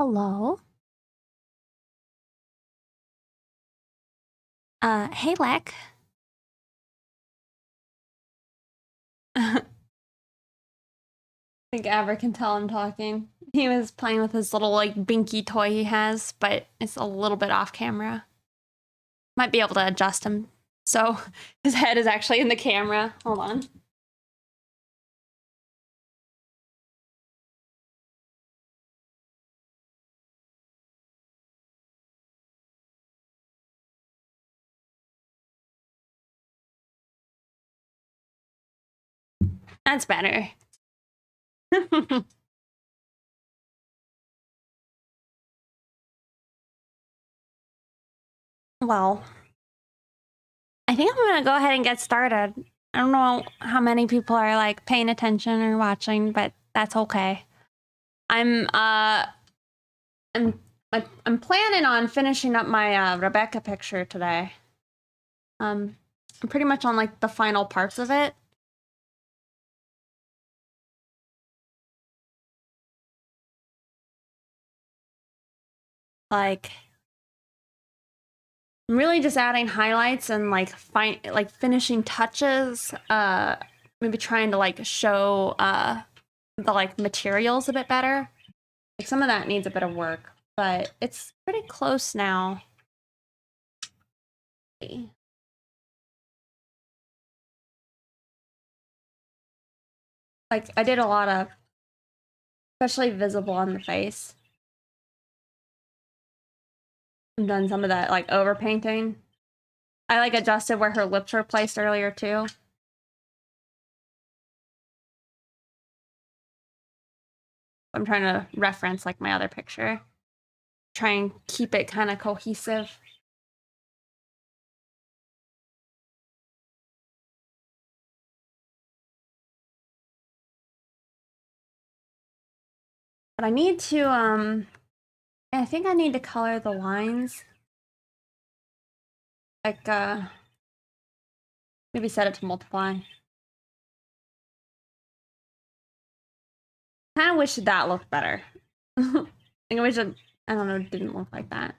Hello. Hey, Lek. I think Aver can tell I'm talking. He was playing with his little, like, binky toy he has, but it's a little bit off camera. Might be able to adjust him. So his head is actually in the camera. Hold on. That's better. Well, I think I'm gonna go ahead and get started. I don't know how many people are like paying attention or watching, but that's okay. I'm planning on finishing up my Rebecca picture today. I'm pretty much on like the final parts of it. Like, I'm really just adding highlights and like finishing touches. Maybe trying to like show the like materials a bit better. Like some of that needs a bit of work, but it's pretty close now. Like I did a lot of, especially visible on the face. I've done some of that like overpainting. I like adjusted where her lips were placed earlier too. I'm trying to reference like my other picture. Try and keep it kind of cohesive. But I need to, I think I need to color the lines. Like, maybe set it to multiply. Kind of wish that looked better. I wish it, I don't know, it didn't look like that.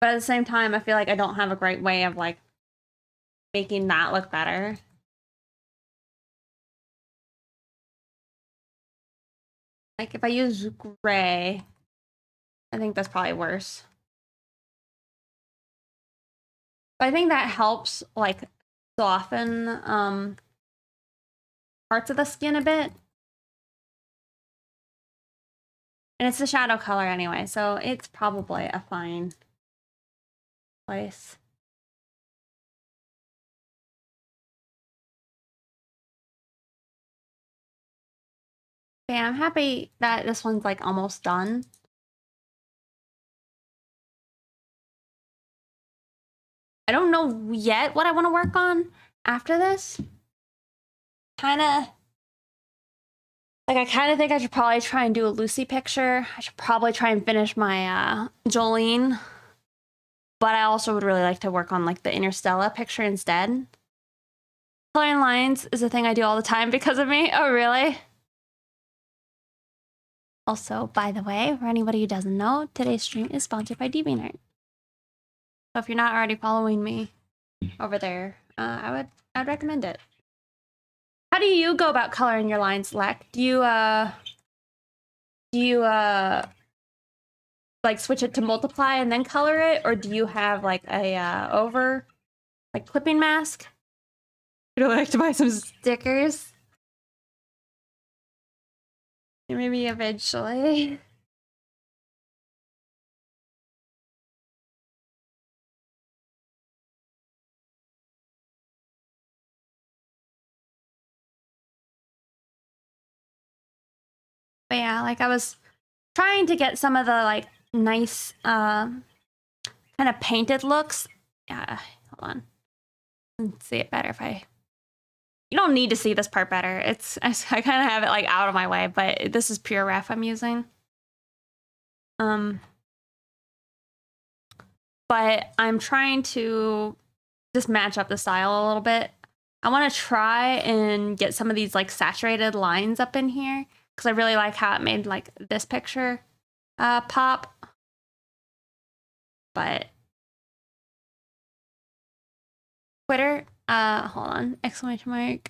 But at the same time, I feel like I don't have a great way of, like, making that look better. Like, if I use gray, I think that's probably worse. But I think that helps, like, soften, parts of the skin a bit. And it's a shadow color anyway, so it's probably a fine place. But yeah, I'm happy that this one's like almost done. I don't know yet what I want to work on after this. I kind of think I should probably try and do a Lucy picture. I should probably try and finish my Jolene. But I also would really like to work on like the Interstella picture instead. Coloring lines is a thing I do all the time because of me. Oh, really? Also, by the way, for anybody who doesn't know, today's stream is sponsored by DeviantArt. So if you're not already following me over there, I'd recommend it. How do you go about coloring your lines, Lek? Do you like switch it to multiply and then color it, or do you have like a clipping mask? Would you like to buy some stickers? Maybe eventually. But yeah, like I was trying to get some of the like nice kind of painted looks. Yeah, hold on. Let's see it better if I... You don't need to see this part better. I kind of have it like out of my way, but this is pure ref I'm using. But I'm trying to just match up the style a little bit. I want to try and get some of these like saturated lines up in here because I really like how it made like this picture pop. But Twitter, hold on, exclamation mark,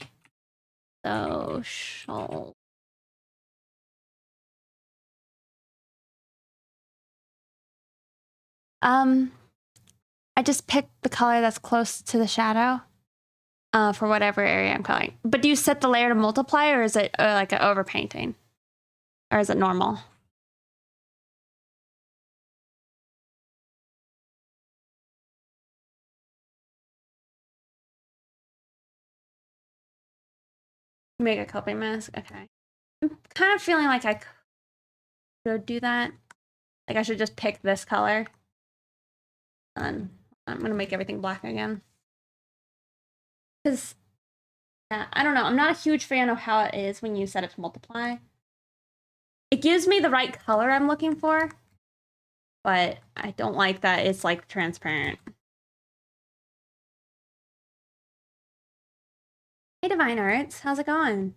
social. I just picked the color that's close to the shadow for whatever area I'm coloring. But do you set the layer to multiply, or is it like an overpainting? Or is it normal? Make a coping mask? Okay. I'm kind of feeling like I could do that. Like I should just pick this color. And I'm gonna make everything black again. Because, yeah, I don't know. I'm not a huge fan of how it is when you set it to multiply. It gives me the right color I'm looking for, but I don't like that it's like transparent. Hey, Divine Arts, how's it going?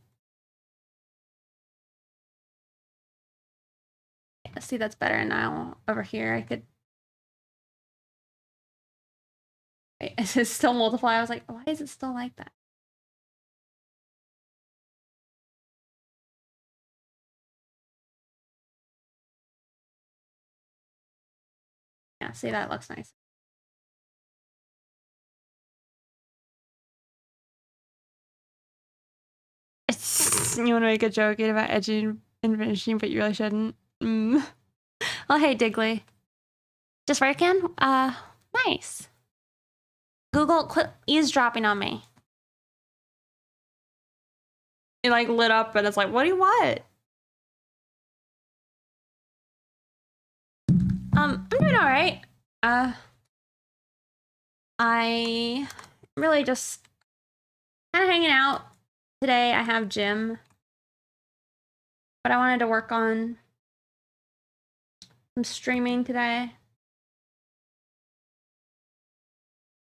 Let's see, that's better now. Over here, I could. Wait, is it still multiply? I was like, why is it still like that? Yeah, see, that looks nice. You want to make a joke about edging and finishing, but you really shouldn't. Oh, hey, Digley. Just working? Nice. Google, quit eavesdropping on me. It like lit up, and it's like, what do you want? I'm doing all right. I really just kind of hanging out. Today I have gym, but I wanted to work on some streaming today.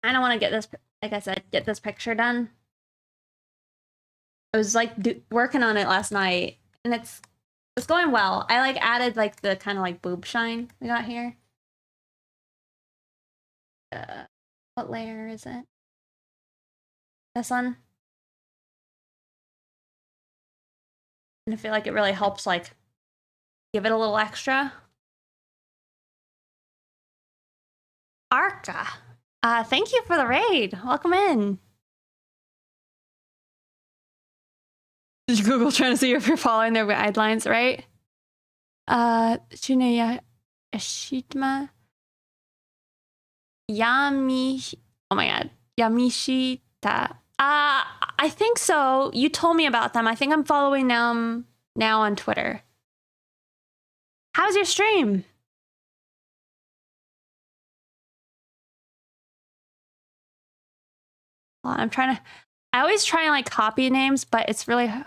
I don't want to get this, like I said, get this picture done. I was like working on it last night, and it's going well. I like added like the kind of like boob shine we got here. What layer is it? This one. And I feel like it really helps like give it a little extra. Arca, thank you for the raid. Welcome in. Did you Google trying to see if you're following their guidelines, right? Shuneya Ashitma Yami. Oh my god. Yamishita. I think so. You told me about them. I think I'm following them now on Twitter. How's your stream? Well, I always try and like copy names, but it's really, I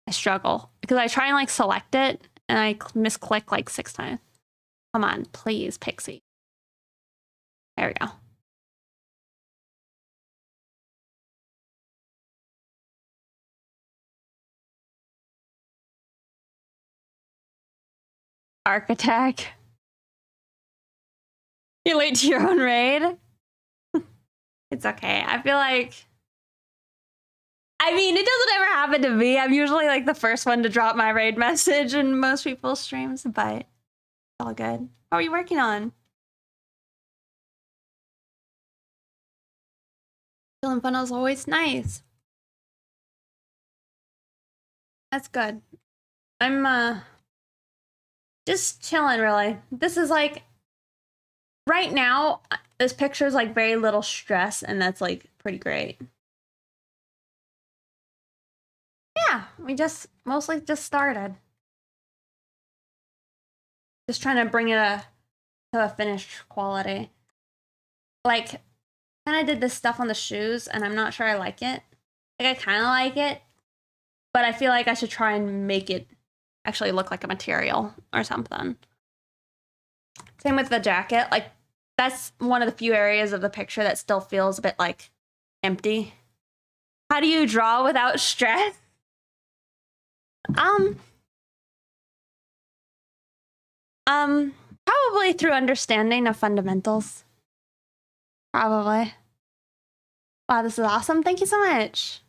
struggle because I try and like select it and I misclick like 6 times. Come on, please, Pixie. There we go. Architect. You're late to your own raid. It's okay. I feel like, I mean, it doesn't ever happen to me. I'm usually like the first one to drop my raid message in most people's streams, but it's all good. What are you working on? Filling funnels always nice. That's good. I'm just chilling, really. This is like, right now, this picture is like very little stress, and that's like pretty great. Yeah, we just mostly just started. Just trying to bring it to a finished quality. Like, kind of did this stuff on the shoes, and I'm not sure I like it. Like, I kind of like it, but I feel like I should try and make it actually look like a material or something. Same with the jacket. Like, that's one of the few areas of the picture that still feels a bit like empty. How do you draw without stress? Probably through understanding of fundamentals. Probably. Wow, this is awesome. Thank you so much.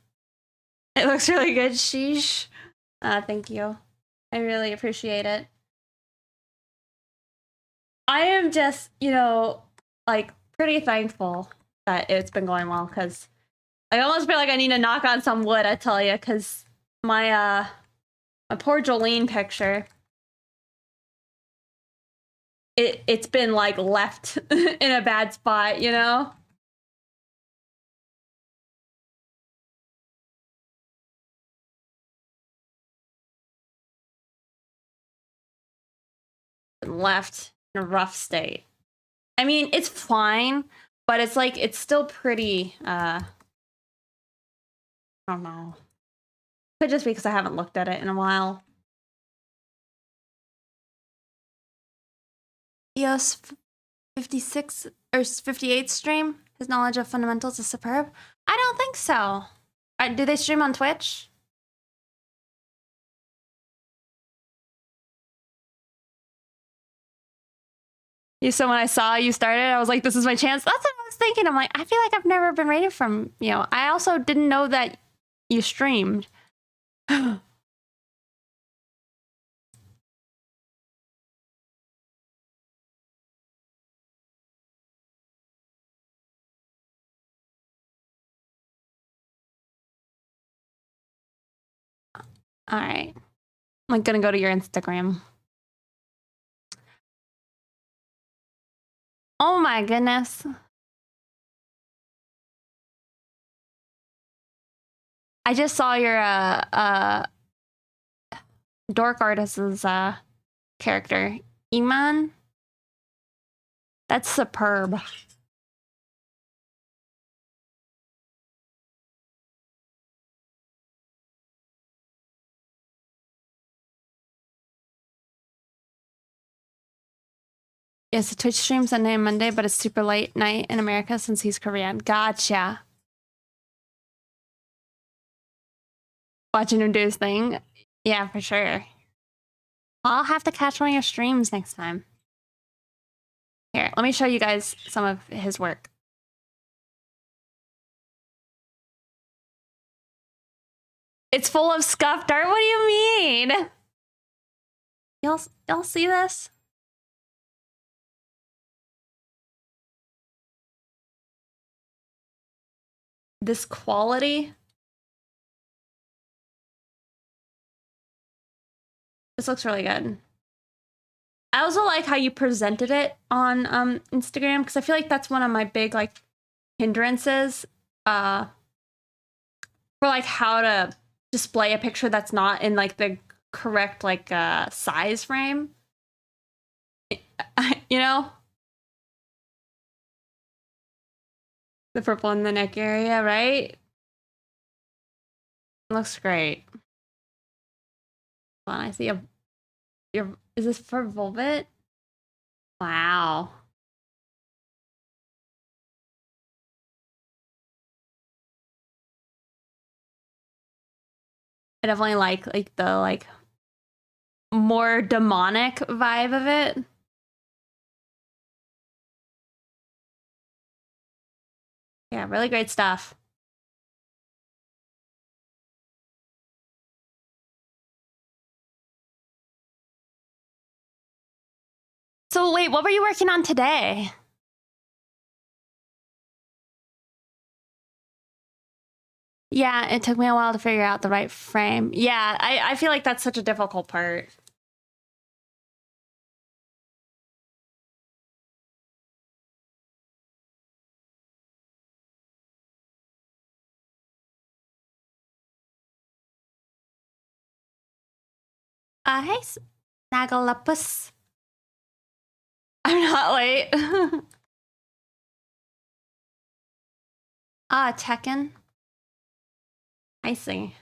It looks really good. Sheesh. Thank you. I really appreciate it. I am just, you know, like pretty thankful that it's been going well, because I almost feel like I need to knock on some wood, I tell you, because my poor Jolene picture, it's been like left in a bad spot, you know? Been left in a rough state. I mean, it's fine, but it's like, it's still pretty, I don't know. Could just be because I haven't looked at it in a while. EOS 56 or 58 stream, his knowledge of fundamentals is superb. I don't think so. Do they stream on Twitch? So when I saw you started, I was like, this is my chance. That's what I was thinking. I'm like, I feel like I've never been rated from, you know, I also didn't know that you streamed. All right. I'm gonna go to your Instagram. Oh my goodness. I just saw your dork artist's character, Iman. That's superb. Yes, the Twitch stream Sunday and Monday, but it's super late night in America since he's Korean. Gotcha. Watching him do his thing. Yeah, for sure. I'll have to catch one of your streams next time. Here, let me show you guys some of his work. It's full of scuffed art? What do you mean? Y'all see this? This quality? This looks really good. I also like how you presented it on Instagram, because I feel like that's one of my big like hindrances for like how to display a picture that's not in like the correct like size frame. You know? The purple in the neck area, right? Looks great. Hold on, I see is this for Volbit? Wow. I definitely like the more demonic vibe of it. Yeah, really great stuff. So wait, what were you working on today? Yeah, it took me a while to figure out the right frame. Yeah, I feel like that's such a difficult part. Hey, Snaggleupus. I'm not late. Tekken. I see.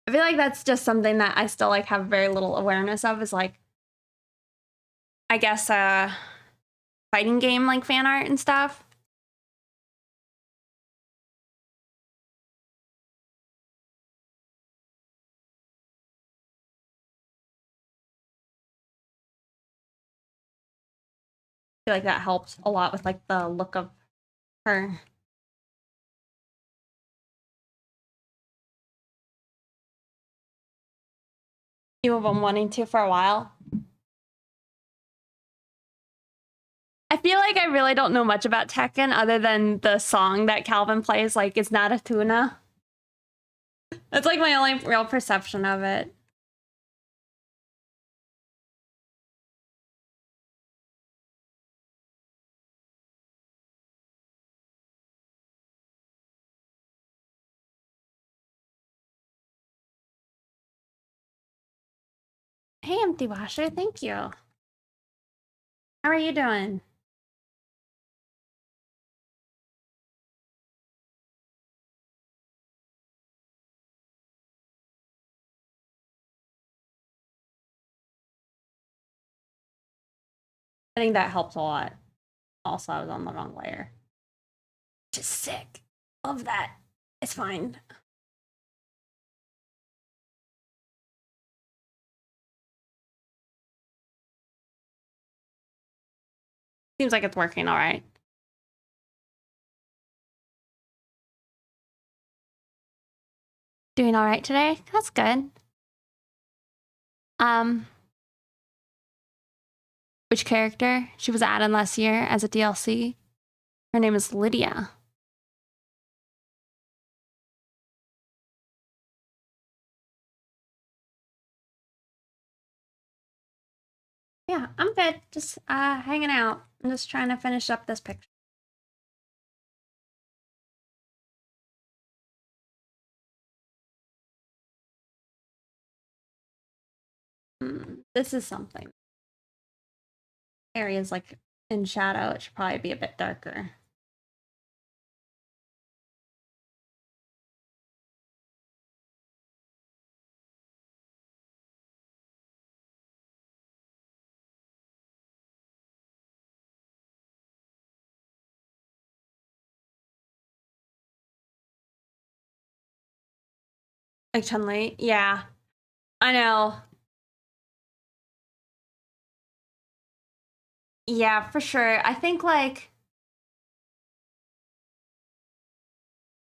I feel like that's just something that I still like have very little awareness of, is like, I guess fighting game like fan art and stuff. feel like that helps a lot with like the look of her. You've been wanting to for a while. I feel like I really don't know much about Tekken other than the song that Calvin plays, like It's Not a Tuna. That's like my only real perception of it. Hey, Empty Washer, thank you. How are you doing? I think that helps a lot. Also, I was on the wrong layer. Just sick. Love that. It's fine. Seems like it's working all right. Doing all right today? That's good. Which character? She was added last year as a DLC. Her name is Lydia. Yeah, I'm good. Just hanging out. I'm just trying to finish up this picture. This is something. Areas like in shadow, it should probably be a bit darker. Like Chun-Li? Yeah. I know. Yeah, for sure. I think like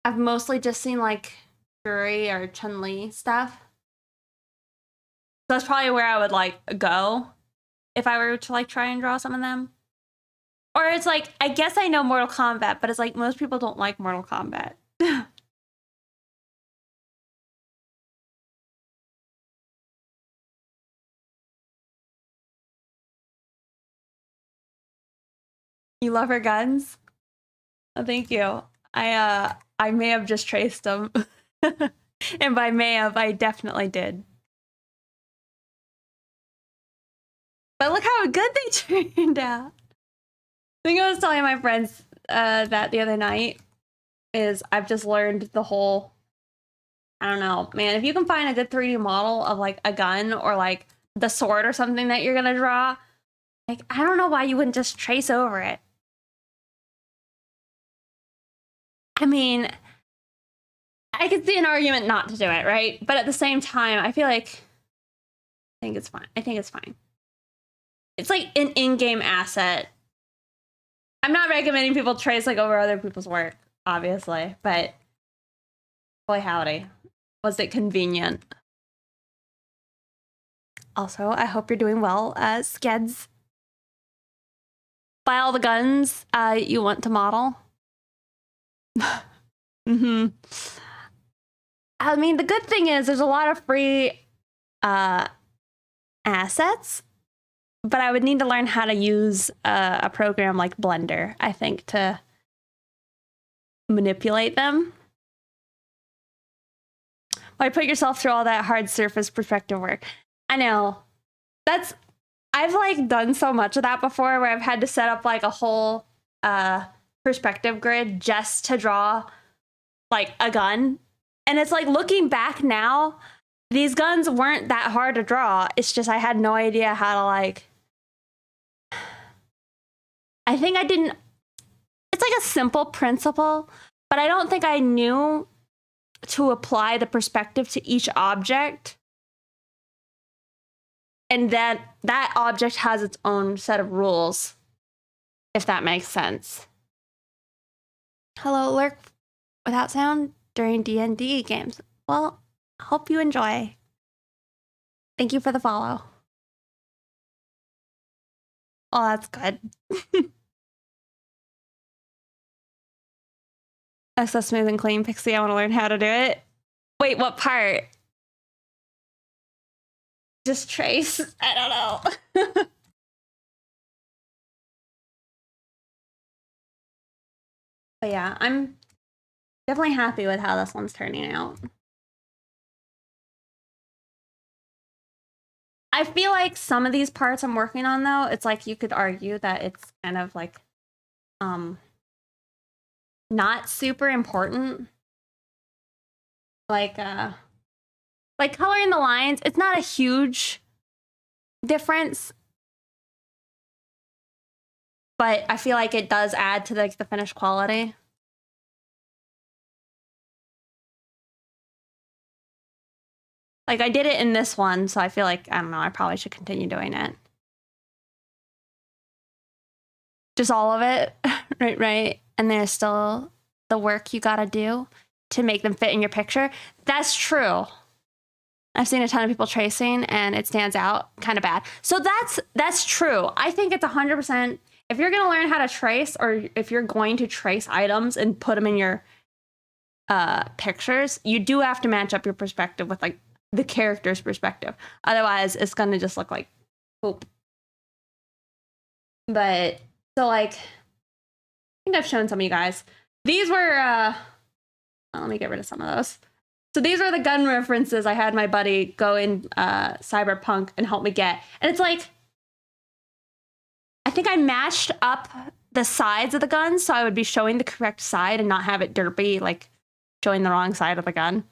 I've mostly just seen like Shuri or Chun-Li stuff. So that's probably where I would like go if I were to like try and draw some of them. Or it's like, I guess I know Mortal Kombat, but it's like most people don't like Mortal Kombat. You love her guns? Oh, thank you. I may have just traced them. And by may have, I definitely did. But look how good they turned out. I think I was telling my friends that the other night is I've just learned the whole, I don't know, man, if you can find a good 3D model of like a gun or like the sword or something that you're gonna draw, like, I don't know why you wouldn't just trace over it. I mean, I could see an argument not to do it, right? But at the same time, I feel like I think it's fine. I think it's fine. It's like an in-game asset. I'm not recommending people trace like over other people's work, obviously, but boy howdy, was it convenient. Also, I hope you're doing well, Skeds. Buy all the guns you want to model. Mm-hmm. I mean, the good thing is there's a lot of free assets, but I would need to learn how to use a program like Blender, I think, to manipulate them. Why put yourself through all that hard surface perspective work? I know. I've like done so much of that before where I've had to set up like a whole perspective grid just to draw like a gun. And it's like looking back now, these guns weren't that hard to draw. It's just I had no idea how to like, I think I didn't, it's like a simple principle, but I don't think I knew to apply the perspective to each object. And that object has its own set of rules. if that makes sense. Hello, lurk without sound during D&D games. Well, hope you enjoy. Thank you for the follow. Oh, that's good. That's so smooth and clean, Pixie. I want to learn how to do it. Wait, what part? Just trace? I don't know. But yeah, I'm definitely happy with how this one's turning out. I feel like some of these parts I'm working on, though, it's like you could argue that it's kind of like not super important. Like coloring the lines, it's not a huge difference, but I feel like it does add to like the finished quality. Like I did it in this one, so I feel like, I don't know, I probably should continue doing it. Just all of it, right? And there's still the work you gotta do to make them fit in your picture. That's true. I've seen a ton of people tracing and it stands out kind of bad. So that's true. I think it's 100%. If you're gonna learn how to trace, or if you're going to trace items and put them in your pictures, you do have to match up your perspective with like the character's perspective. Otherwise, it's gonna just look like poop. But so like, I think I've shown some of you guys. These were let me get rid of some of those. So these are the gun references I had my buddy go in Cyberpunk and help me get. And it's like, I think I matched up the sides of the gun so I would be showing the correct side and not have it derpy, like showing the wrong side of the gun.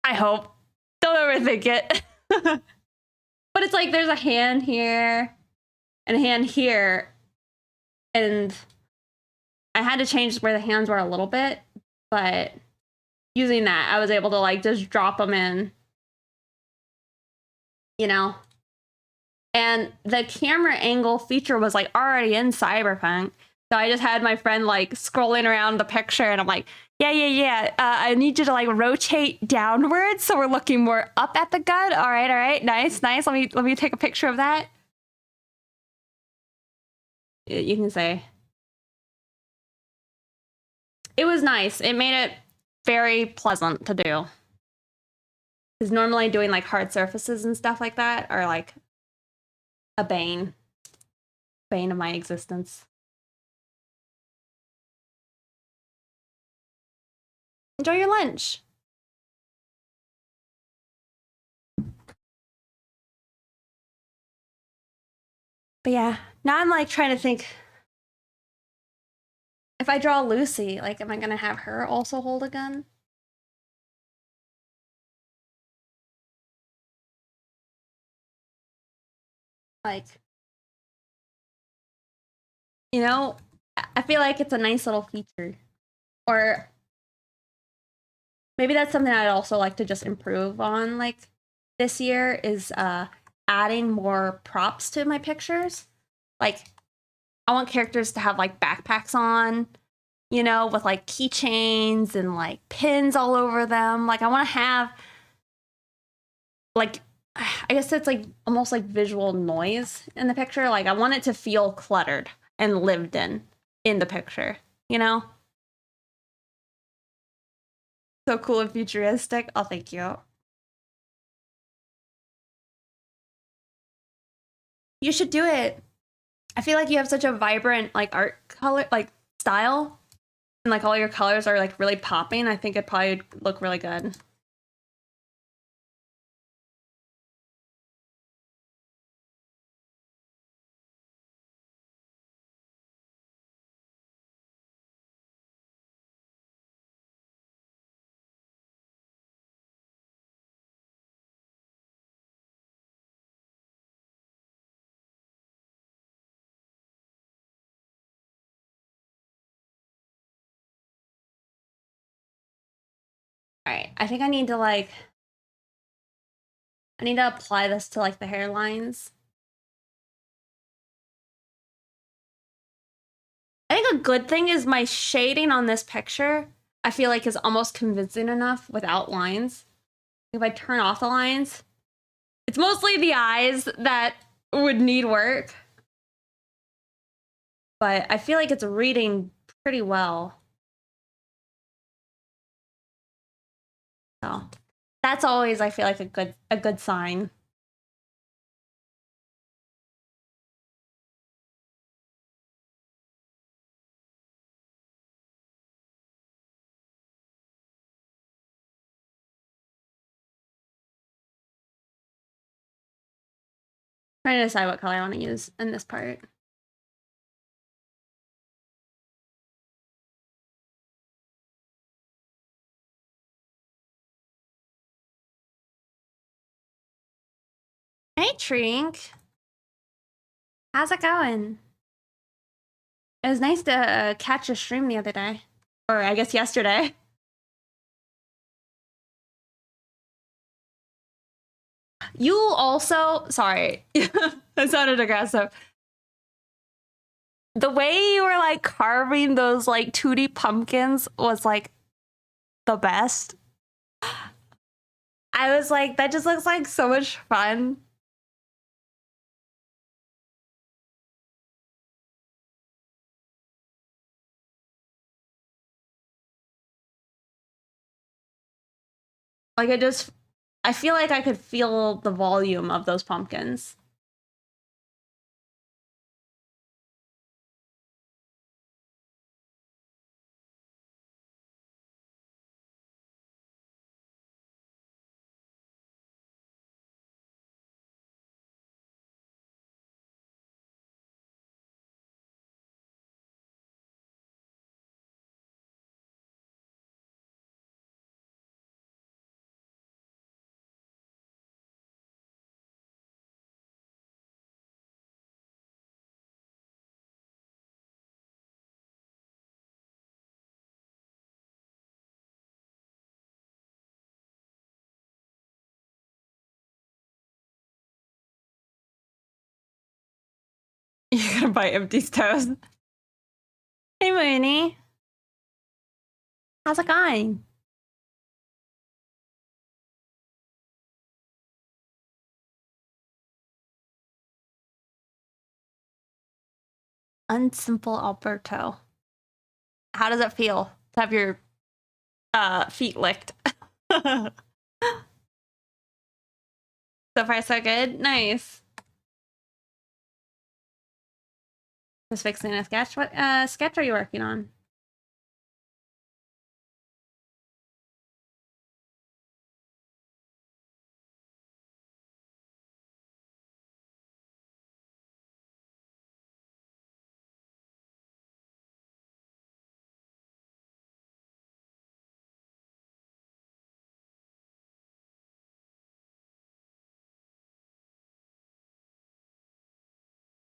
I hope. Don't overthink it. But it's like there's a hand here and a hand here. And I had to change where the hands were a little bit, but using that, I was able to like just drop them in, you know? And the camera angle feature was like already in Cyberpunk. So I just had my friend like scrolling around the picture and I'm like, yeah. I need you to like rotate downwards so we're looking more up at the gun. All right. Nice. Let me take a picture of that. You can say. It was nice. It made it very pleasant to do. Because normally doing like hard surfaces and stuff like that are like a bane of my existence. Enjoy your lunch. But yeah, now I'm like trying to think, if I draw Lucy, like, am I gonna have her also hold a gun? Like, you know, I feel like it's a nice little feature. Or maybe that's something I'd also like to just improve on, like, this year, is adding more props to my pictures. Like, I want characters to have, like, backpacks on, you know, with, like, keychains and, like, pins all over them. Like, I want to have, like, I guess it's, like, almost like visual noise in the picture. Like, I want it to feel cluttered and lived in the picture, you know? So cool and futuristic. Oh, thank you. You should do it. I feel like you have such a vibrant, like, art color, like, style. And, like, all your colors are, like, really popping. I think it'd probably look really good. All right, I think I need to, like, I need to apply this to, like, the hairlines. I think a good thing is my shading on this picture, I feel like is almost convincing enough without lines. If I turn off the lines, it's mostly the eyes that would need work. But I feel like it's reading pretty well. So that's always, I feel like, a good sign. Trying to decide what color I want to use in this part. Hey, Trink. How's it going? It was nice to catch a stream the other day. Or I guess yesterday. You also, sorry, that sounded aggressive. The way you were like carving those like 2D pumpkins was like the best. I was like, that just looks like so much fun. Like I feel like I could feel the volume of those pumpkins. You're gonna bite empty's toes. Hey, Mooney. How's it going? Unsimple Alberto. How does it feel to have your feet licked? So far, so good. Nice. Just fixing a sketch. What sketch are you working on?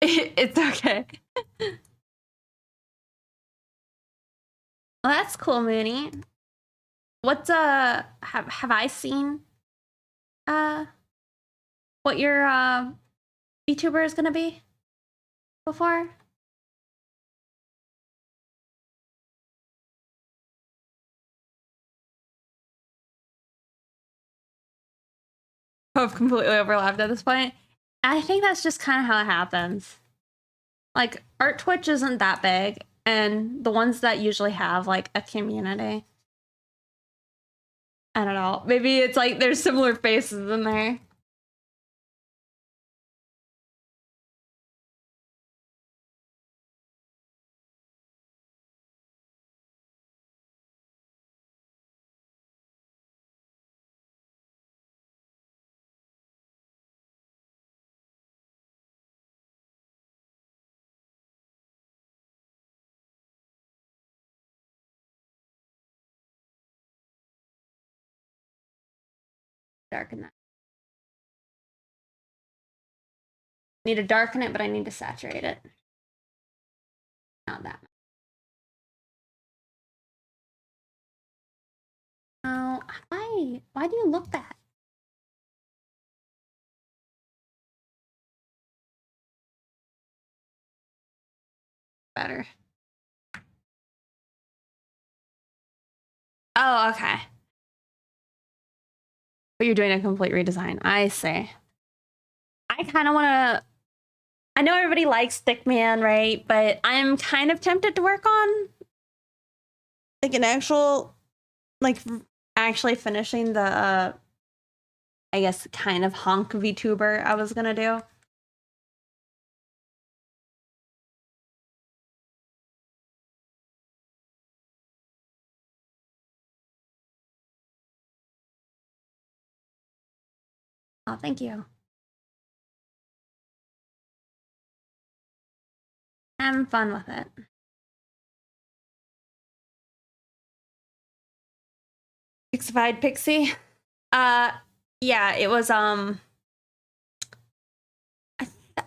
It's okay. Well, that's cool, Mooney. What's have I seen what your VTuber is gonna be before? Have completely overlapped at this point. I think that's just kind of how it happens. Like, Art Twitch isn't that big, and the ones that usually have like a community, I don't know, maybe it's like there's similar faces in there. Darken that. Need to darken it, but I need to saturate it. Not that much. Oh, why do you look that? Better. Oh, okay. But you're doing a complete redesign. I see. I kind of want to. I know everybody likes Stickman, right? But I'm kind of tempted to work on like an actual, like actually finishing the, I guess, kind of honk VTuber I was gonna do. Oh, thank you. Having fun with it. Pixified Pixie. Yeah, it was I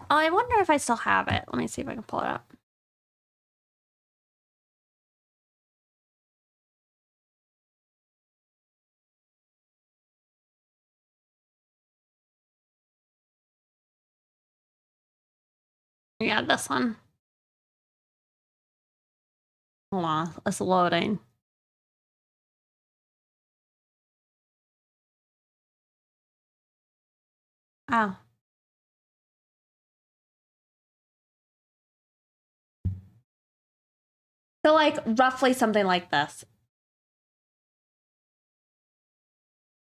wonder if I still have it. Let me see if I can pull it up. Yeah, this one. Hold on, it's loading. Oh. So like roughly something like this.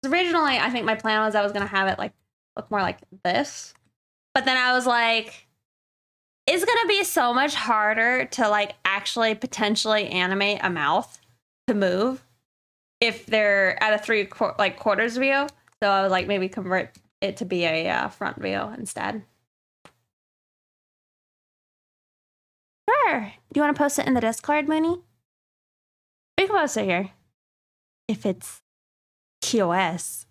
Originally, I think my plan was I was gonna have it like look more like this. But then I was like, it's gonna be so much harder to like actually potentially animate a mouth to move if they're at a quarters view. So I was like, maybe convert it to be a front view instead. Sure. Do you want to post it in the Discord, Mooney? We can post it here. If it's TOS.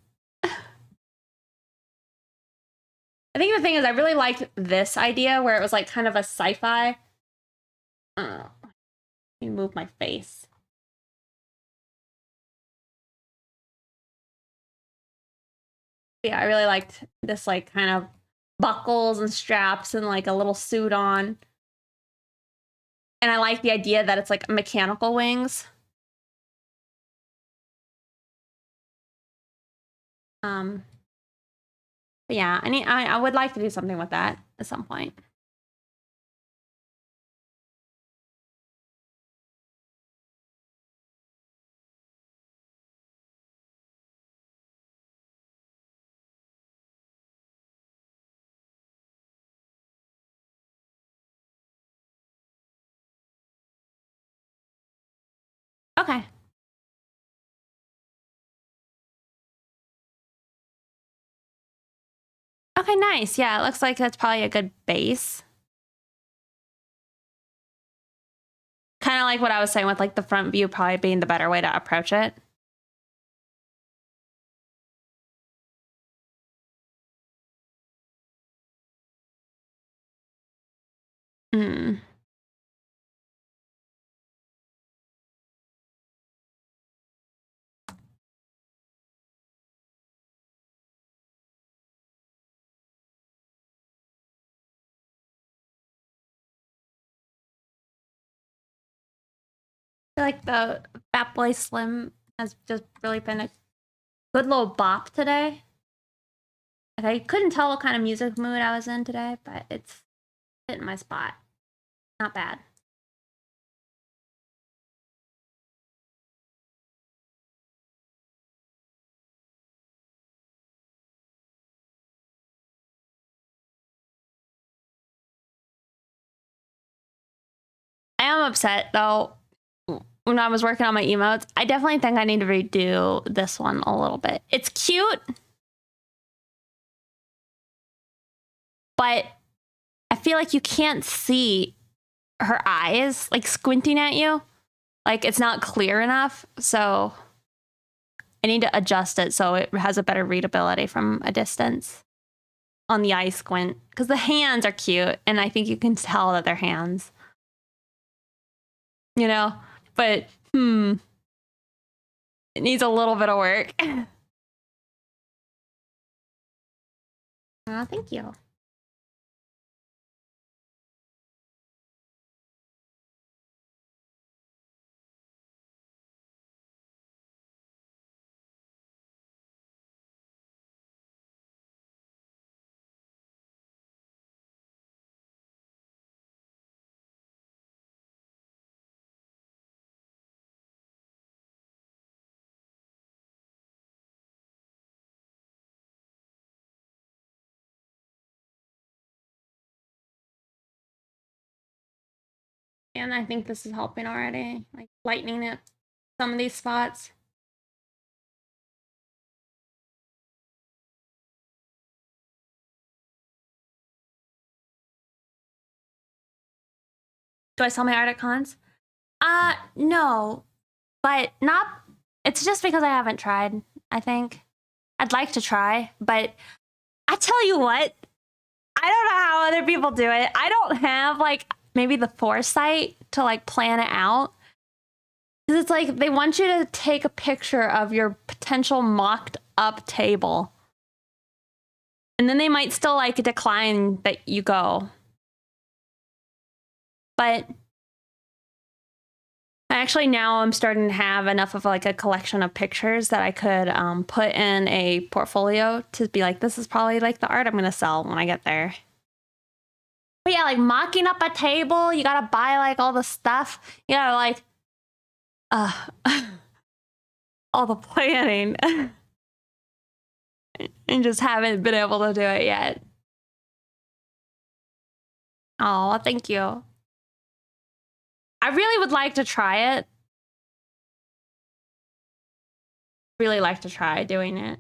I think the thing is, I really liked this idea where it was like kind of a sci-fi. Let me move my face. Yeah, I really liked this like kind of buckles and straps and like a little suit on. And I like the idea that it's like mechanical wings. But yeah, I would like to do something with that at some point. Okay. Okay, nice. Yeah, it looks like that's probably a good base. Kind of like what I was saying with like the front view probably being the better way to approach it. Mm. I feel like the Fat Boy Slim has just really been a good little bop today. Like I couldn't tell what kind of music mood I was in today, but it's hitting my spot. Not bad. I am upset though. When I was working on my emotes, I definitely think I need to redo this one a little bit. It's cute, but I feel like you can't see her eyes like squinting at you. Like it's not clear enough. So I need to adjust it so it has a better readability from a distance on the eye squint. Because the hands are cute, and I think you can tell that they're hands. You know? But, it needs a little bit of work. Oh, thank you. and I think this is helping already, like lightening it some of these spots. Do I sell my art at cons? No, but not. It's just because I haven't tried. I think I'd like to try, but I tell you what, I don't know how other people do it. I don't have like maybe the foresight to like plan it out. Because it's like they want you to take a picture of your potential mocked up table. And then they might still like decline that you go. But actually now I'm starting to have enough of like a collection of pictures that I could put in a portfolio to be like, this is probably like the art I'm going to sell when I get there. But yeah, like mocking up a table, you got to buy like all the stuff. You know, like, all the planning. And just haven't been able to do it yet. Oh, thank you. I really would like to try it. Really like to try doing it.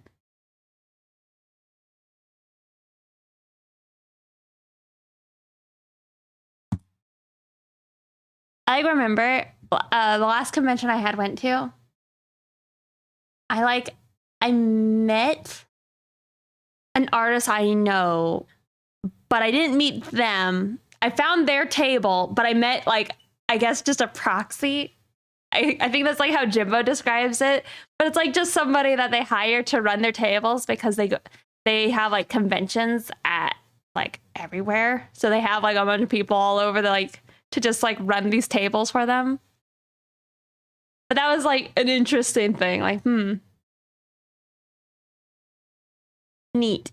I remember the last convention I went to. I met an artist I know, but I didn't meet them. I found their table, but I met like, I guess just a proxy. I think that's like how Jimbo describes it, but it's like just somebody that they hire to run their tables because they have like conventions at like everywhere. So they have like a bunch of people all over the like to just like run these tables for them. But that was like an interesting thing. Like, neat.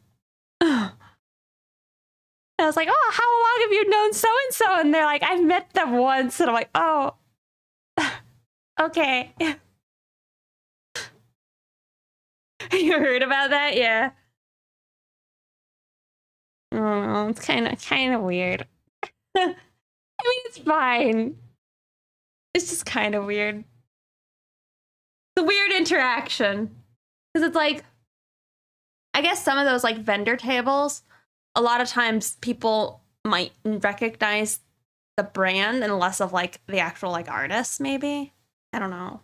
I was like, oh, how long have you known so and so? And they're like, I've met them once. And I'm like, oh, okay. You heard about that? Yeah. I don't know. It's kind of weird. I mean, it's fine. It's just kind of weird. It's a weird interaction. Because it's like, I guess some of those like vendor tables, a lot of times people might recognize the brand and less of like the actual like artist, maybe. I don't know.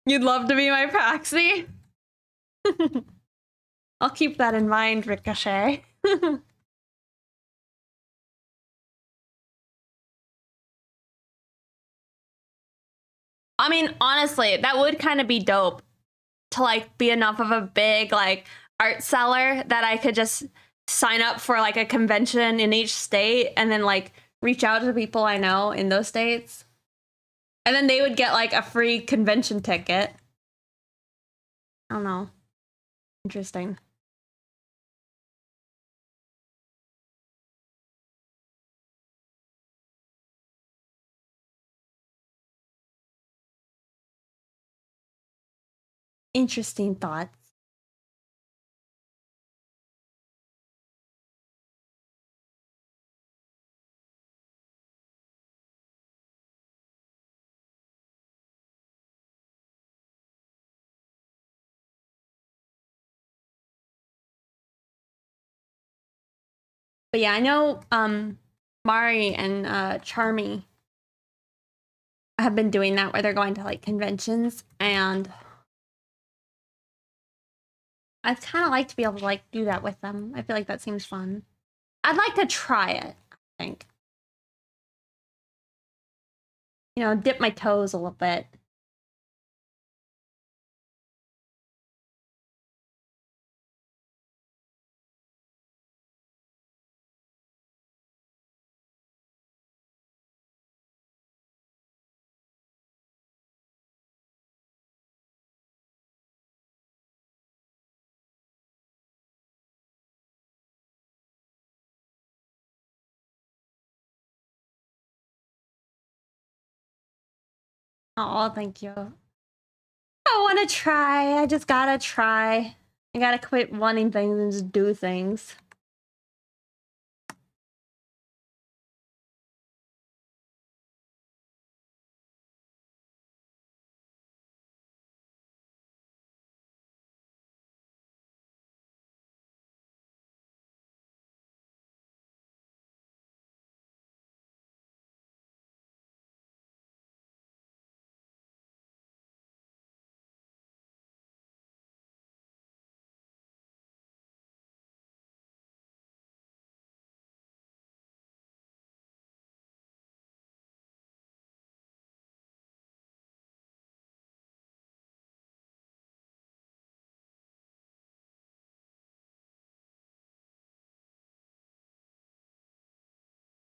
You'd love to be my proxy? I'll keep that in mind, Ricochet. I mean, honestly, that would kind of be dope to like be enough of a big like art seller that I could just sign up for like a convention in each state and then like reach out to people I know in those states. And then they would get like a free convention ticket. I don't know. Interesting. Interesting thoughts. But yeah, I know Mari and Charmy have been doing that where they're going to like conventions, and I'd kind of like to be able to like do that with them. I feel like that seems fun. I'd like to try it, I think. You know, dip my toes a little bit. Oh, thank you. I want to try. I just gotta try. I gotta quit wanting things and just do things.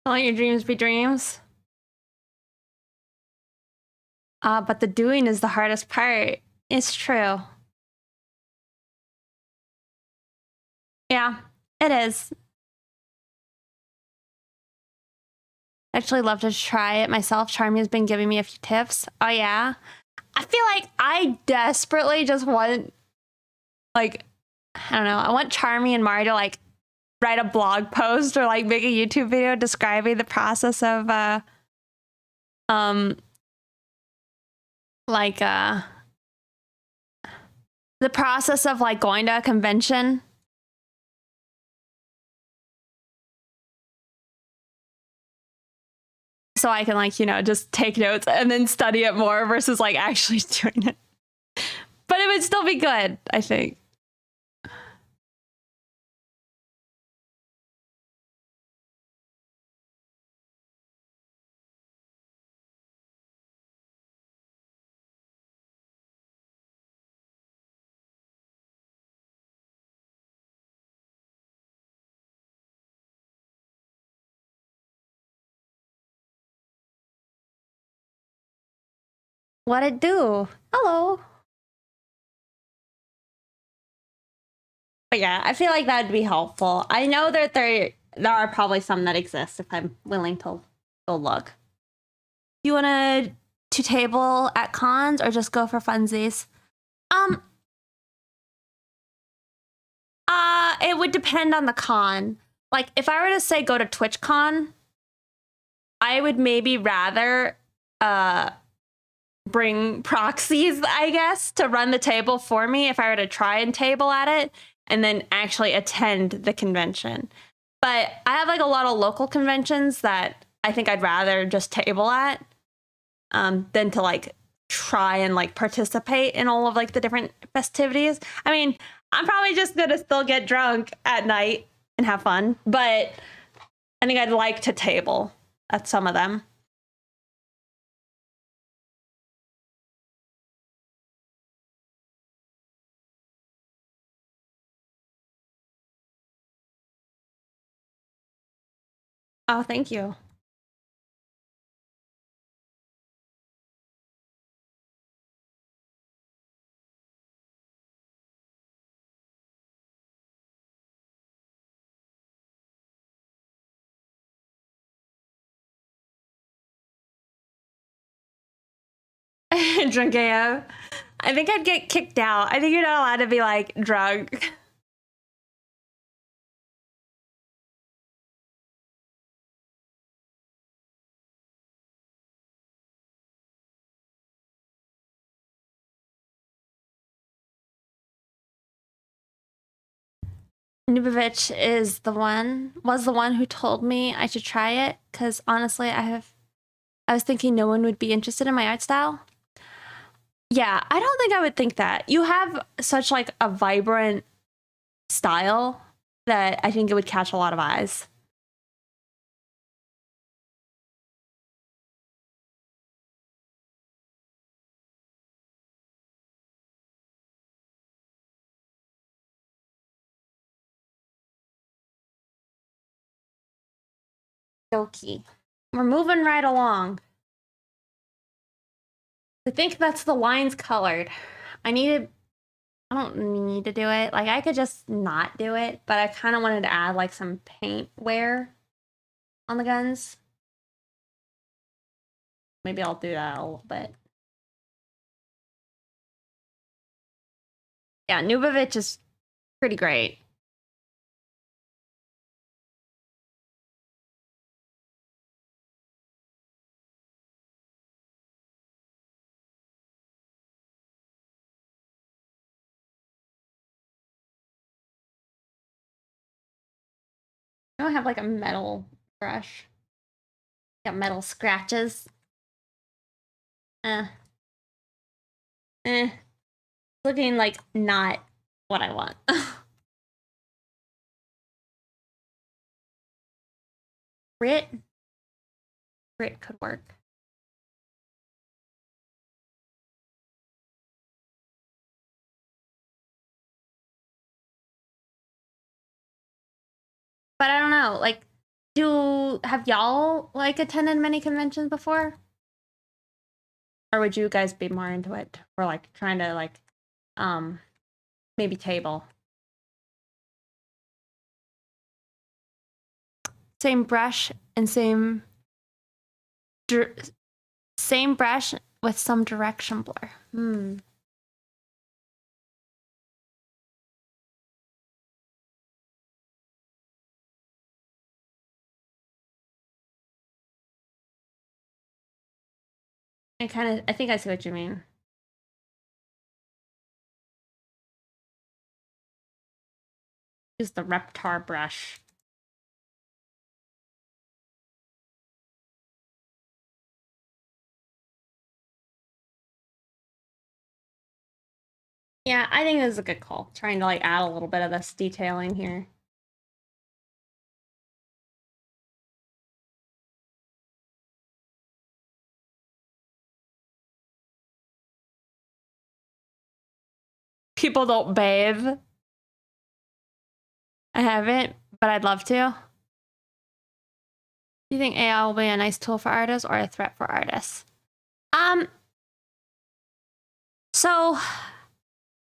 Don't let your dreams be dreams. But the doing is the hardest part. It's true. Yeah, it is. I actually love to try it myself. Charmy has been giving me a few tips. Oh yeah. I feel like I desperately just want, like, I don't know. I want Charmy and Mari to like write a blog post or like make a YouTube video describing the process of the process of like going to a convention. So I can like, you know, just take notes and then study it more versus like actually doing it. But it would still be good, I think. What'd it do? Hello. But yeah, I feel like that'd be helpful. I know that there are probably some that exist if I'm willing to go look. You want to table at cons or just go for funsies? It would depend on the con. Like if I were to say go to TwitchCon, I would maybe rather bring proxies, I guess, to run the table for me if I were to try and table at it and then actually attend the convention. But I have like a lot of local conventions that I think I'd rather just table at than to like try and like participate in all of like the different festivities. I mean, I'm probably just gonna still get drunk at night and have fun, but I think I'd like to table at some of them. Oh, thank you. Drunk AF. I think I'd get kicked out. I think you're not allowed to be like drunk. Nubovich was the one who told me I should try it, because honestly, I was thinking no one would be interested in my art style. Yeah, I don't think I would think that. You have such like a vibrant style that I think it would catch a lot of eyes. Doki. We're moving right along. I think that's the lines colored. I don't need to do it. Like I could just not do it, but I kind of wanted to add like some paint wear on the guns. Maybe I'll do that a little bit. Yeah, Nubovich is pretty great. I don't have like a metal brush. Got metal scratches. Looking like not what I want. Grit could work. But I don't know, like, have y'all like attended many conventions before? Or would you guys be more into it? Or like trying to like maybe table? Same brush and same brush with some direction blur. I think I see what you mean. Use the Reptar brush. Yeah, I think this is a good call. Trying to like add a little bit of this detailing here. People don't bathe. I haven't, but I'd love to. Do you think AI will be a nice tool for artists or a threat for artists? So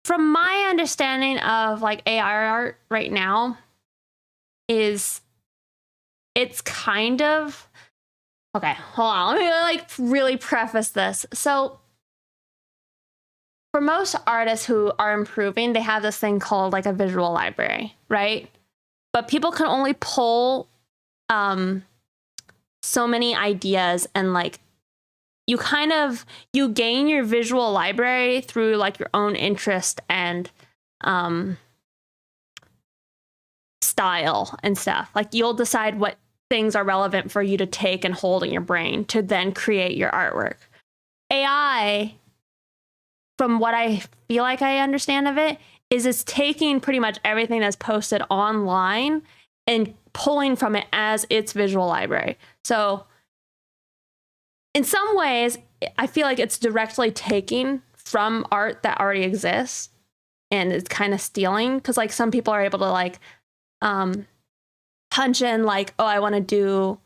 from my understanding of like AI art right now is it's kind of okay, hold on. Let me like really preface this. So for most artists who are improving, they have this thing called like a visual library, right? But people can only pull so many ideas, and like you gain your visual library through like your own interest and style and stuff. Like you'll decide what things are relevant for you to take and hold in your brain to then create your artwork. AI, from what I feel like I understand of it, is it's taking pretty much everything that's posted online and pulling from it as its visual library. So in some ways, I feel like it's directly taking from art that already exists and it's kind of stealing, because like some people are able to like punch in like, oh, I want to do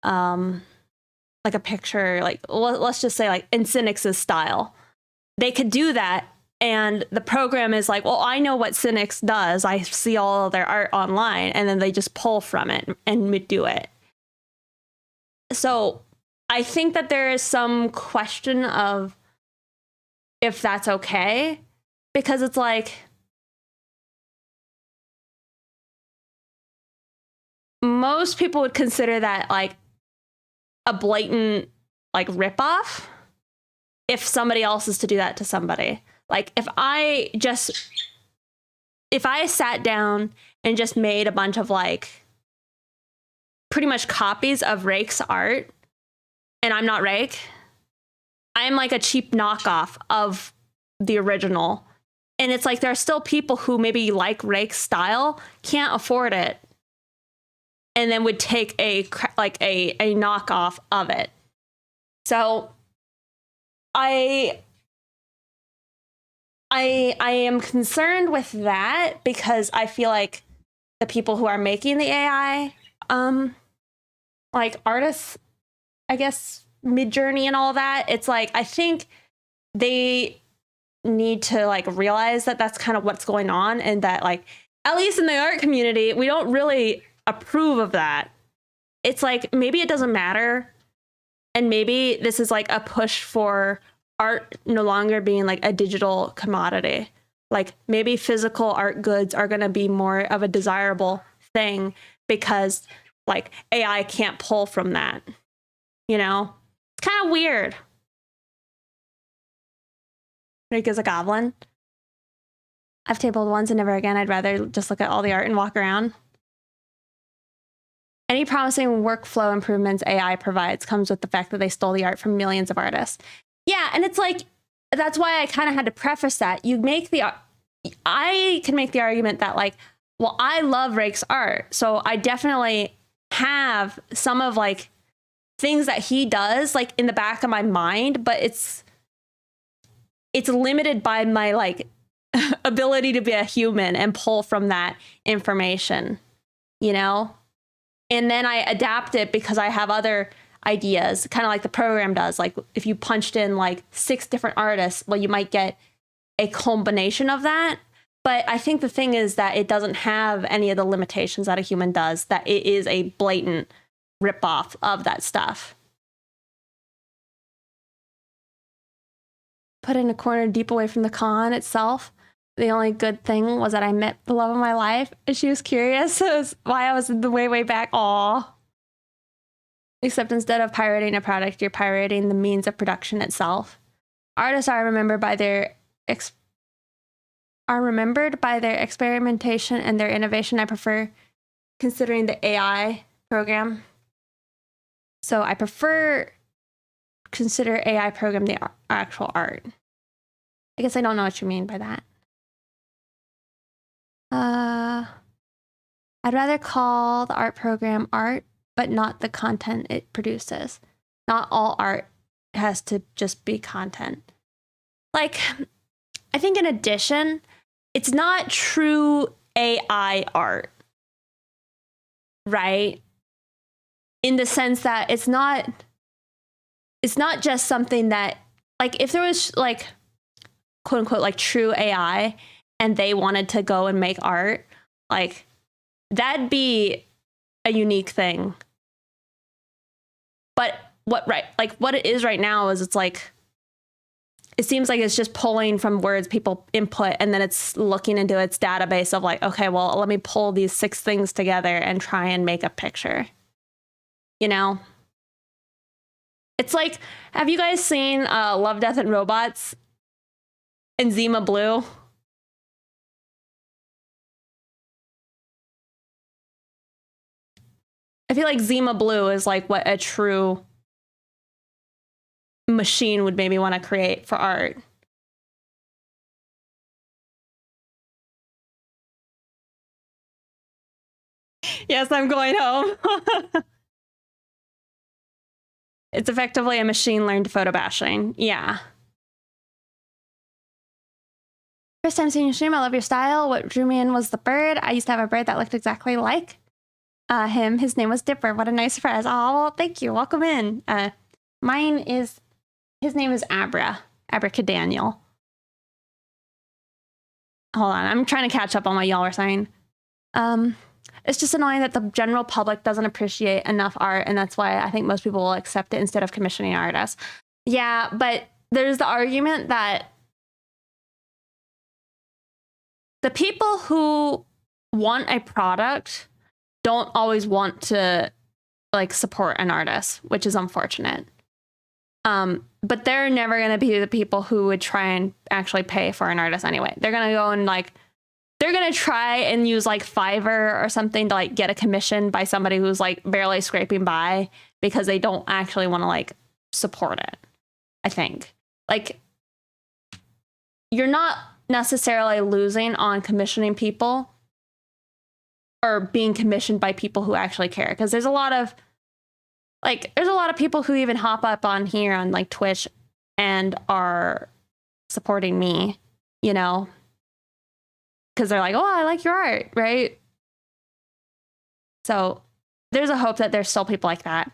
like a picture, like let's just say like in Cynix's style. They could do that, and the program is like, well, I know what Cynix does. I see all of their art online, and then they just pull from it and do it. So I think that there is some question of if that's okay, because it's like most people would consider that like a blatant like ripoff if somebody else is to do that to somebody. Like if I sat down and just made a bunch of like pretty much copies of Rake's art, and I'm not Rake, I'm like a cheap knockoff of the original. And it's like there are still people who maybe like Rake's style, can't afford it, and then would take a knockoff of it. So I am concerned with that, because I feel like the people who are making the AI, like artists, I guess Midjourney and all that, it's like I think they need to like realize that that's kind of what's going on, and that like at least in the art community we don't really approve of that. It's like maybe it doesn't matter, and maybe this is like a push for art no longer being like a digital commodity. like maybe physical art goods are going to be more of a desirable thing because like AI can't pull from that, you know? It's kind of weird. Rick is a goblin. I've tabled once and never again. I'd rather just look at all the art and walk around. Any promising workflow improvements AI provides comes with the fact that they stole the art from millions of artists. Yeah, and it's like, that's why I kind of had to preface that. I can make the argument that like, well, I love Rake's art, so I definitely have some of like things that he does like in the back of my mind, but it's limited by my like ability to be a human and pull from that information, you know? And then I adapt it because I have other ideas, kind of like the program does. Like if you punched in like 6 different artists, well, you might get a combination of that. But I think the thing is that it doesn't have any of the limitations that a human does, that it is a blatant ripoff of that stuff. Put in a corner deep away from the con itself. The only good thing was that I met the love of my life, and she was curious as why I was in the way back. Aw. Except instead of pirating a product, you're pirating the means of production itself. Artists are remembered by their experimentation and their innovation. I prefer considering the AI program. So I prefer consider AI program the actual art. I guess I don't know what you mean by that. I'd rather call the art program art, but not the content it produces. Not all art has to just be content. Like, I think in addition, it's not true AI art, right? In the sense that it's not just something that, like, if there was like, quote unquote, like true AI and they wanted to go and make art, like that'd be a unique thing. But what it is right now is it's like, it seems like it's just pulling from words people input, and then it's looking into its database of like, okay, well, let me pull these 6 things together and try and make a picture. You know? It's like, have you guys seen Love, Death, and Robots and Zima Blue? I feel like Zima Blue is like what a true machine would maybe want to create for art. Yes, I'm going home. It's effectively a machine learned photo bashing. Yeah. First time seeing your stream, I love your style. What drew me in was the bird. I used to have a bird that looked exactly like him. His name was Dipper. What a nice surprise. Oh, well, thank you. Welcome in. His name is Abracadaniel. Hold on, I'm trying to catch up on what y'all were saying. It's just annoying that the general public doesn't appreciate enough art, and that's why I think most people will accept it instead of commissioning artists. Yeah, but there's the argument that the people who want a product don't always want to like support an artist, which is unfortunate. But they're never going to be the people who would try and actually pay for an artist anyway. They're going to go and like, they're going to try and use like Fiverr or something to like get a commission by somebody who's like barely scraping by because they don't actually want to like support it. I think like you're not necessarily losing on commissioning people or being commissioned by people who actually care. Because there's a lot of people who even hop up on here on like Twitch and are supporting me, you know, because they're like, oh, I like your art, right? So there's a hope that there's still people like that.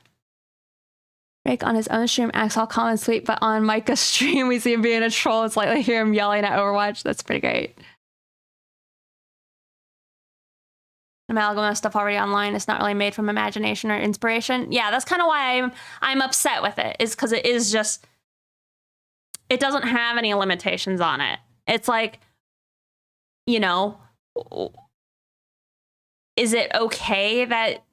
Rick on his own stream acts all calm and sweet, but on Micah's stream, we see him being a troll and slightly hear him yelling at Overwatch. That's pretty great. Amalgama stuff already online. It's not really made from imagination or inspiration. Yeah, that's kind of why I'm upset with it, is because it is just, it doesn't have any limitations on it. It's like, you know, is it okay that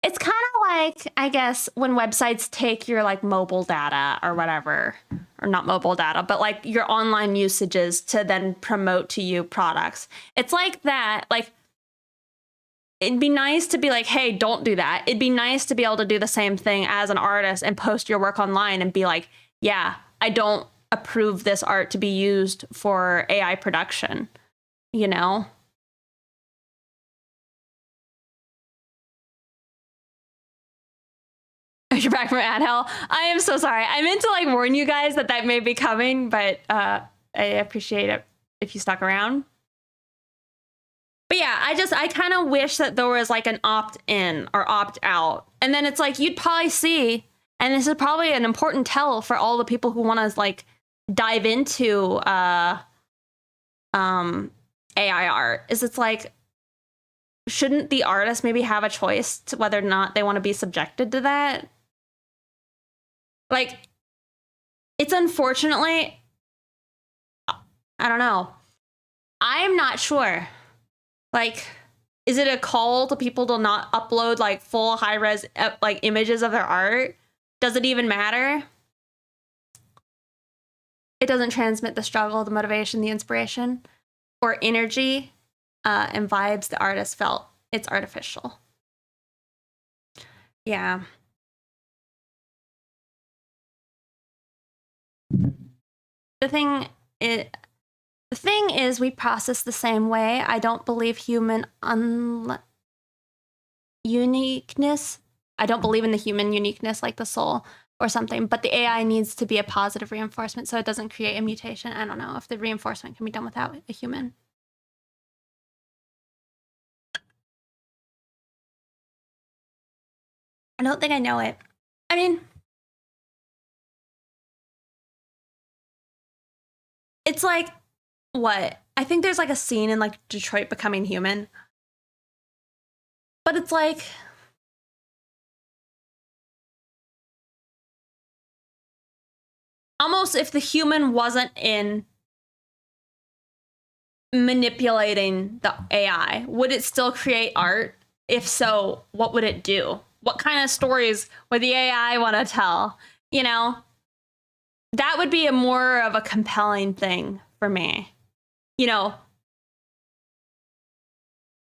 it's kind of like, I guess, when websites take your like mobile data or whatever, or not mobile data, but like your online usages to then promote to you products. It's like that. Like, it'd be nice to be like, hey, don't do that. It'd be nice to be able to do the same thing as an artist and post your work online and be like, yeah, I don't approve this art to be used for AI production, you know? You're back from ad hell. I am so sorry. I meant to like warn you guys that that may be coming, but I appreciate it if you stuck around. But yeah, I kind of wish that there was like an opt-in or opt-out. And then it's like, you'd probably see, and this is probably an important tell for all the people who want to like dive into AI art, is it's like, shouldn't the artist maybe have a choice to whether or not they want to be subjected to that? Like, it's unfortunately, I don't know. I'm not sure. Like, is it a call to people to not upload like full high-res like images of their art? Does it even matter? It doesn't transmit the struggle, the motivation, the inspiration, or energy and vibes the artist felt. It's artificial. Yeah. The thing is we process the same way. I don't believe uniqueness. I don't believe in the human uniqueness like the soul or something, but the AI needs to be a positive reinforcement so it doesn't create a mutation. I don't know if the reinforcement can be done without a human. I don't think I know it. I mean, it's like, what? I think there's like a scene in like Detroit Becoming Human. But it's like, almost if the human wasn't in manipulating the AI, would it still create art? If so, what would it do? What kind of stories would the AI want to tell? You know, that would be a more of a compelling thing for me, you know,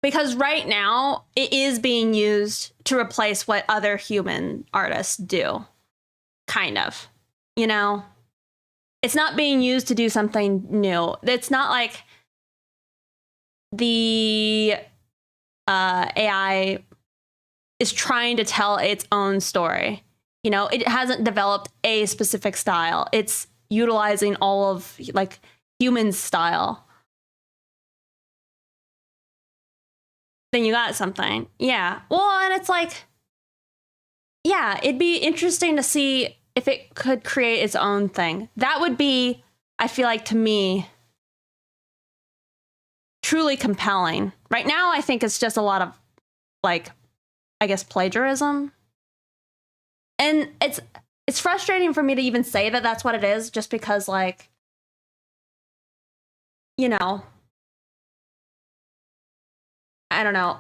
because right now it is being used to replace what other human artists do, kind of, you know. It's not being used to do something new. It's not like the AI is trying to tell its own story. You know, it hasn't developed a specific style. It's utilizing all of like human style. Then you got something. Yeah. Well, and it's like, yeah, it'd be interesting to see if it could create its own thing. That would be, I feel like, to me, truly compelling. Right now, I think it's just a lot of, like, I guess, plagiarism. And it's frustrating for me to even say that that's what it is, just because, like, you know, I don't know.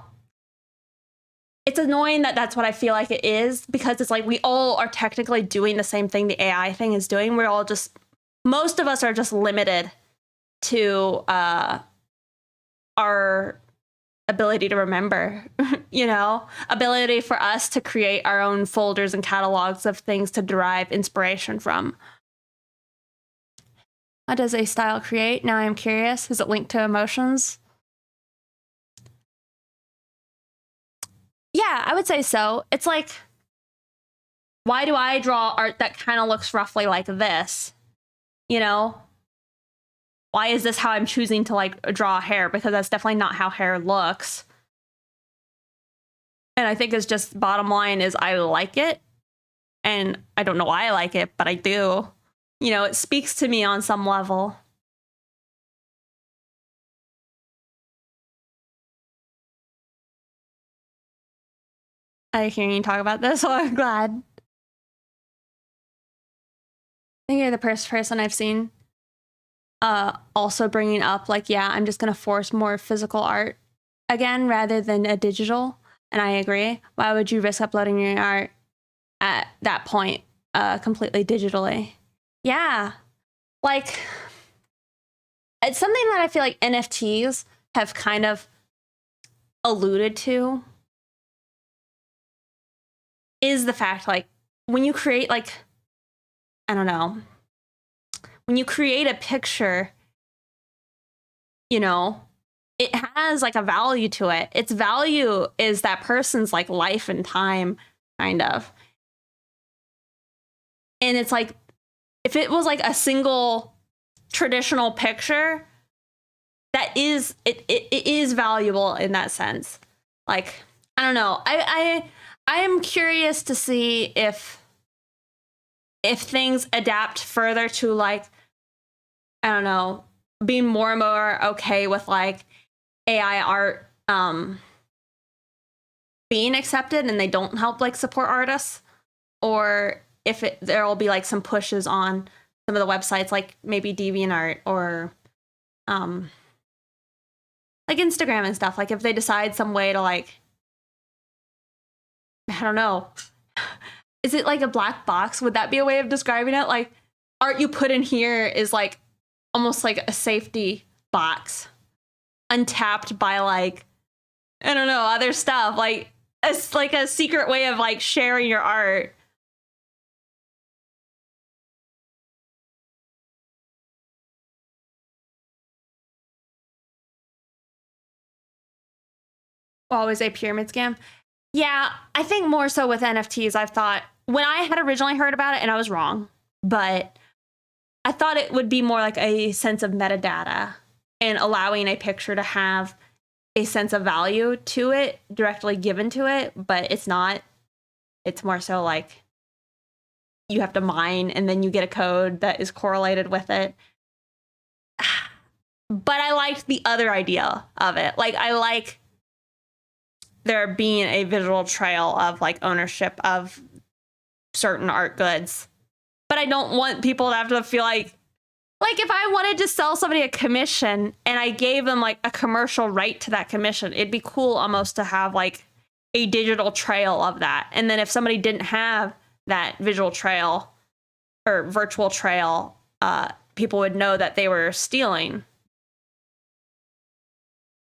It's annoying that that's what I feel like it is, because it's like we all are technically doing the same thing the AI thing is doing. We're all just, most of us are just limited to our ability to remember, you know, ability for us to create our own folders and catalogs of things to derive inspiration from. How does a style create? Now I'm curious. Is it linked to emotions? Yeah, I would say so. It's like, why do I draw art that kind of looks roughly like this? You know? Why is this how I'm choosing to like draw hair? Because that's definitely not how hair looks. And I think it's just, bottom line is, I like it. And I don't know why I like it, but I do. You know, it speaks to me on some level. I hear you talk about this, so I'm glad. I think you're the first person I've seen also bringing up like, yeah, I'm just going to force more physical art again rather than a digital. And I agree. Why would you risk uploading your art at that point completely digitally? Yeah. Like, it's something that I feel like NFTs have kind of alluded to is the fact, like, when you create, like, I don't know, when you create a picture, you know, it has like a value to it. Its value is that person's like life and time, kind of. And it's like, if it was like a single traditional picture, that is, it is valuable in that sense. Like, I don't know. I am curious to see if things adapt further to like, I don't know, being more and more okay with like AI art being accepted and they don't help like support artists, or if there will be like some pushes on some of the websites like maybe DeviantArt or like Instagram and stuff, like if they decide some way to like, I don't know, is it like a black box? Would that be a way of describing it? Like, art you put in here is like almost like a safety box, untapped by like, I don't know, other stuff. Like, it's like a secret way of like sharing your art. Always a pyramid scam. Yeah, I think more so with NFTs. I've thought when I had originally heard about it, and I was wrong, but I thought it would be more like a sense of metadata and allowing a picture to have a sense of value to it directly given to it, but it's not. It's more so like you have to mine and then you get a code that is correlated with it. But I liked the other idea of it. Like, I like there being a visual trail of like ownership of certain art goods. But I don't want people to have to feel like if I wanted to sell somebody a commission and I gave them like a commercial right to that commission, it'd be cool almost to have like a digital trail of that. And then if somebody didn't have that visual trail or virtual trail, people would know that they were stealing.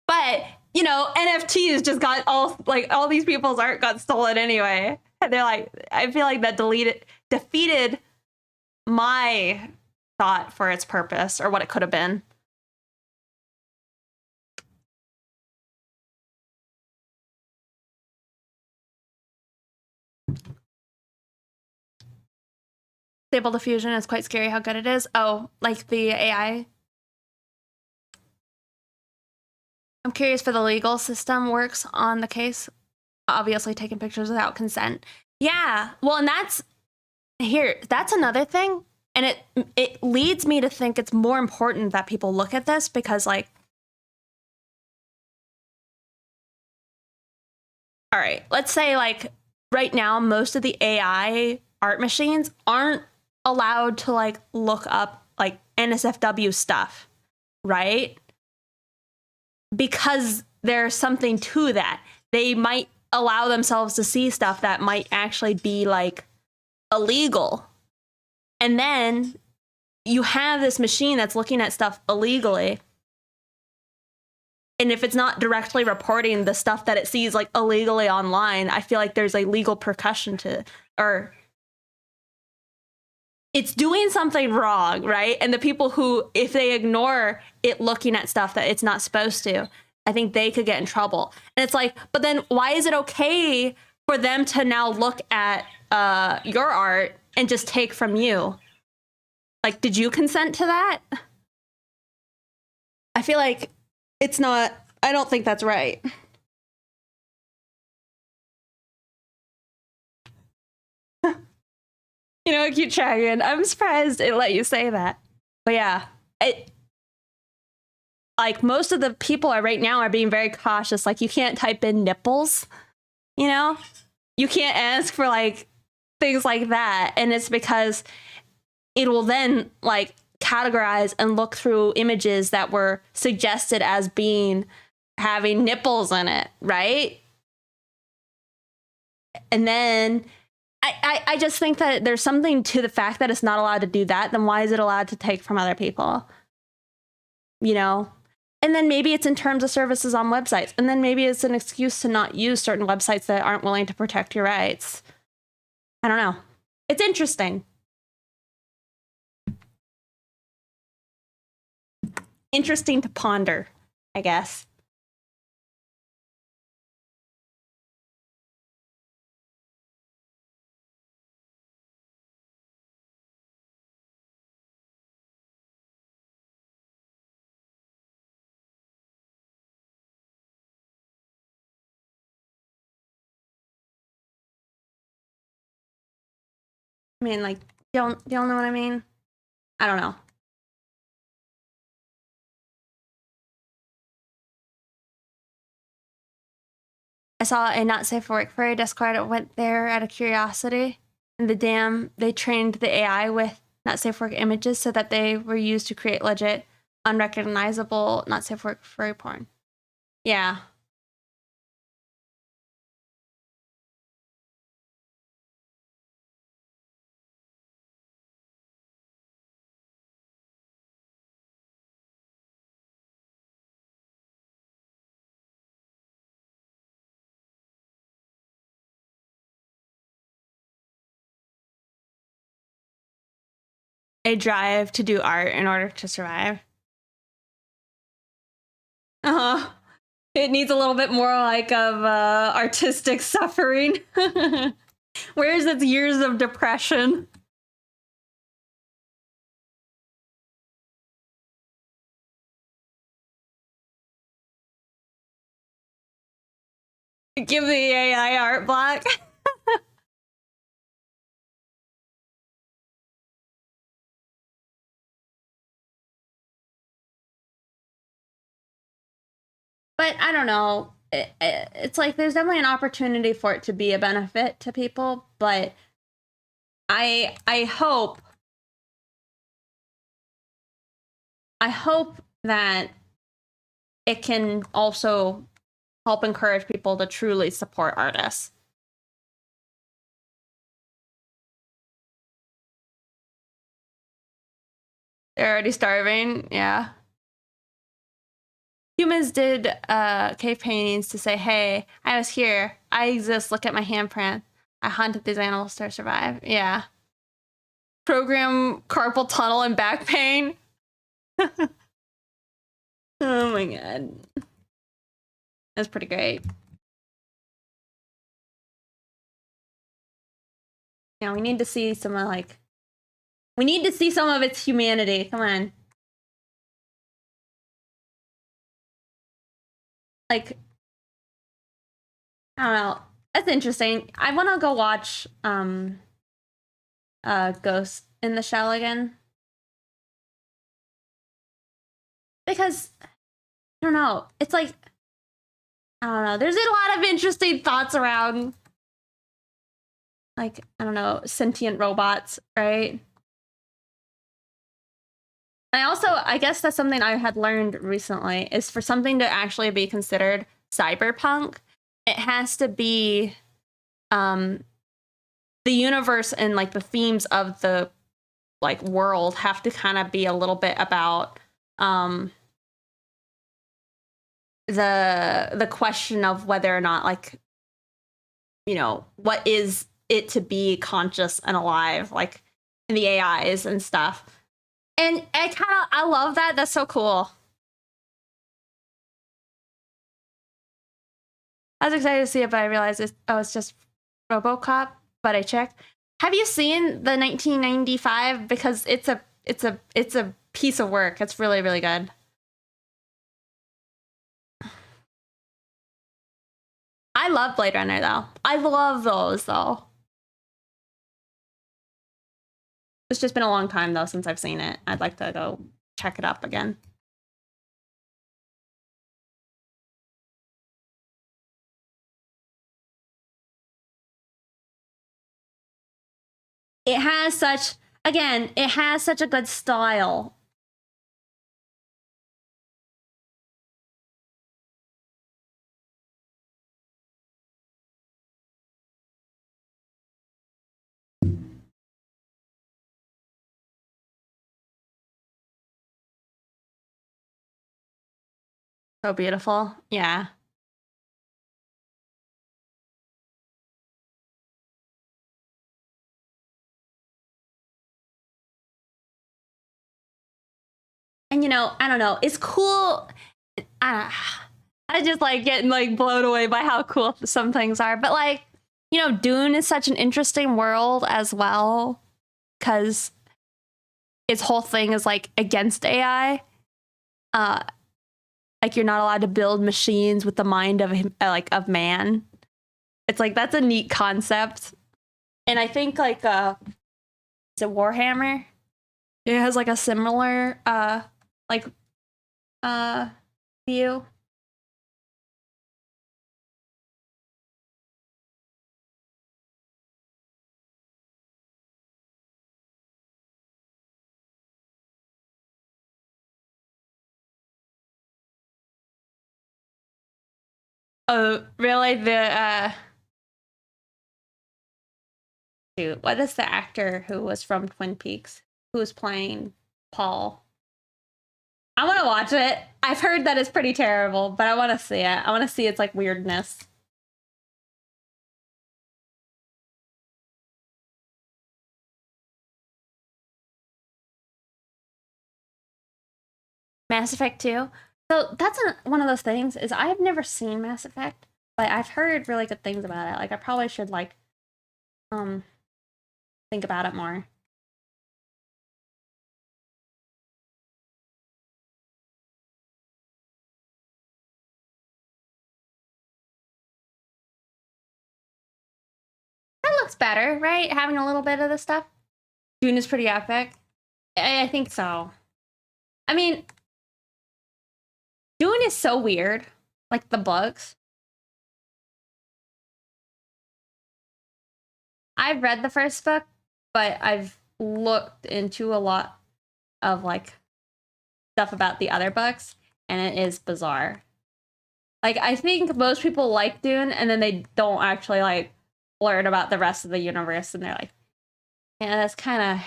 But, you know, NFTs just got all these people's art got stolen anyway. And they're like, I feel like that defeated my thought for its purpose or what it could have been. Stable Diffusion is quite scary how good it is. Oh, like the AI. I'm curious if the legal system works on the case. Obviously taking pictures without consent. Yeah, well, and that's another thing. And it leads me to think it's more important that people look at this because, like, all right, let's say, like, right now, most of the AI art machines aren't allowed to, like, look up, like, NSFW stuff, right? Because there's something to that. They might allow themselves to see stuff that might actually be, like, illegal. And then you have this machine that's looking at stuff illegally. And if it's not directly reporting the stuff that it sees like illegally online, I feel like there's a legal percussion to, or it's doing something wrong, right? And the people who, if they ignore it looking at stuff that it's not supposed to, I think they could get in trouble. And it's like, but then why is it okay for them to now look at your art and just take from you? Like, did you consent to that? I feel like it's not, I don't think that's right. You know, cute dragon. I'm surprised it let you say that. But yeah, like most of the people right now are being very cautious. Like, you can't type in nipples, you know? You can't ask for like things like that. And it's because it will then like categorize and look through images that were suggested as having nipples in it, right? And then I just think that there's something to the fact that it's not allowed to do that. Then why is it allowed to take from other people? You know? And then maybe it's in terms of services on websites. And then maybe it's an excuse to not use certain websites that aren't willing to protect your rights. I don't know. It's interesting. Interesting to ponder, I guess. I mean, like, y'all know what I mean? I don't know. I saw a not safe for work furry Discord. It went there out of curiosity. And they trained the AI with not safe for work images so that they were used to create legit, unrecognizable, not safe for work furry porn. Yeah. A drive to do art in order to survive. It needs a little bit more like of artistic suffering. Where's its years of depression? Give the AI art block. But I don't know. It's like there's definitely an opportunity for it to be a benefit to people, but I hope that it can also help encourage people to truly support artists. They're already starving, yeah. Humans did cave paintings to say, hey, I was here. I exist. Look at my handprint. I hunted these animals to survive. Yeah. Program carpal tunnel and back pain. Oh my god. That's pretty great. Yeah, we need to see some of we need to see some of its humanity. Come on. Like, I don't know. That's interesting. I want to go watch Ghost in the Shell again. Because I don't know. It's like I don't know. There's a lot of interesting thoughts around like, I don't know, sentient robots, right? And I guess that's something I had learned recently is for something to actually be considered cyberpunk, it has to be the universe and like the themes of the like world have to kind of be a little bit about the question of whether or not like, you know, what is it to be conscious and alive, like in the AIs and stuff. And I love that. That's so cool. I was excited to see it, but I realized it's just RoboCop. But I checked. Have you seen the 1995? Because it's a piece of work. It's really, really good. I love Blade Runner though. I love those though. It's just been a long time though since I've seen it. I'd like to go check it up again. It has such again, it has such a good style. So beautiful. Yeah. And you know, I don't know, it's cool. I just like getting like blown away by how cool some things are. But like, you know, Dune is such an interesting world as well, because its whole thing is like against AI. Like you're not allowed to build machines with the mind of like of man. It's like that's a neat concept. And I think like it's a Warhammer. It has like a similar like view. Oh, really? Shoot, what is the actor who was from Twin Peaks who was playing Paul? I want to watch it. I've heard that it's pretty terrible, but I want to see it. I want to see its like weirdness. Mass Effect 2. So that's one of those things is I've never seen Mass Effect, but I've heard really good things about it. Like I probably should like think about it more. That looks better, right? Having a little bit of this stuff. Dune is pretty epic. I think so. I mean, Dune is so weird. Like the bugs. I've read the first book, but I've looked into a lot of like stuff about the other books, and it is bizarre. Like I think most people like Dune, and then they don't actually like learn about the rest of the universe, and they're like, yeah, that's kind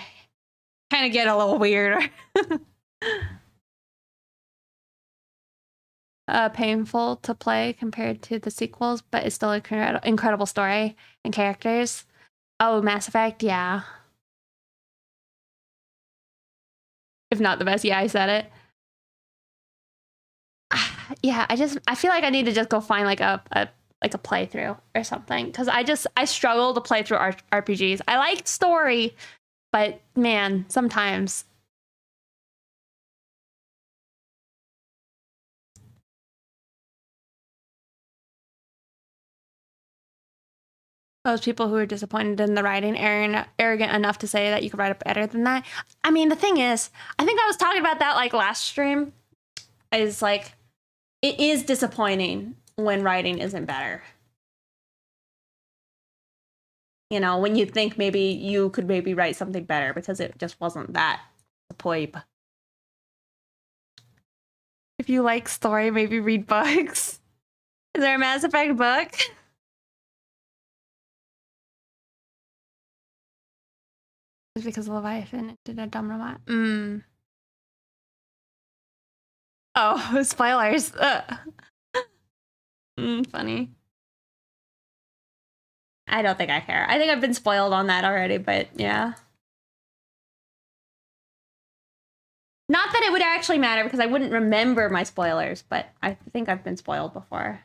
of get a little weird. Painful to play compared to the sequels, but it's still an incredible story and characters. Oh, Mass Effect, yeah. If not the best, yeah, I said it. Yeah, I feel like I need to just go find like a playthrough or something, because I struggle to play through RPGs. I like story, but man, sometimes those people who are disappointed in the writing are arrogant enough to say that you could write it better than that. I mean, the thing is, I think I was talking about that like last stream, is like it is disappointing when writing isn't better. You know, when you think maybe you could maybe write something better because it just wasn't that superb. If you like story, maybe read books. Is there a Mass Effect book? It's because Leviathan did a dumb robot. Oh, spoilers. Funny. I don't think I care. I think I've been spoiled on that already, but yeah. Not that it would actually matter because I wouldn't remember my spoilers, but I think I've been spoiled before.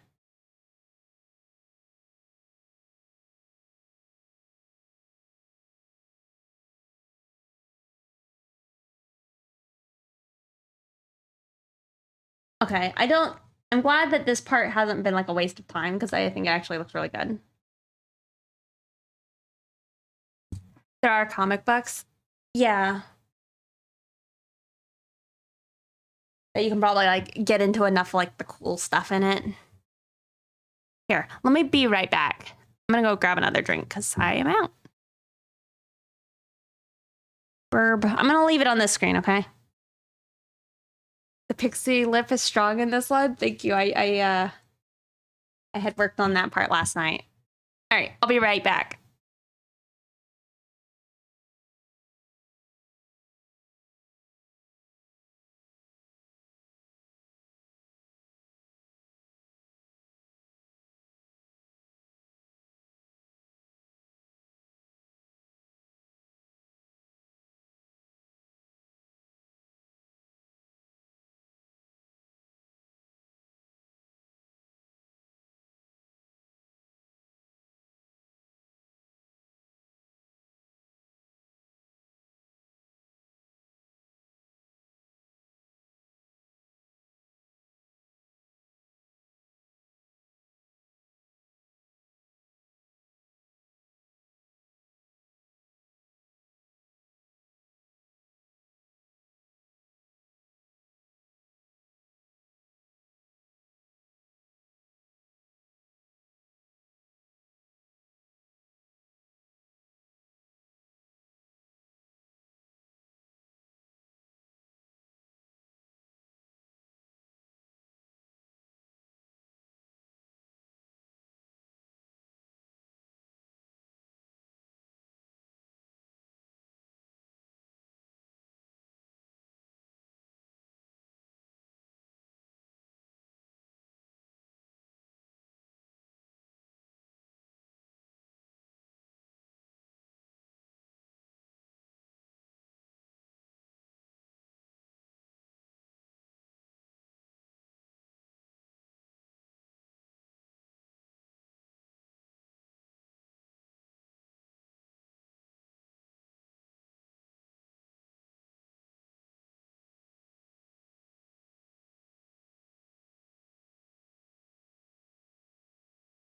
Okay, I'm glad that this part hasn't been like a waste of time because I think it actually looks really good. There are comic books. Yeah. That you can probably like get into enough like the cool stuff in it. Here, let me be right back. I'm gonna go grab another drink because I am out. Burb. I'm gonna leave it on this screen, okay? The pixie lip is strong in this one. Thank you. I had worked on that part last night. All right, I'll be right back.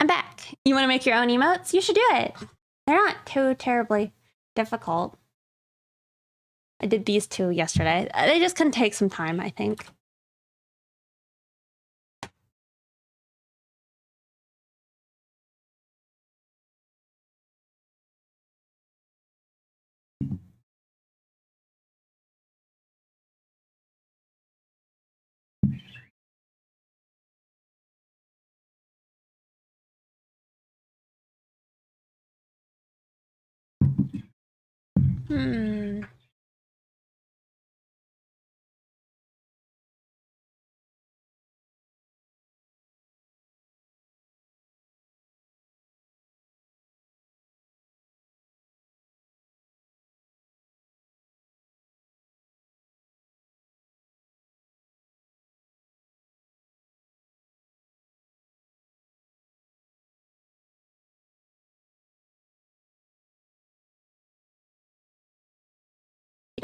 I'm back. You want to make your own emotes? You should do it. They're not too terribly difficult. I did these two yesterday. They just can take some time, I think.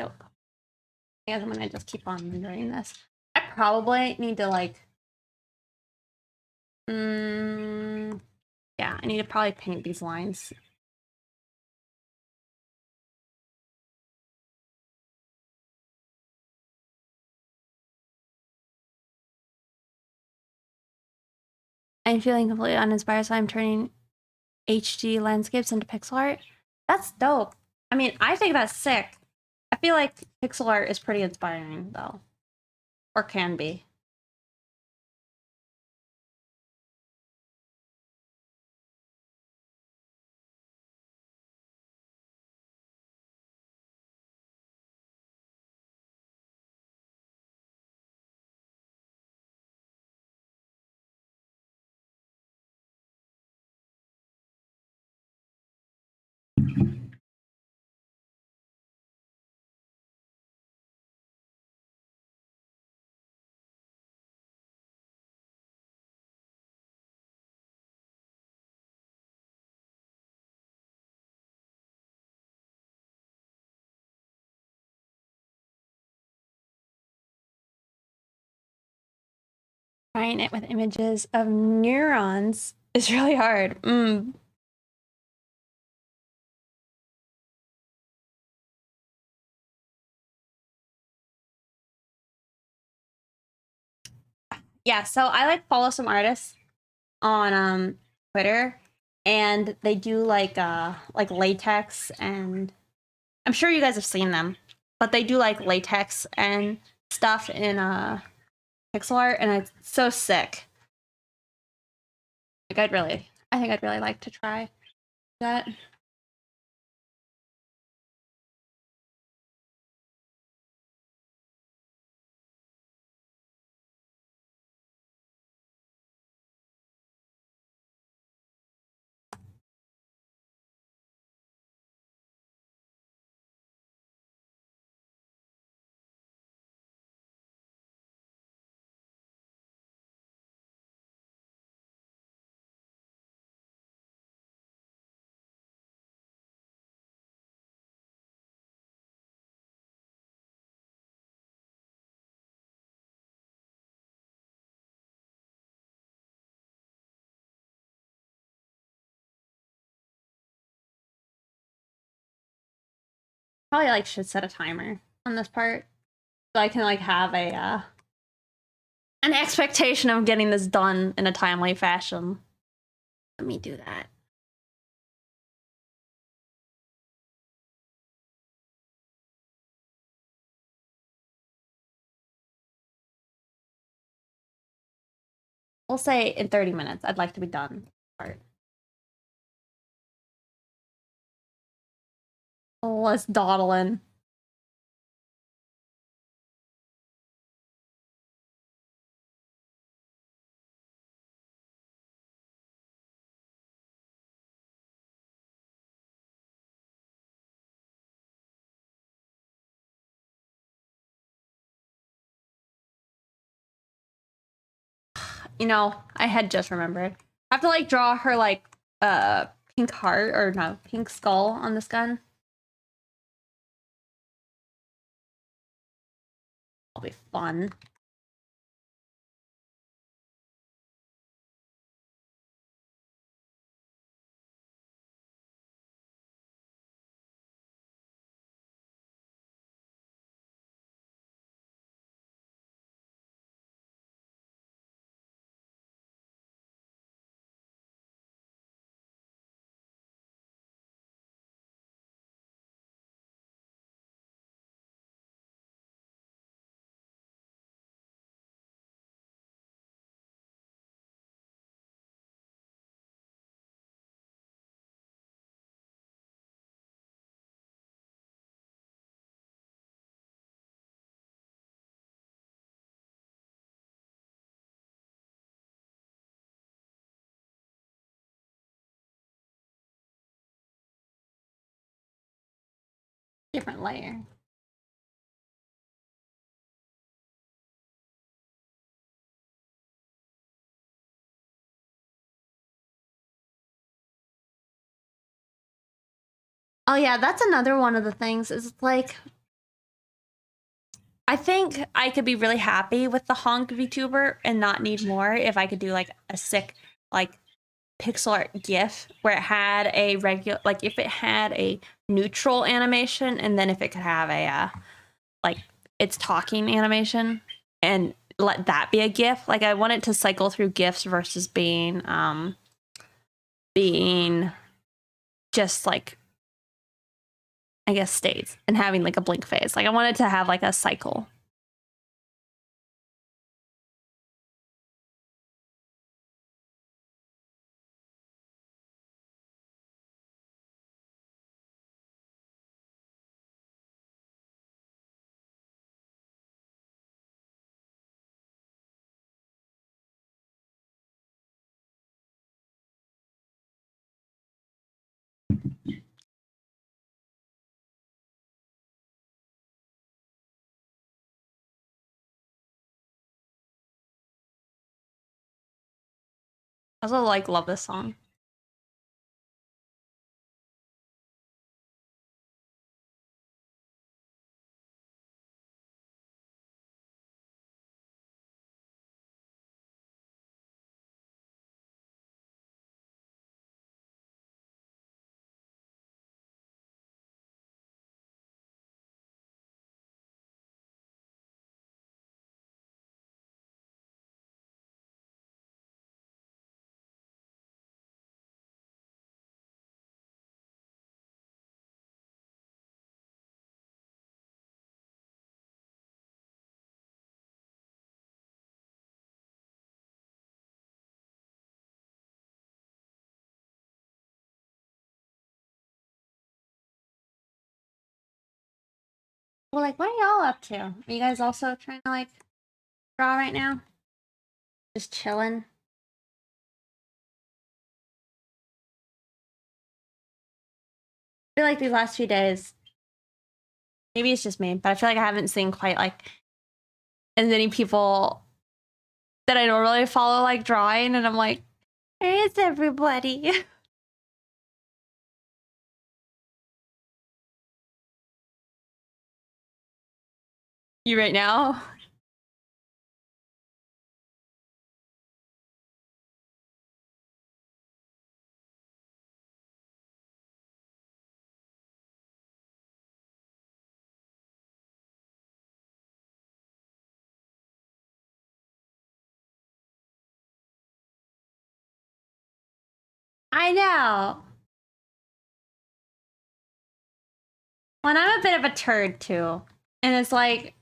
I guess I'm gonna just keep on doing this. I probably need to like, yeah, I need to probably paint these lines. I'm feeling completely uninspired, so I'm turning HD landscapes into pixel art. That's dope. I mean, I think that's sick. I feel like pixel art is pretty inspiring, though. Or can be. Trying it with images of neurons is really hard. Yeah, so I like follow some artists on Twitter, and they do like latex, and I'm sure you guys have seen them. but they do like latex and stuff in pixel art, and it's so sick. Like I think I'd really like to try that. Probably like should set a timer on this part so I can like have a an expectation of getting this done in a timely fashion. Let me do that. We'll say in 30 minutes. I'd like to be done. Part. Oh, let's dawdling. You know, I had just remembered. I have to like draw her like pink heart or no, pink skull on this gun. It'll be fun. Different layer. Oh yeah, that's another one of the things is like I think I could be really happy with the honk VTuber and not need more if I could do like a sick like pixel art GIF where it had a regular like if it had a neutral animation and then if it could have a like it's talking animation and let that be a GIF. Like I want it to cycle through GIFs versus being just like I guess states and having like a blink phase. Like I wanted to have like a cycle. I also like love this song. Well, like, what are y'all up to? Are you guys also trying to, like, draw right now? Just chilling? I feel like these last few days, maybe it's just me, but I feel like I haven't seen quite, like, as many people that I normally follow, like, drawing, and I'm like, where is everybody? You right now? I know. When I'm a bit of a turd too. And it's like,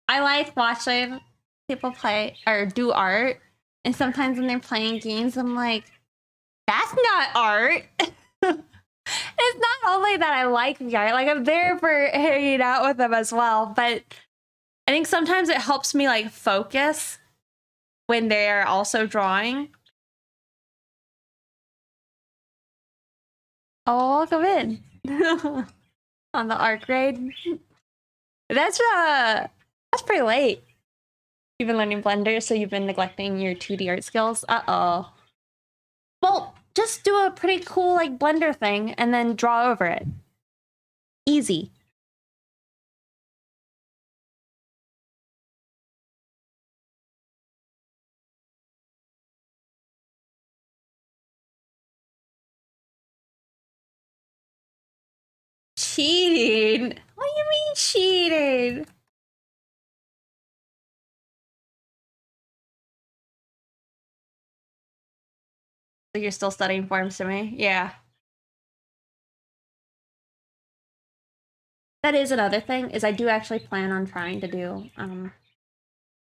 I like watching people play or do art. And sometimes when they're playing games, I'm like, that's not art. It's not only that I like the art, like I'm there for hanging out with them as well. But I think sometimes it helps me like focus when they're also drawing. Oh, welcome in. On the art grade. That's pretty late. You've been learning Blender, so you've been neglecting your 2D art skills. Uh-oh. Well, just do a pretty cool like Blender thing and then draw over it. Easy. Cheating? What do you mean cheating? So you're still studying forms to me? Yeah. That is another thing, is I do actually plan on trying to do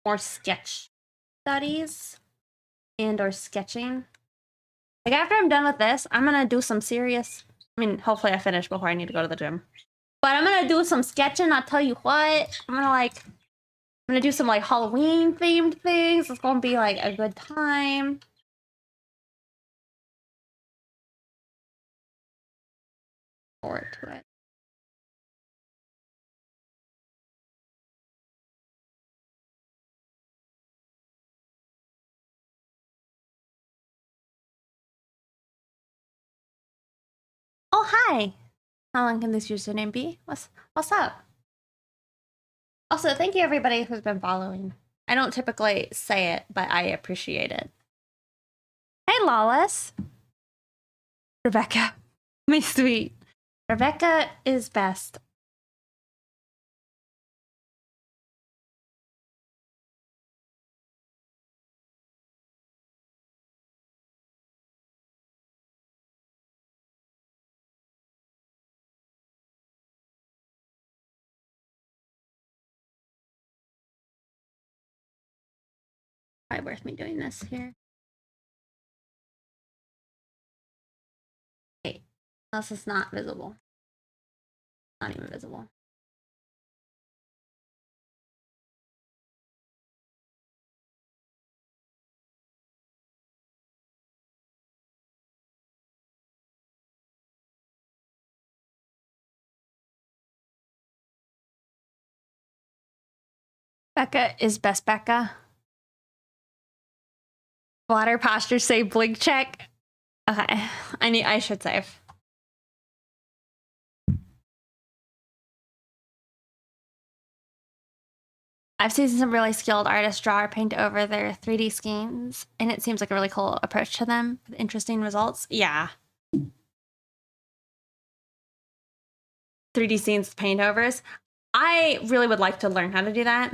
more sketch studies and or sketching. Like after I'm done with this, I'm gonna do some serious, I mean, hopefully I finish before I need to go to the gym. But I'm gonna do some sketching, I'll tell you what. I'm gonna do some like Halloween themed things. It's gonna be like a good time. Forward to it. Oh hi! How long can this username be? What's up? Also, thank you everybody who's been following. I don't typically say it, but I appreciate it. Hey Lawless! Rebecca. My sweet. Rebecca is best. Probably worth me doing this here. Wait, unless it's not visible. Not even visible. Becca is best Becca. Water posture save blink check. Okay. I should save. I've seen some really skilled artists draw or paint over their 3D schemes, and it seems like a really cool approach to them with interesting results. Yeah. 3D scenes, paint overs. I really would like to learn how to do that.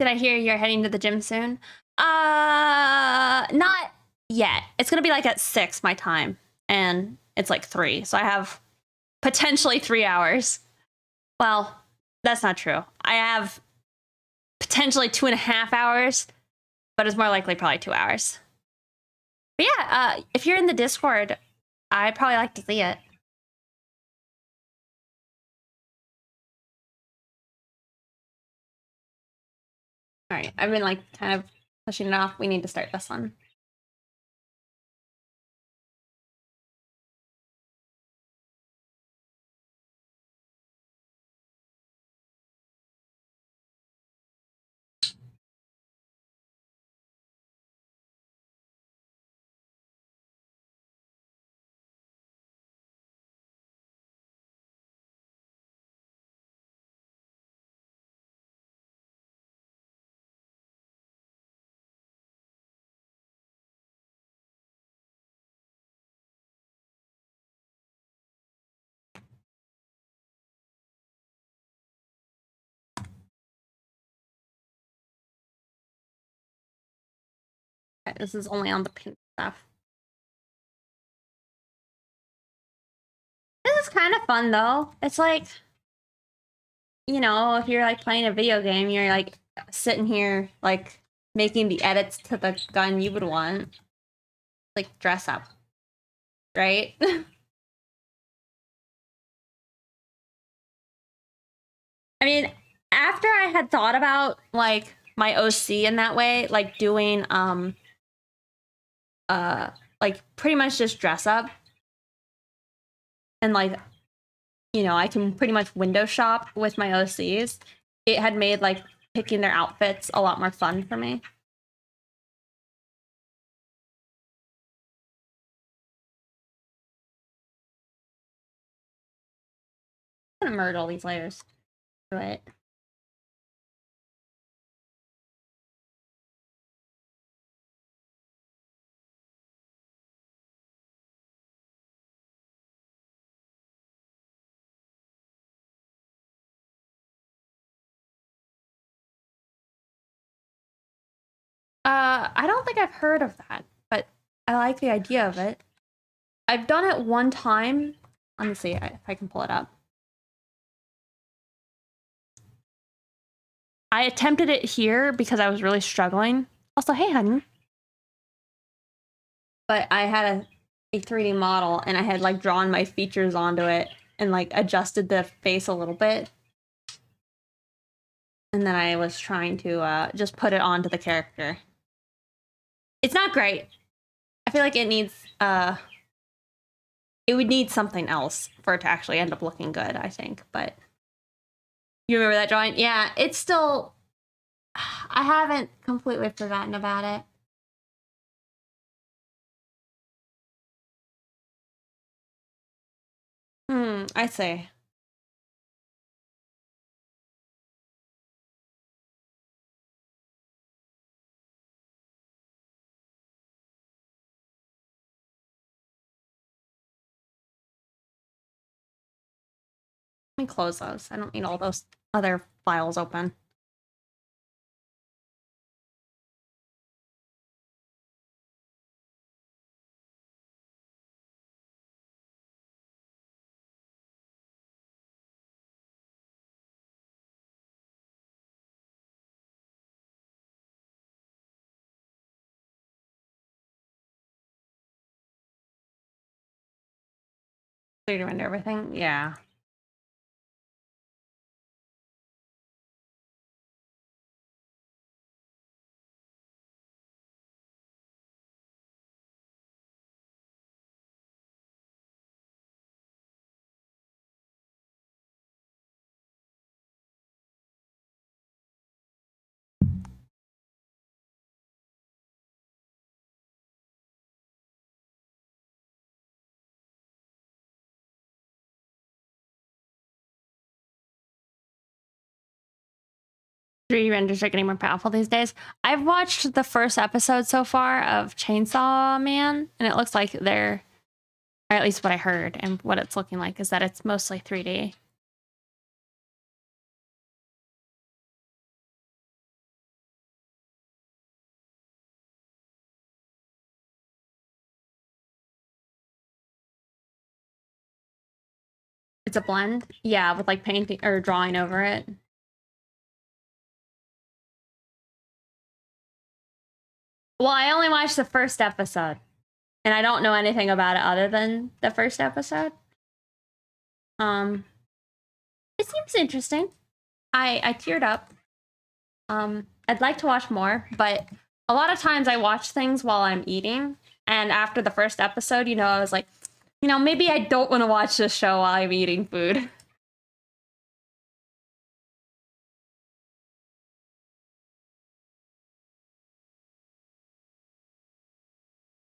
Did I hear you're heading to the gym soon? Not yet. It's gonna be like at 6 my time, and it's like 3, so I have potentially 3 hours. Well, that's not true. I have potentially 2.5 hours, but it's more likely probably 2 hours. But yeah, if you're in the Discord, I'd probably like to see it. All right, I've been like kind of pushing it off. We need to start this one. Okay, this is only on the pink stuff. This is kind of fun though. It's like, you know, if you're like playing a video game, you're like sitting here like making the edits to the gun you would want. Like dress up. Right? I mean, after I had thought about like my OC in that way, like doing like pretty much just dress up and like, you know, I can pretty much window shop with my OCs. It had made like picking their outfits a lot more fun for me. I'm gonna merge all these layers. Right. I don't think I've heard of that, but I like the idea of it. I've done it one time. Let me see if I can pull it up. I attempted it here because I was really struggling. Also, hey, honey. But I had a 3D model and I had like drawn my features onto it and like adjusted the face a little bit. And then I was trying to just put it onto the character. It's not great. I feel like it needs it would need something else for it to actually end up looking good, I think. But you remember that drawing? Yeah, it's still I haven't completely forgotten about it. I see. Let me close those. I don't need all those other files open. To render everything? Yeah. Renders are getting more powerful these days. I've watched the first episode so far of Chainsaw Man, and it looks like they're, or at least what I heard and what it's looking like, is that it's mostly 3D. It's a blend? Yeah, with like painting or drawing over it. Well, I only watched the first episode. And I don't know anything about it other than the first episode. It seems interesting. I teared up. I'd like to watch more, but a lot of times I watch things while I'm eating. And after the first episode, you know, I was like, you know, maybe I don't want to watch this show while I'm eating food.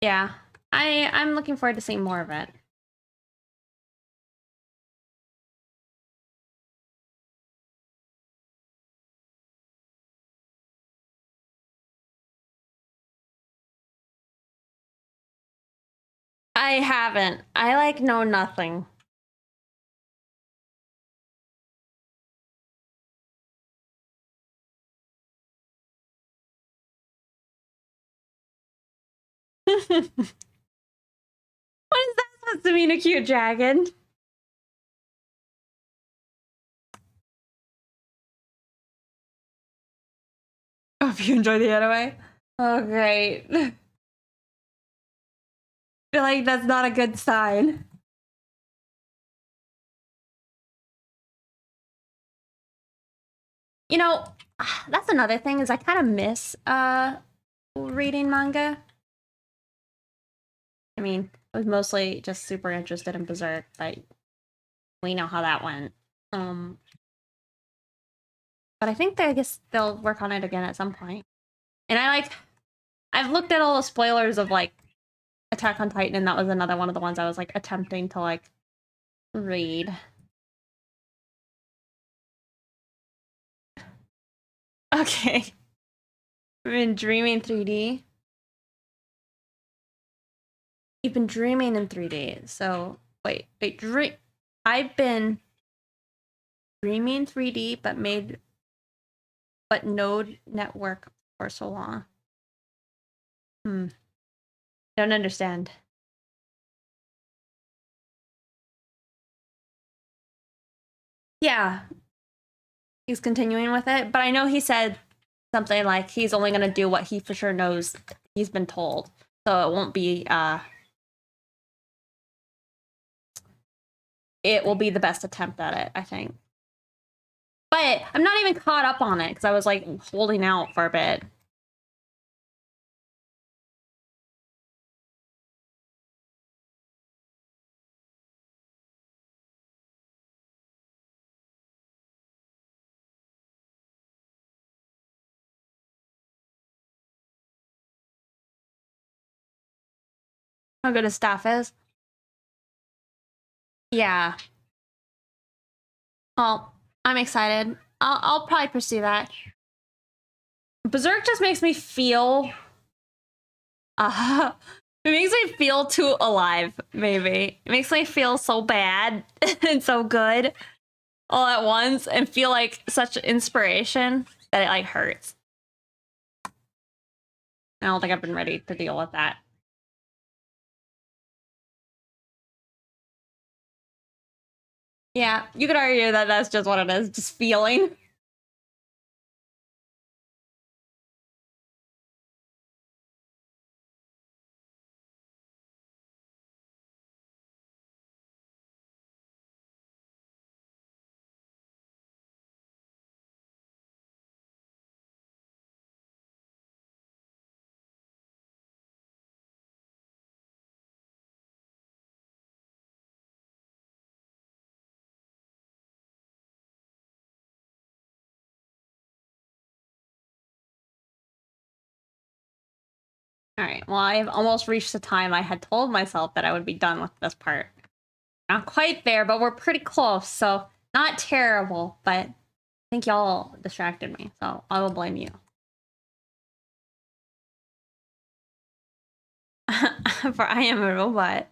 Yeah, I'm looking forward to seeing more of it. I haven't. I like know nothing. What is that supposed to mean, a cute dragon? Hope you enjoy the anime. Oh, great. I feel like that's not a good sign. You know, that's another thing is I kind of miss reading manga. I mean, I was mostly just super interested in Berserk, but we know how that went. But I think I guess they'll work on it again at some point. And I've looked at all the spoilers of like Attack on Titan, and that was another one of the ones I was like attempting to like read. Okay. I've been dreaming 3D. You've been dreaming in 3D. So wait, I've been dreaming 3D, but node network for so long. Don't understand. Yeah, he's continuing with it, but I know he said something like he's only gonna do what he for sure knows he's been told, so it won't be it will be the best attempt at it, I think. But I'm not even caught up on it because I was like holding out for a bit. How good his staff is. Yeah. Well, I'm excited. I'll probably pursue that. Berserk just makes me feel it makes me feel too alive, maybe. It makes me feel so bad and so good all at once and feel like such inspiration that it like hurts. I don't think I've been ready to deal with that. Yeah, you could argue that that's just what it is, just feeling. All right, well, I've almost reached the time I had told myself that I would be done with this part. Not quite there, but we're pretty close, so not terrible, but I think y'all distracted me, so I will blame you. For I am a robot.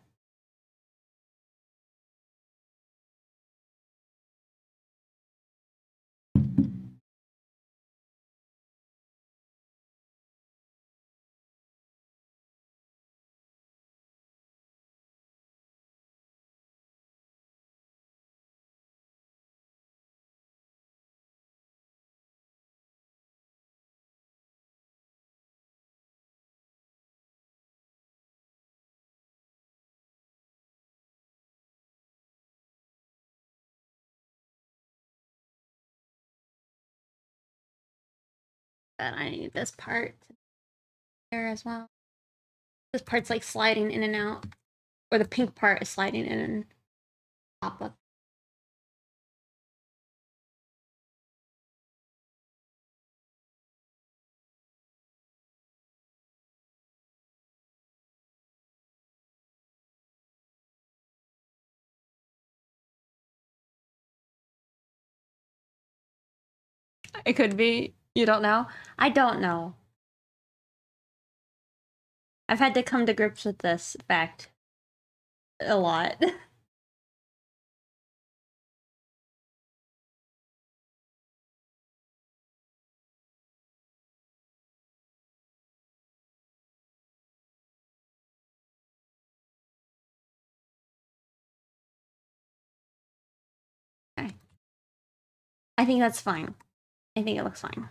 But I need this part there as well. This part's like sliding in and out. Or the pink part is sliding in and pop up. It could be. You don't know? I don't know. I've had to come to grips with this fact a lot. Okay. I think that's fine. I think it looks fine.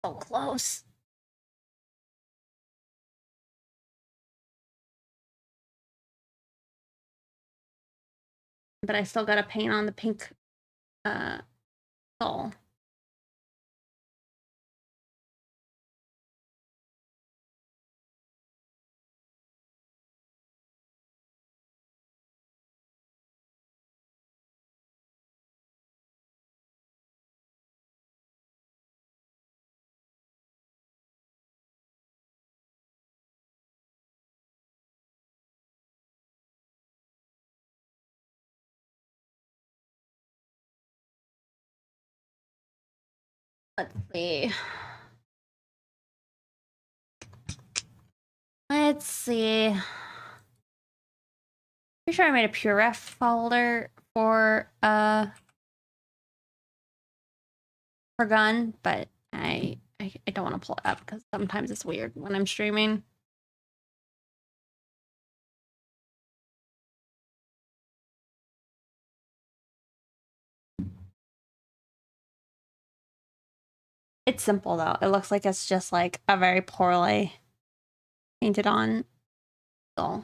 So close. But I still gotta paint on the pink soul. Let's see. Let's see. Pretty sure I made a puref folder for gun, but I don't want to pull it up because sometimes it's weird when I'm streaming. It's simple though. It looks like it's just like a very poorly painted on soul.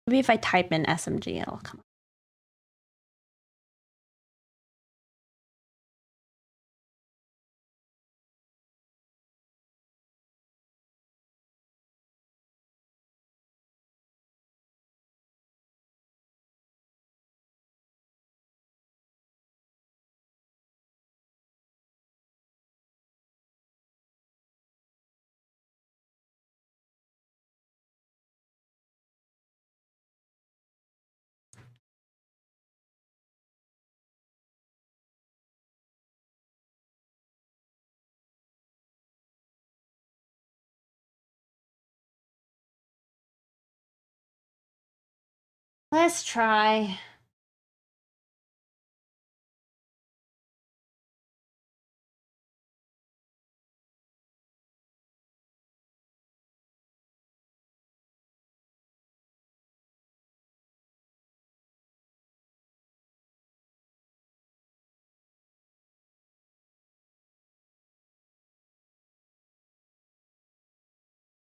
Maybe if I type in SMG, it'll come up. Let's try.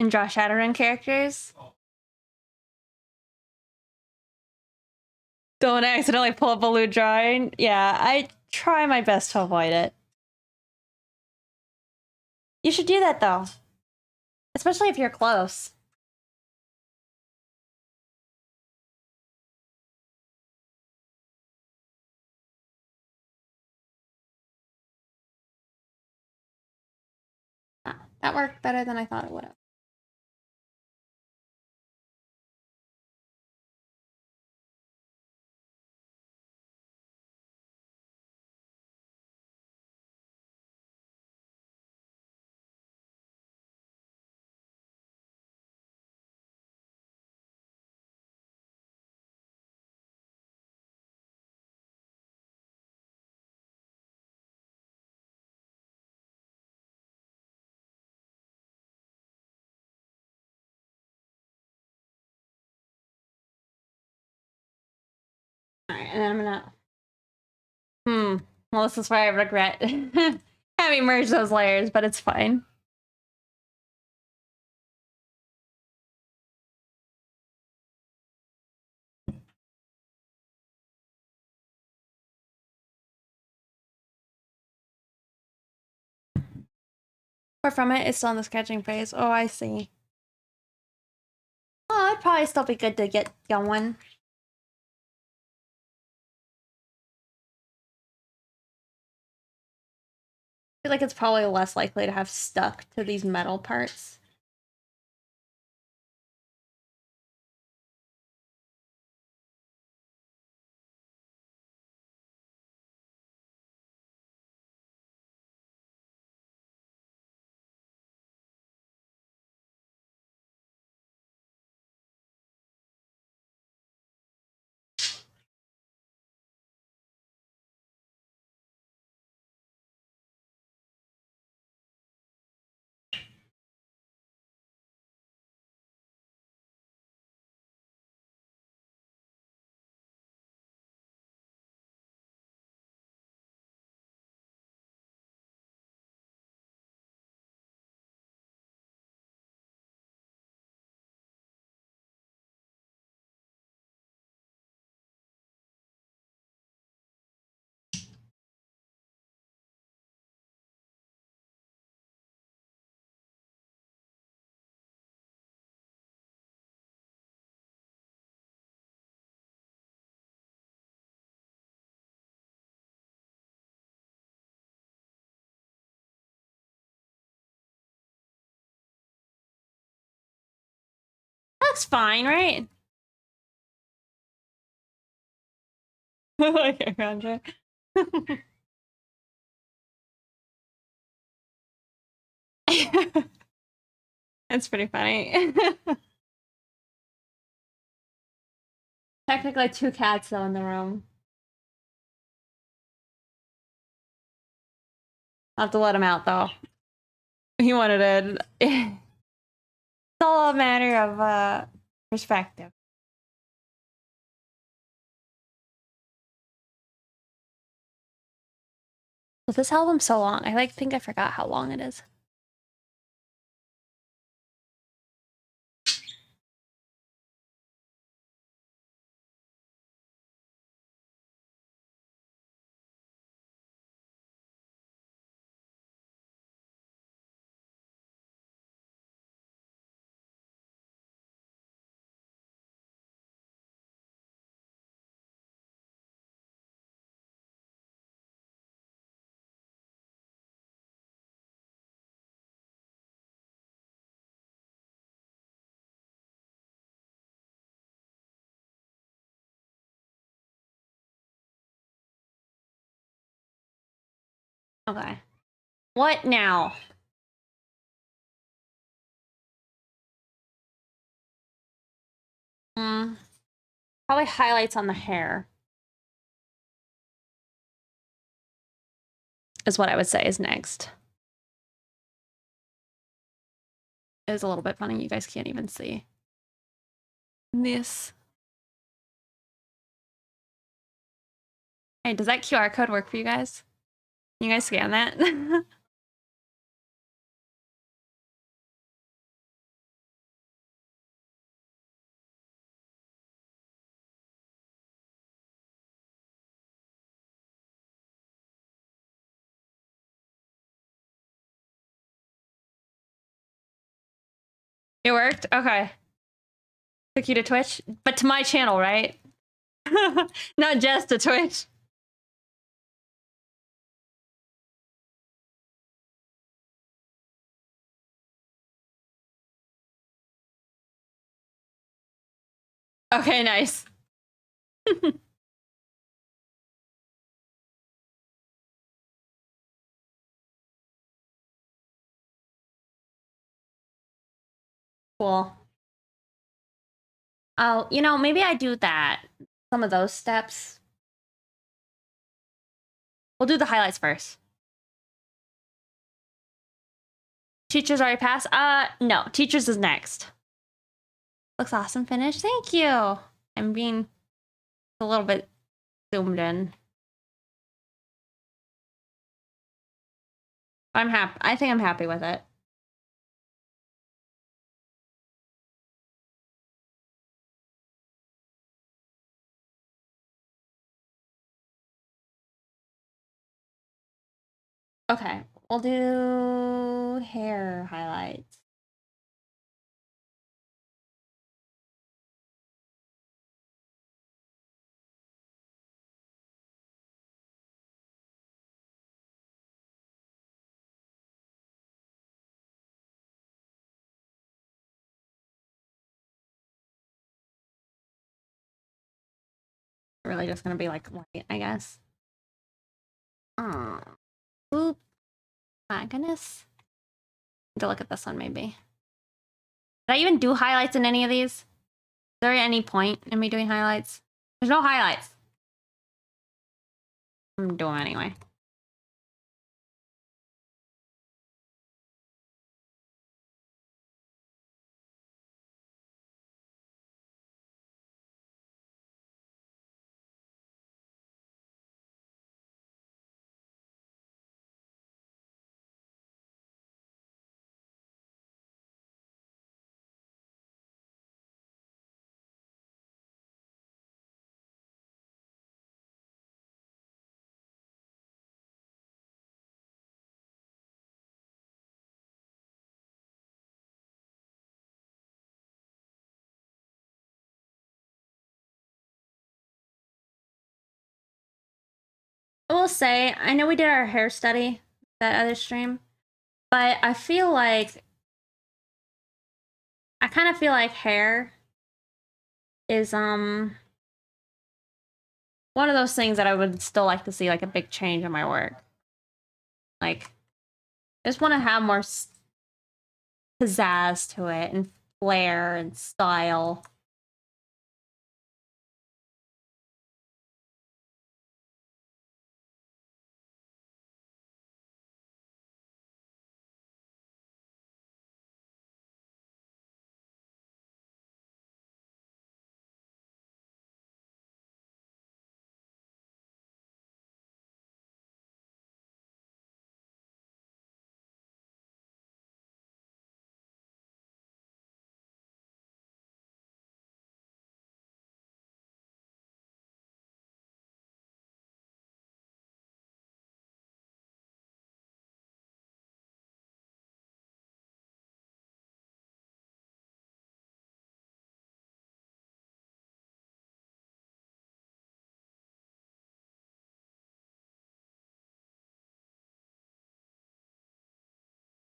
And draw Shadowrun characters. Don't accidentally pull up a loot drawing. Yeah, I try my best to avoid it. You should do that though. Especially if you're close. Ah, that worked better than I thought it would have. Alright, and then I'm gonna... Well, this is why I regret having have me merge those layers, but it's fine. Or from it, it's still in the sketching phase. Oh, I see. Oh, it'd probably still be good to get going. I feel like it's probably less likely to have stuck to these metal parts. Looks fine, right? Okay, Andrea. That's pretty funny. Technically 2 cats though in the room. I'll have to let him out though. He wanted it. It's all a matter of perspective. Well, this album's so long. I think I forgot how long it is. Okay. What now? Probably highlights on the hair. Is what I would say is next. It is a little bit funny. You guys can't even see this. Hey, does that QR code work for you guys? Can you guys scan that? It worked? Okay. Took you to Twitch? But to my channel, right? Not just to Twitch. Okay, nice. Cool. Oh, you know, maybe I do that. Some of those steps. We'll do the highlights first. Teachers already passed? No. Teachers is next. Looks awesome finish. Thank you. I'm being a little bit zoomed in. I'm happy. I think I'm happy with it. Okay, we'll do hair highlights. Really just gonna be like white, I guess. Oh, oop. My goodness. Need to look at this one maybe. Did I even do highlights in any of these? Is there any point in me doing highlights? There's no highlights. I'm doing anyway. I will say, I know we did our hair study that other stream, but I feel like I kind of feel like hair is one of those things that I would still like to see like a big change in my work. Like, I just want to have more pizzazz to it and flair and style.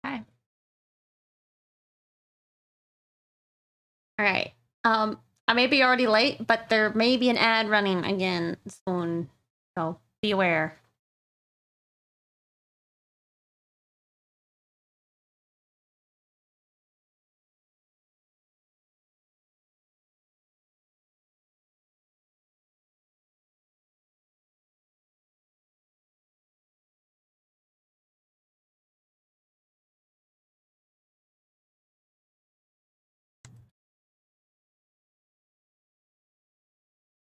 Okay. All right. I may be already late, but there may be an ad running again soon, so be aware.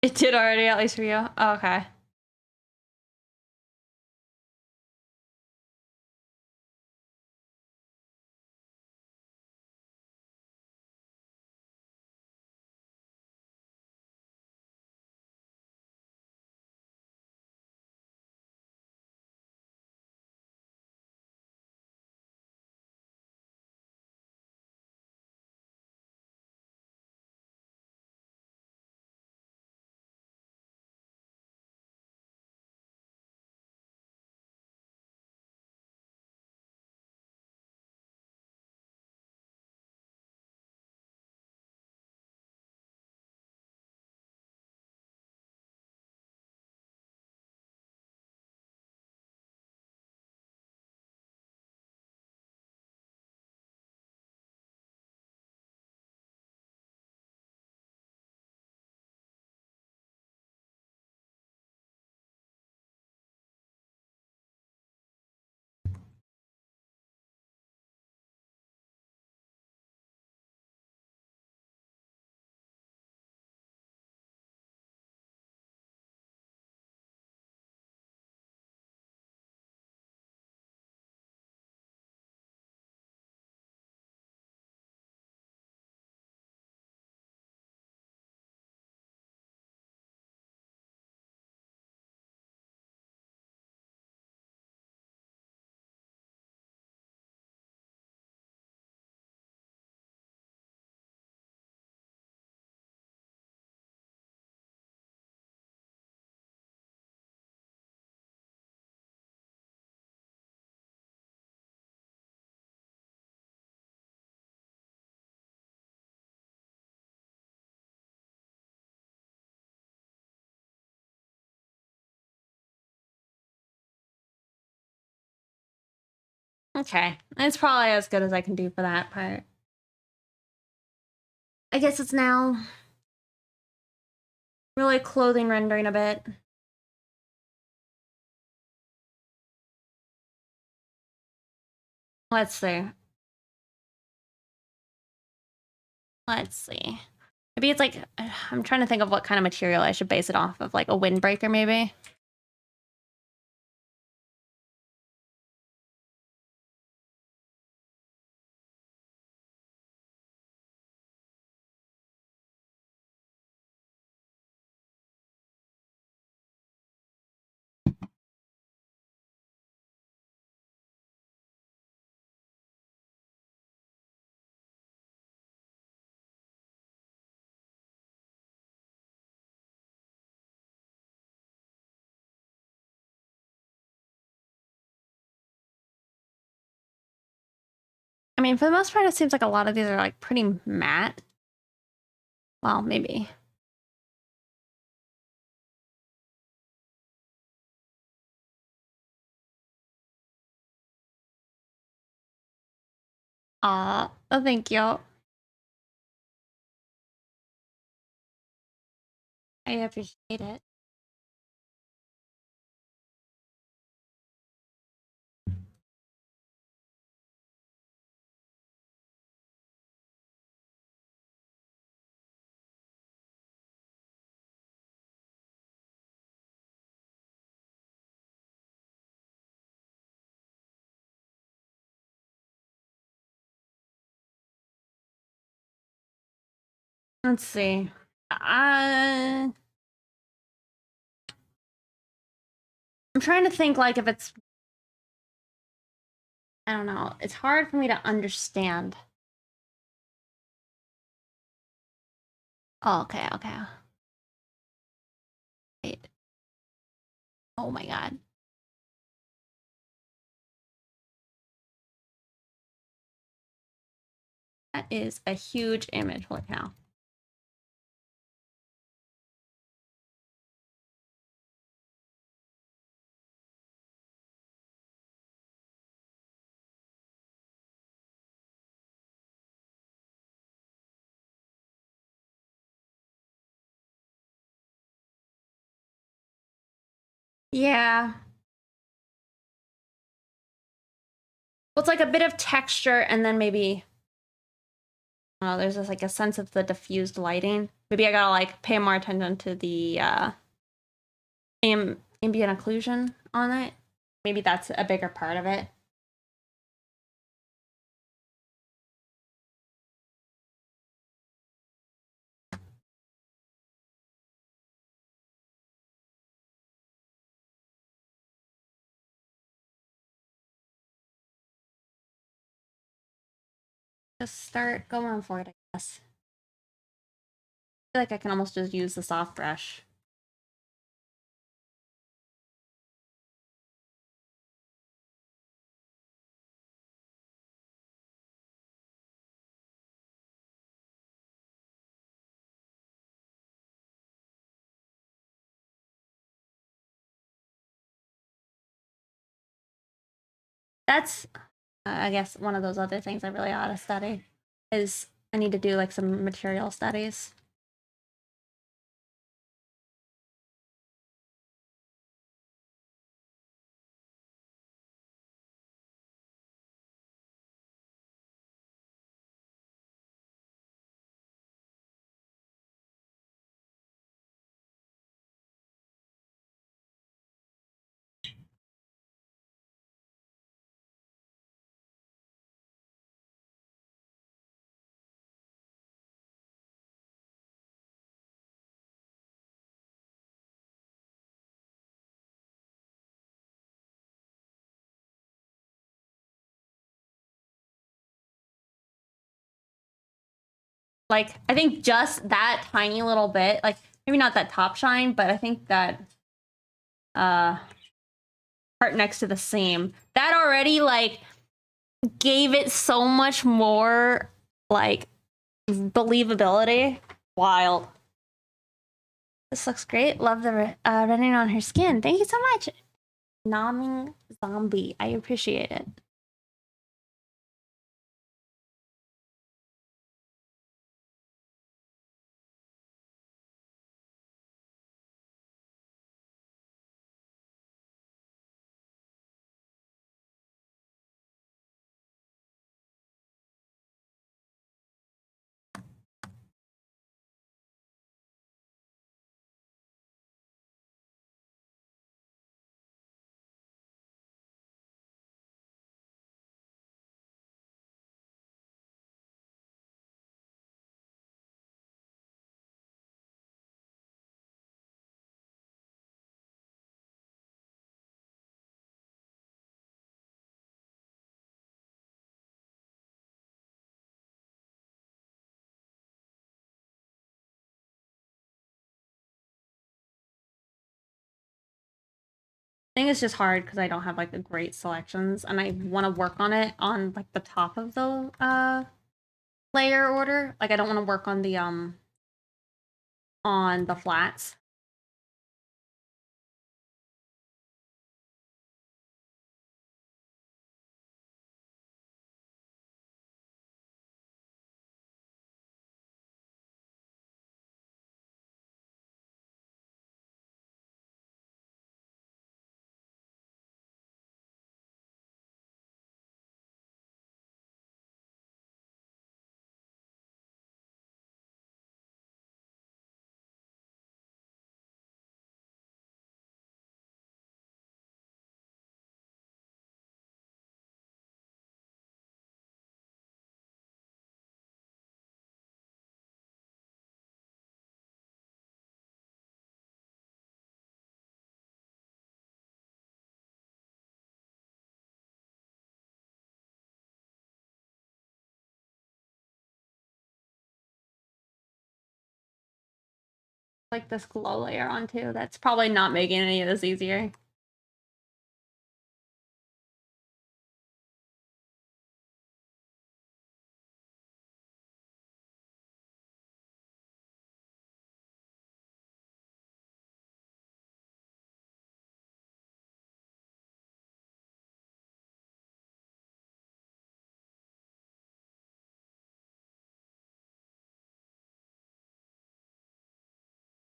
It did already, at least for you. Oh, okay. Okay. It's probably as good as I can do for that part. I guess it's now really clothing rendering a bit. Let's see. Let's see. Maybe it's like, I'm trying to think of what kind of material I should base it off of, like a windbreaker maybe. I mean, for the most part, it seems like a lot of these are like pretty matte. Well, maybe. Oh, thank you. I appreciate it. Let's see. I'm trying to think like if it's, I don't know. It's hard for me to understand. Oh, okay, okay. Wait. Oh my god. That is a huge image. Holy cow. Yeah. Well, it's like a bit of texture and then maybe, oh, there's just like a sense of the diffused lighting. Maybe I gotta like pay more attention to the ambient occlusion on it. Maybe that's a bigger part of it. Just start going for it, I guess. I feel like I can almost just use the soft brush. That's, I guess, one of those other things I really ought to study is I need to do like some material studies. Like, I think just that tiny little bit, like maybe not that top shine, but I think that part next to the seam, that already like gave it so much more like believability. Wild. This looks great. Love the running on her skin. Thank you so much. Nomming zombie. I appreciate it. think it's just hard because I don't have like the great selections, and I want to work on it on like the top of the layer order. Like I don't want to work on the flats. Like this glow layer on too. That's probably not making any of this easier.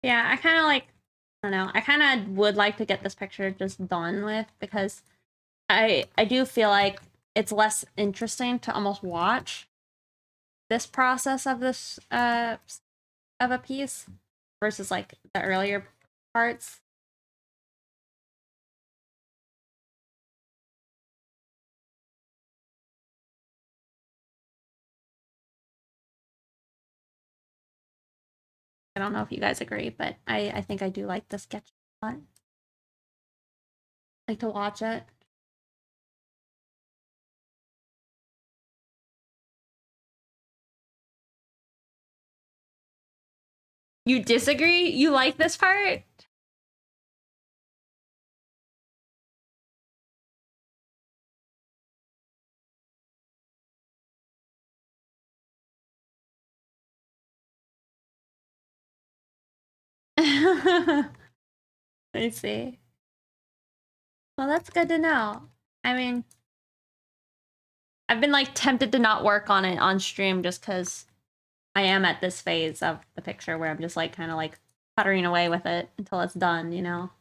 Yeah, I kind of like, I don't know, I kind of would like to get this picture just done with because I do feel like it's less interesting to almost watch this process of this of a piece versus like the earlier parts. I don't know if you guys agree, but I think I do like the sketch a lot. Like to watch it. You disagree? You like this part? I see. Well, that's good to know. I mean, I've been like tempted to not work on it on stream just because I am at this phase of the picture where I'm just like kind of like puttering away with it until it's done, you know?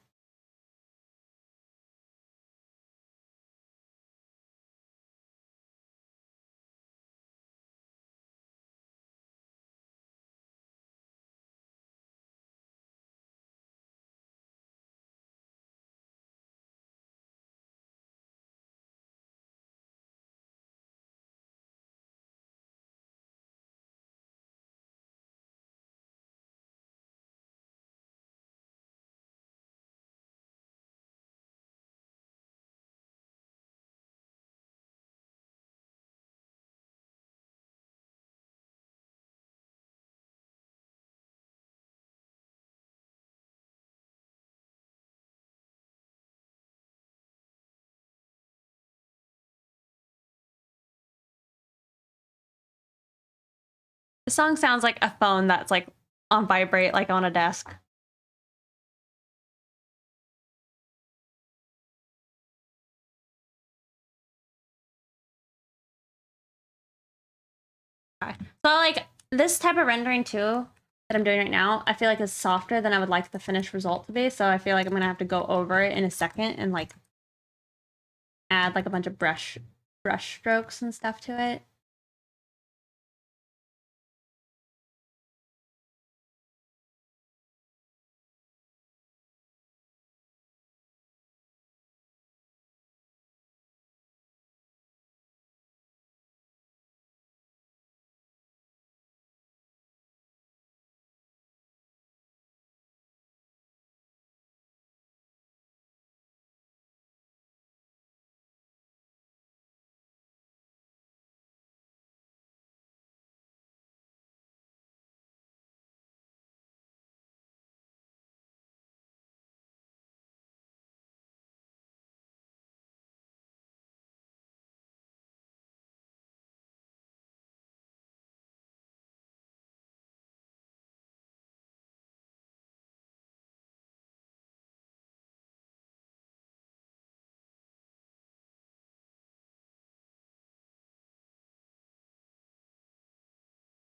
The song sounds like a phone that's like on vibrate, like on a desk. Okay. So like this type of rendering too that I'm doing right now, I feel like is softer than I would like the finished result to be. So I feel like I'm gonna have to go over it in a second and like add like a bunch of brush strokes and stuff to it.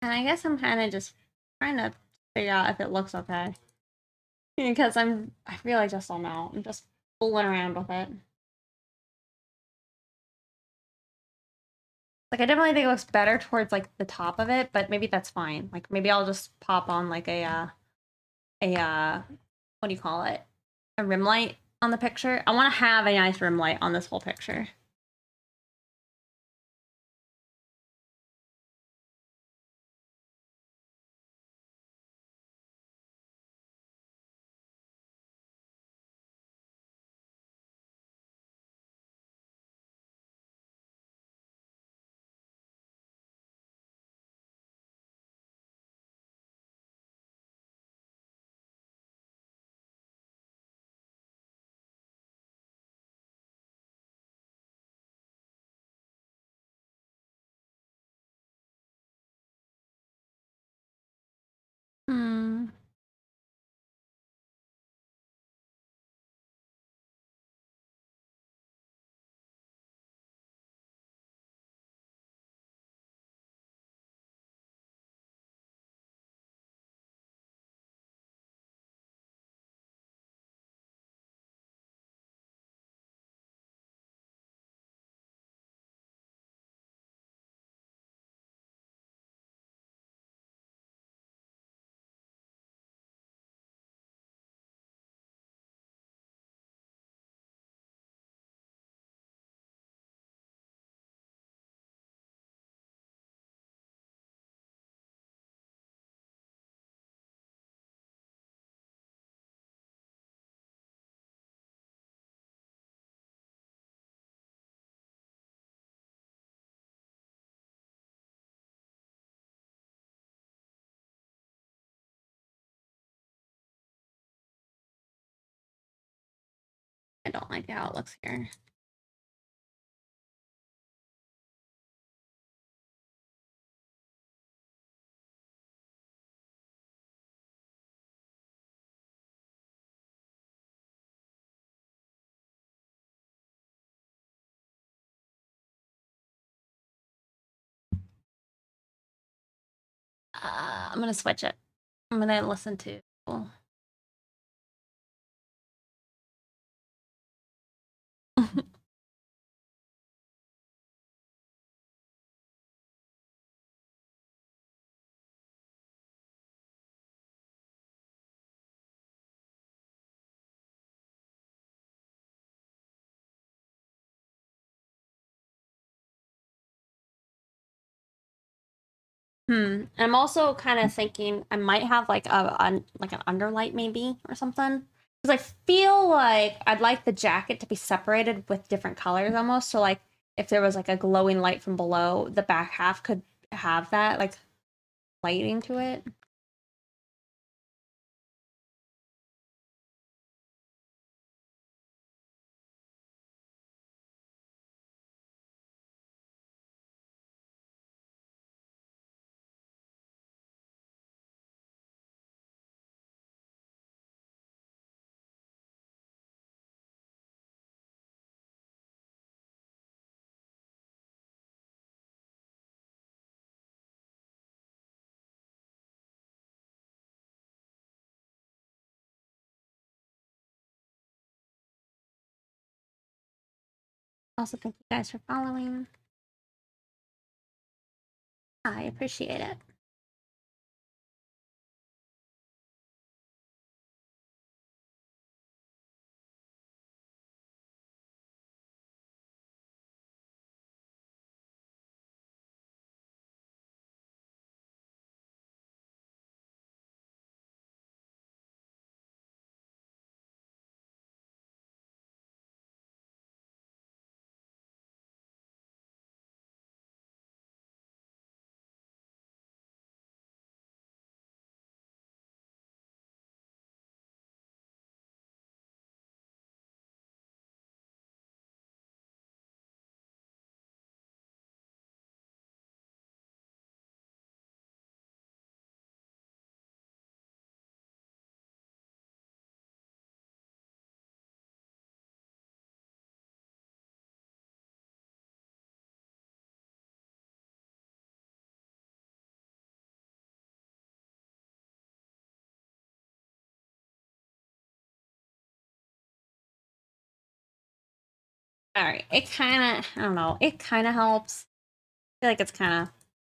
And I guess I'm kind of just trying to figure out if it looks okay. Because I really just don't know. I'm just fooling around with it. Like, I definitely think it looks better towards, like, the top of it, but maybe that's fine. Like, maybe I'll just pop on, like, what do you call it? A rim light on the picture. I want to have a nice rim light on this whole picture. Hmm. I don't like how it looks here. I'm gonna switch it. I'm gonna listen to. I'm also kind of thinking I might have like like an underlight maybe or something. Because I feel like I'd like the jacket to be separated with different colors almost. So like if there was like a glowing light from below, the back half could have that like lighting to it. Also, thank you guys for following. I appreciate it. All right, it kind of, I don't know, it kind of helps. I feel like it's kind of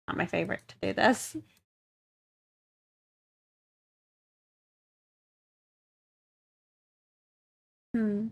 not my favorite to do this. Hmm.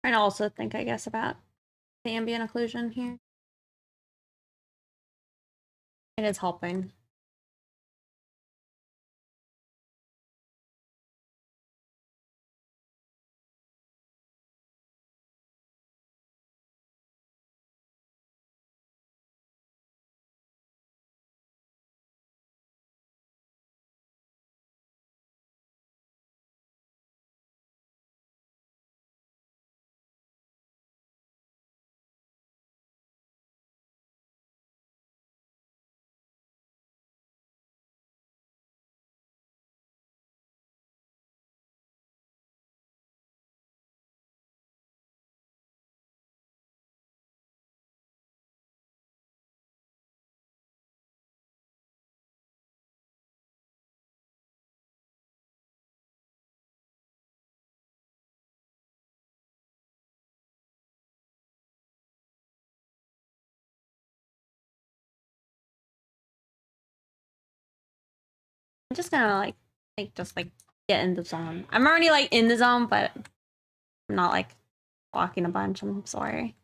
And also think, I guess, about the ambient occlusion here. It is helping. I'm just gonna like get in the zone. I'm already like in the zone, but I'm not like walking a bunch. I'm sorry.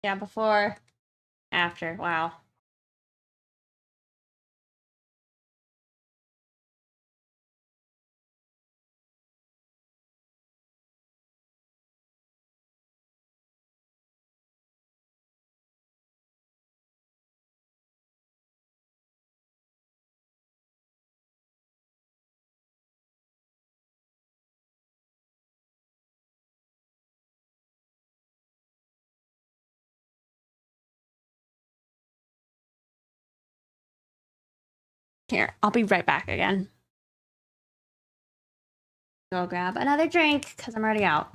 Yeah, before, after. Wow. Here, I'll be right back again. Go grab another drink because I'm already out.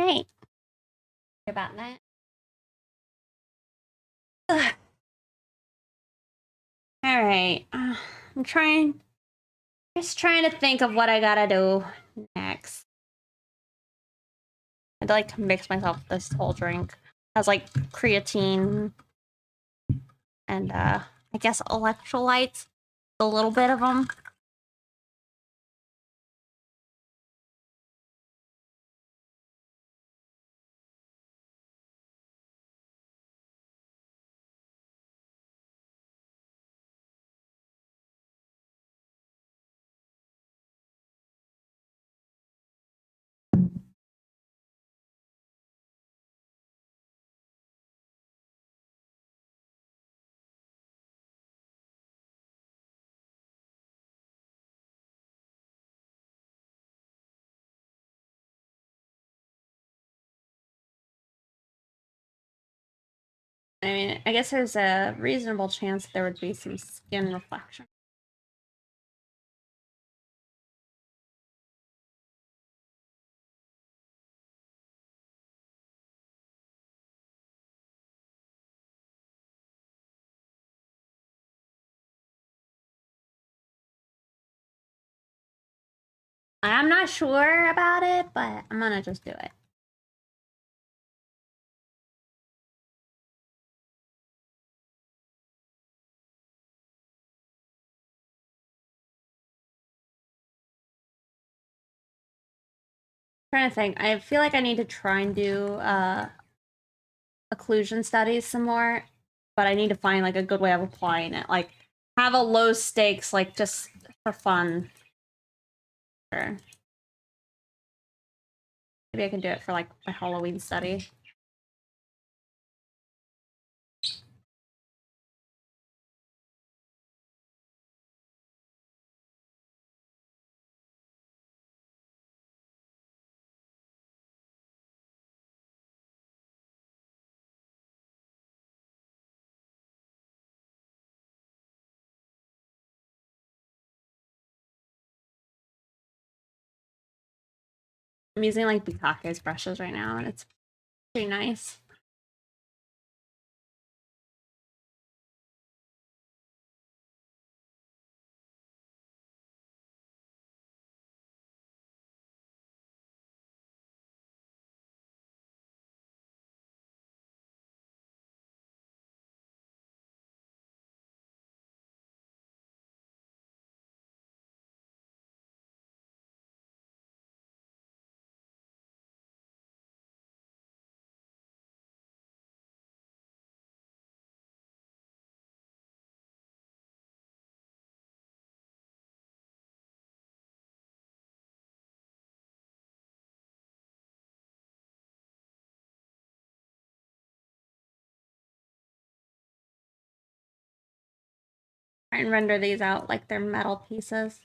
right. Sorry about that. Ugh. All right. I'm just trying to think of what I gotta do next. I'd like to mix myself this whole drink. It has like creatine and I guess electrolytes. A little bit of them. I mean, I guess there's a reasonable chance there would be some skin reflection. I'm not sure about it, but I'm gonna just do it. Trying to think. I feel like I need to try and do occlusion studies some more, but I need to find like a good way of applying it. Like have a low stakes, like just for fun. Sure. Maybe I can do it for like my Halloween study. I'm using like Butake's brushes right now, and it's pretty nice. Try and render these out like they're metal pieces.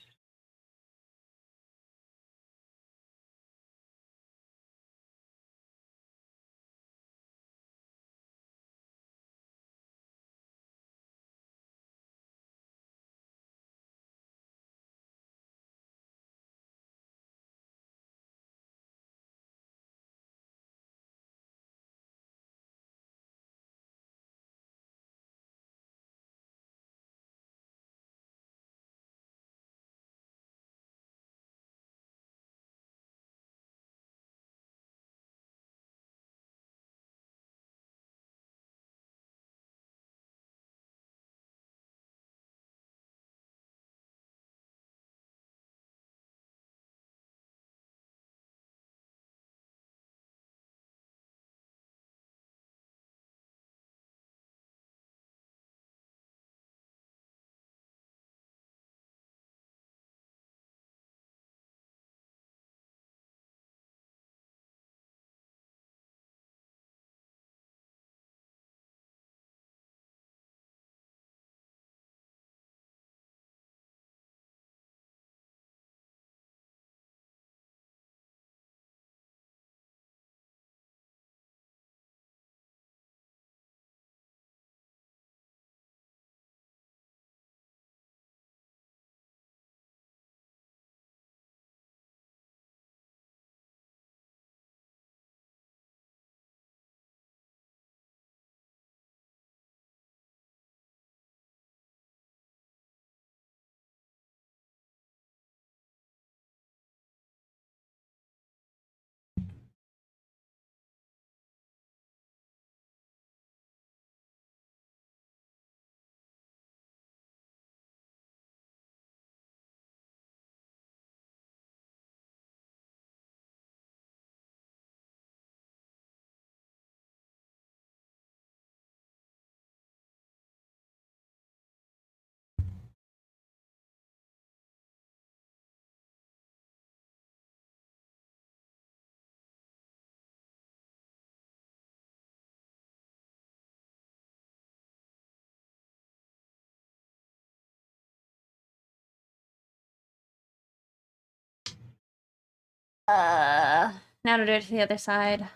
Now to do it to the other side.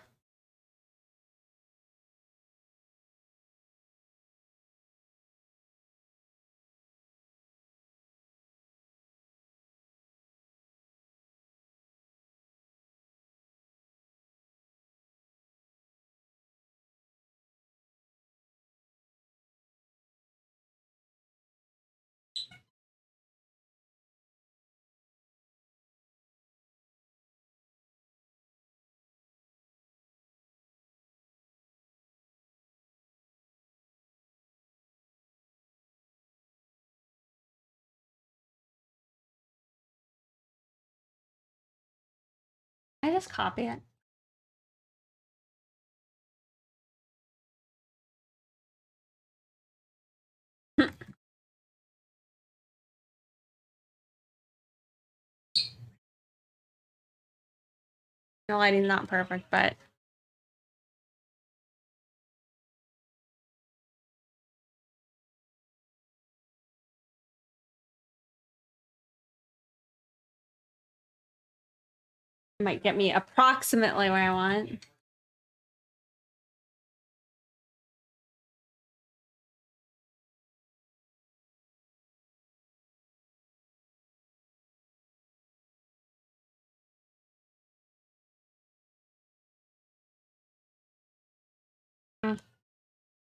I just copy it. The lighting's not perfect, but it might get me approximately where I want.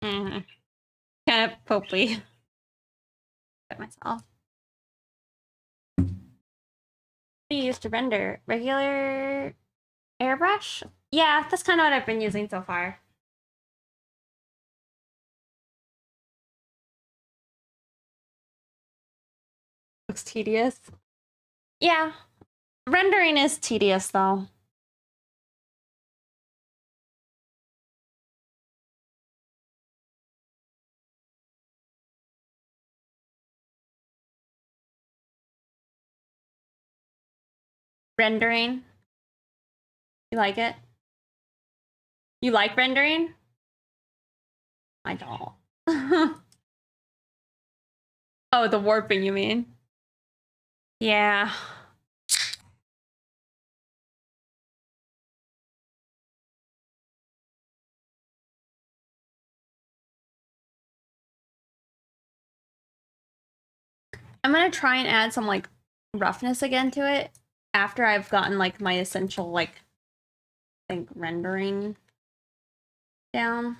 Mm-hmm. Kind of popey. At myself. What do you use to render? Regular airbrush? Yeah, that's kind of what I've been using so far. Looks tedious. Yeah. Rendering is tedious though. Rendering. You like it? You like rendering? I don't. Oh, the warping, you mean? Yeah. I'm gonna try and add some like roughness again to it after I've gotten like my essential like I think rendering down.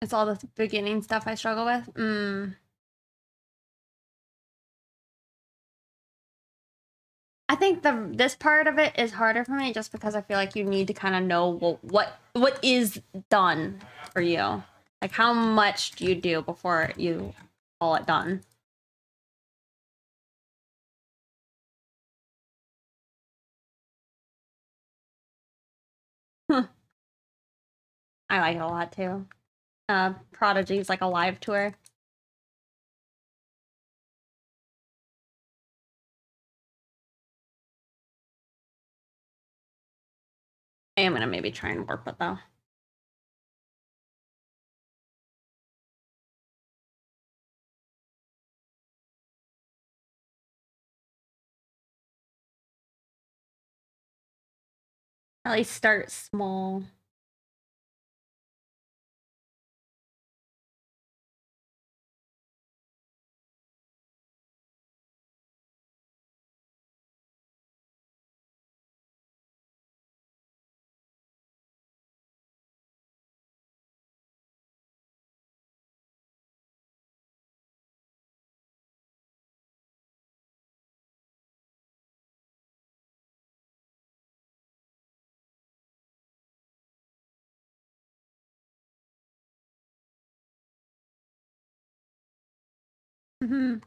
It's all the beginning stuff I struggle with. I think this part of it is harder for me just because I feel like you need to kind of know what is done for you. Like how much do you do before you call it done? I like it a lot too. Prodigy's like a live tour. I am gonna maybe try and work with though. At least start small. Mm-hmm.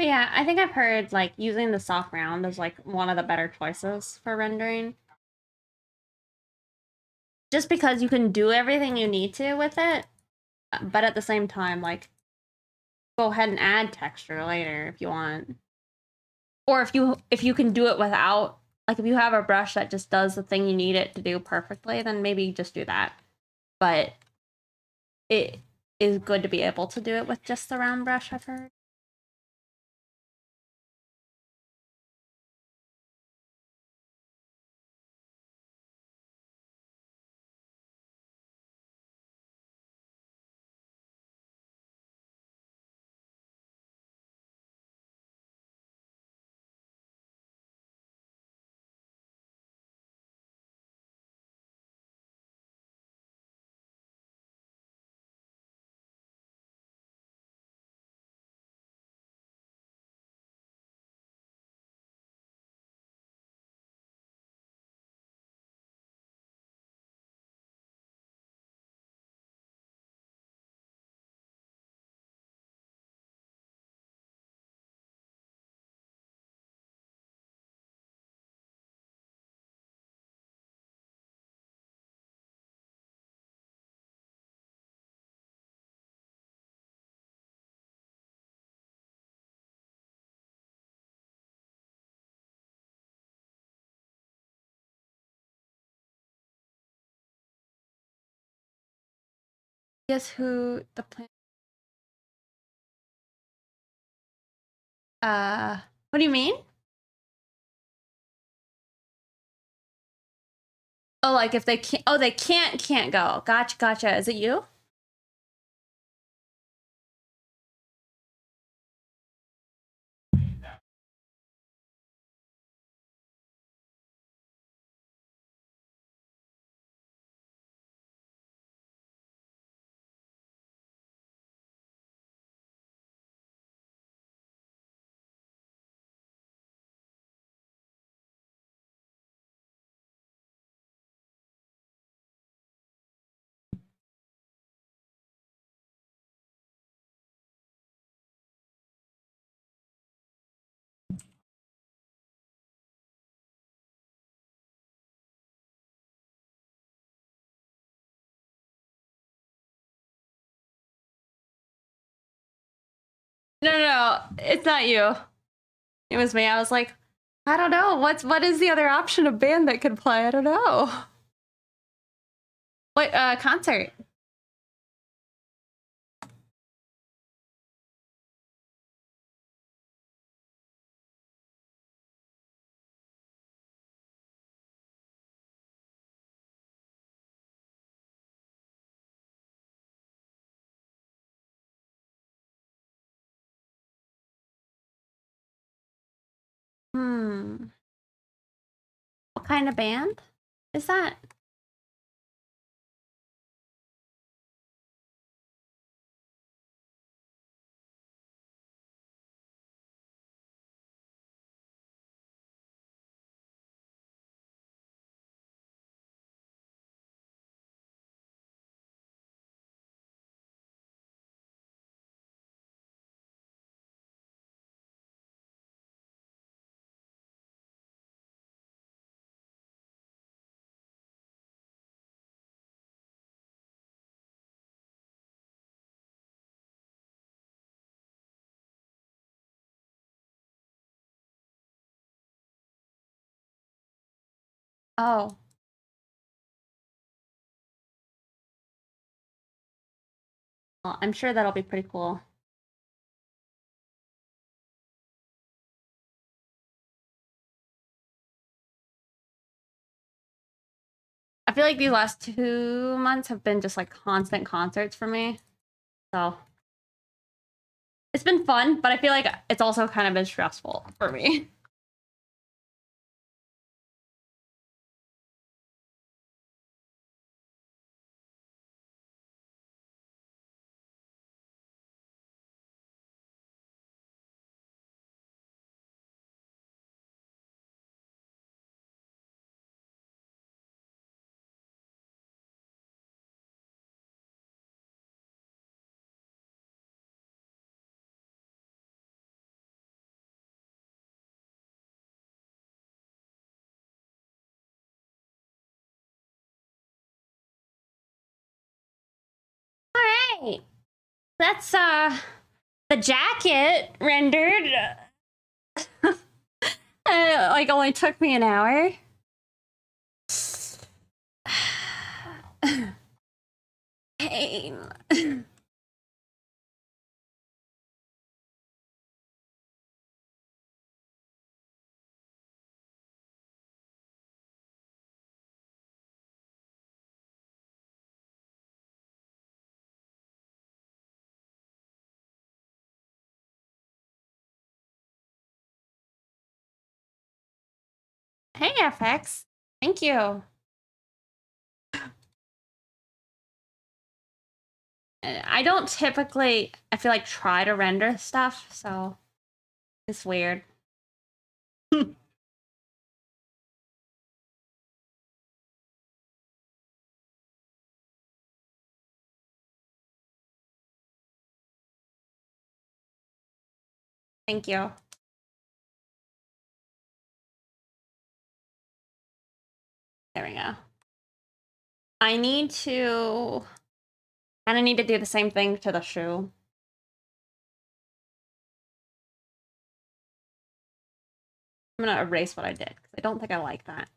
But yeah, I think I've heard like using the soft round is like one of the better choices for rendering. Just because you can do everything you need to with it, but at the same time, like, go ahead and add texture later if you want. Or if you can do it without, like if you have a brush that just does the thing you need it to do perfectly, then maybe just do that. But it is good to be able to do it with just the round brush, I've heard. Guess who the plan? What do you mean? Oh, like if they can't. Oh, they can't go. Gotcha. Is it you? No, it's not you. It was me. I was like, I don't know. What is the other option of band that could play? I don't know. What concert? Hmm. What kind of band is that? Oh, well, I'm sure that'll be pretty cool. I feel like these last 2 months have been just like constant concerts for me. So it's been fun, but I feel like it's also kind of been stressful for me. right. That's the jacket rendered. Like only took me an hour. Pain. Hey, FX. Thank you. I don't typically, I feel like, try to render stuff, so it's weird. Thank you. There we go. I need to... kind of need to do the same thing to the shoe. I'm gonna erase what I did, because I don't think I like that.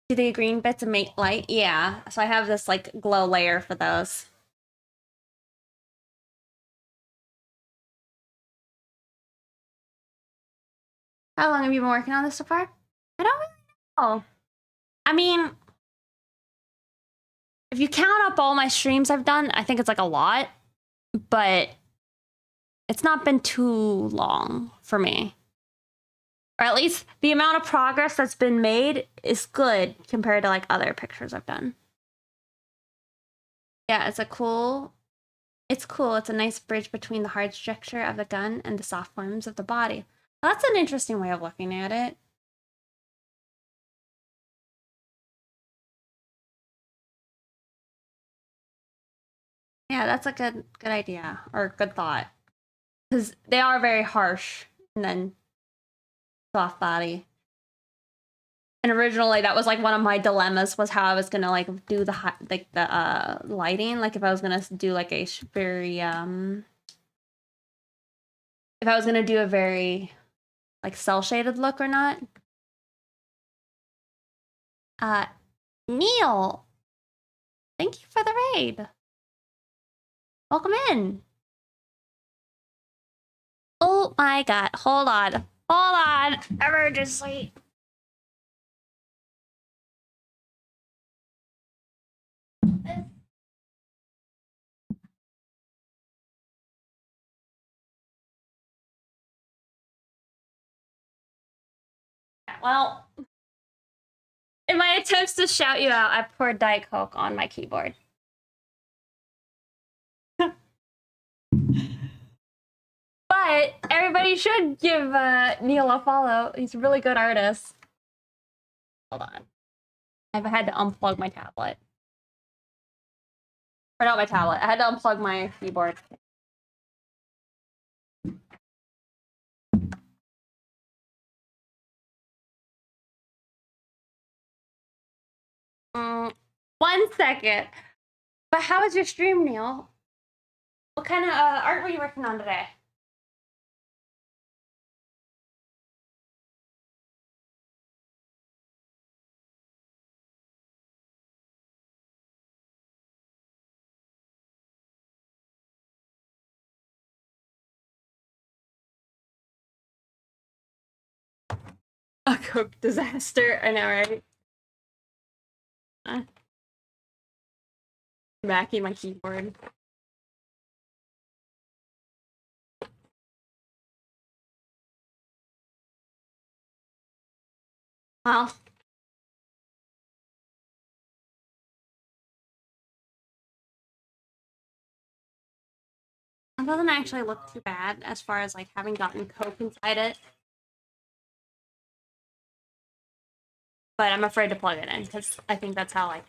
Do the green bits make light? Yeah, so I have this, like, glow layer for those. How long have you been working on this so far? I don't really know. I mean, if you count up all my streams I've done, I think it's like a lot, but it's not been too long for me. Or at least the amount of progress that's been made is good compared to like other pictures I've done. Yeah, it's cool. It's a nice bridge between the hard structure of the gun and the soft forms of the body. Well, that's an interesting way of looking at it. Yeah, that's a good idea, or good thought. Because they are very harsh, and then soft body. And originally, that was like one of my dilemmas, was how I was gonna like do the lighting. Like if I was gonna do like a very if I was gonna do a very like cell shaded look or not. Neil, thank you for the raid. Welcome in. Oh my god, hold on, emergency. Well, in my attempts to shout you out, I poured Diet Coke on my keyboard. But everybody should give Neil a follow. He's a really good artist. Hold on. I've had to unplug my tablet. Or not my tablet. I had to unplug my keyboard. One second. But how was your stream, Neil? What kind of art were you working on today? A Coke disaster. I know, right? Macking my keyboard. Well, it doesn't actually look too bad as far as like having gotten Coke inside it. But I'm afraid to plug it in because I think that's how like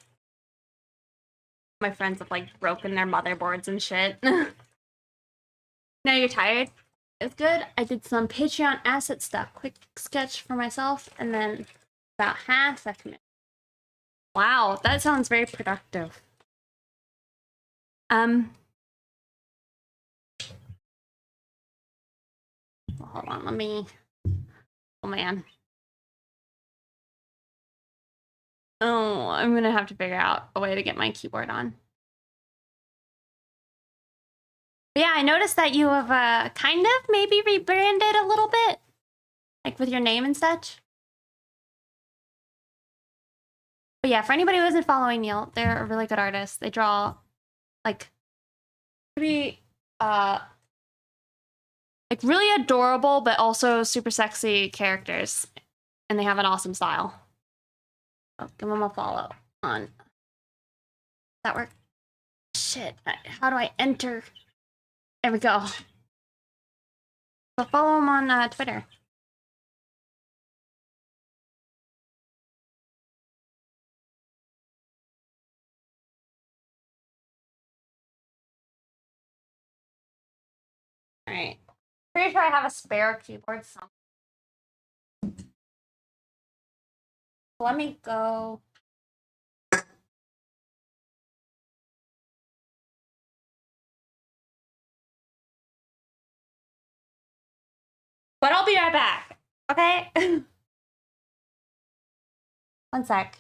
my friends have like broken their motherboards and shit. Now you're tired? It's good. I did some Patreon asset stuff, quick sketch for myself, and then About half a minute. Wow, that sounds very productive. Hold on, let me. Oh man. Oh, I'm gonna have to figure out a way to get my keyboard on. But yeah, I noticed that you have kind of maybe rebranded a little bit, like with your name and such. But yeah, for anybody who isn't following Neil, they're a really good artist. They draw like pretty like really adorable but also super sexy characters, and they have an awesome style. So give them a follow on. Does that work? Shit, how do I enter? There we go. So follow him on Twitter. All right. Pretty sure I have a spare keyboard somewhere. Let me go. But I'll be right back. Okay? One sec.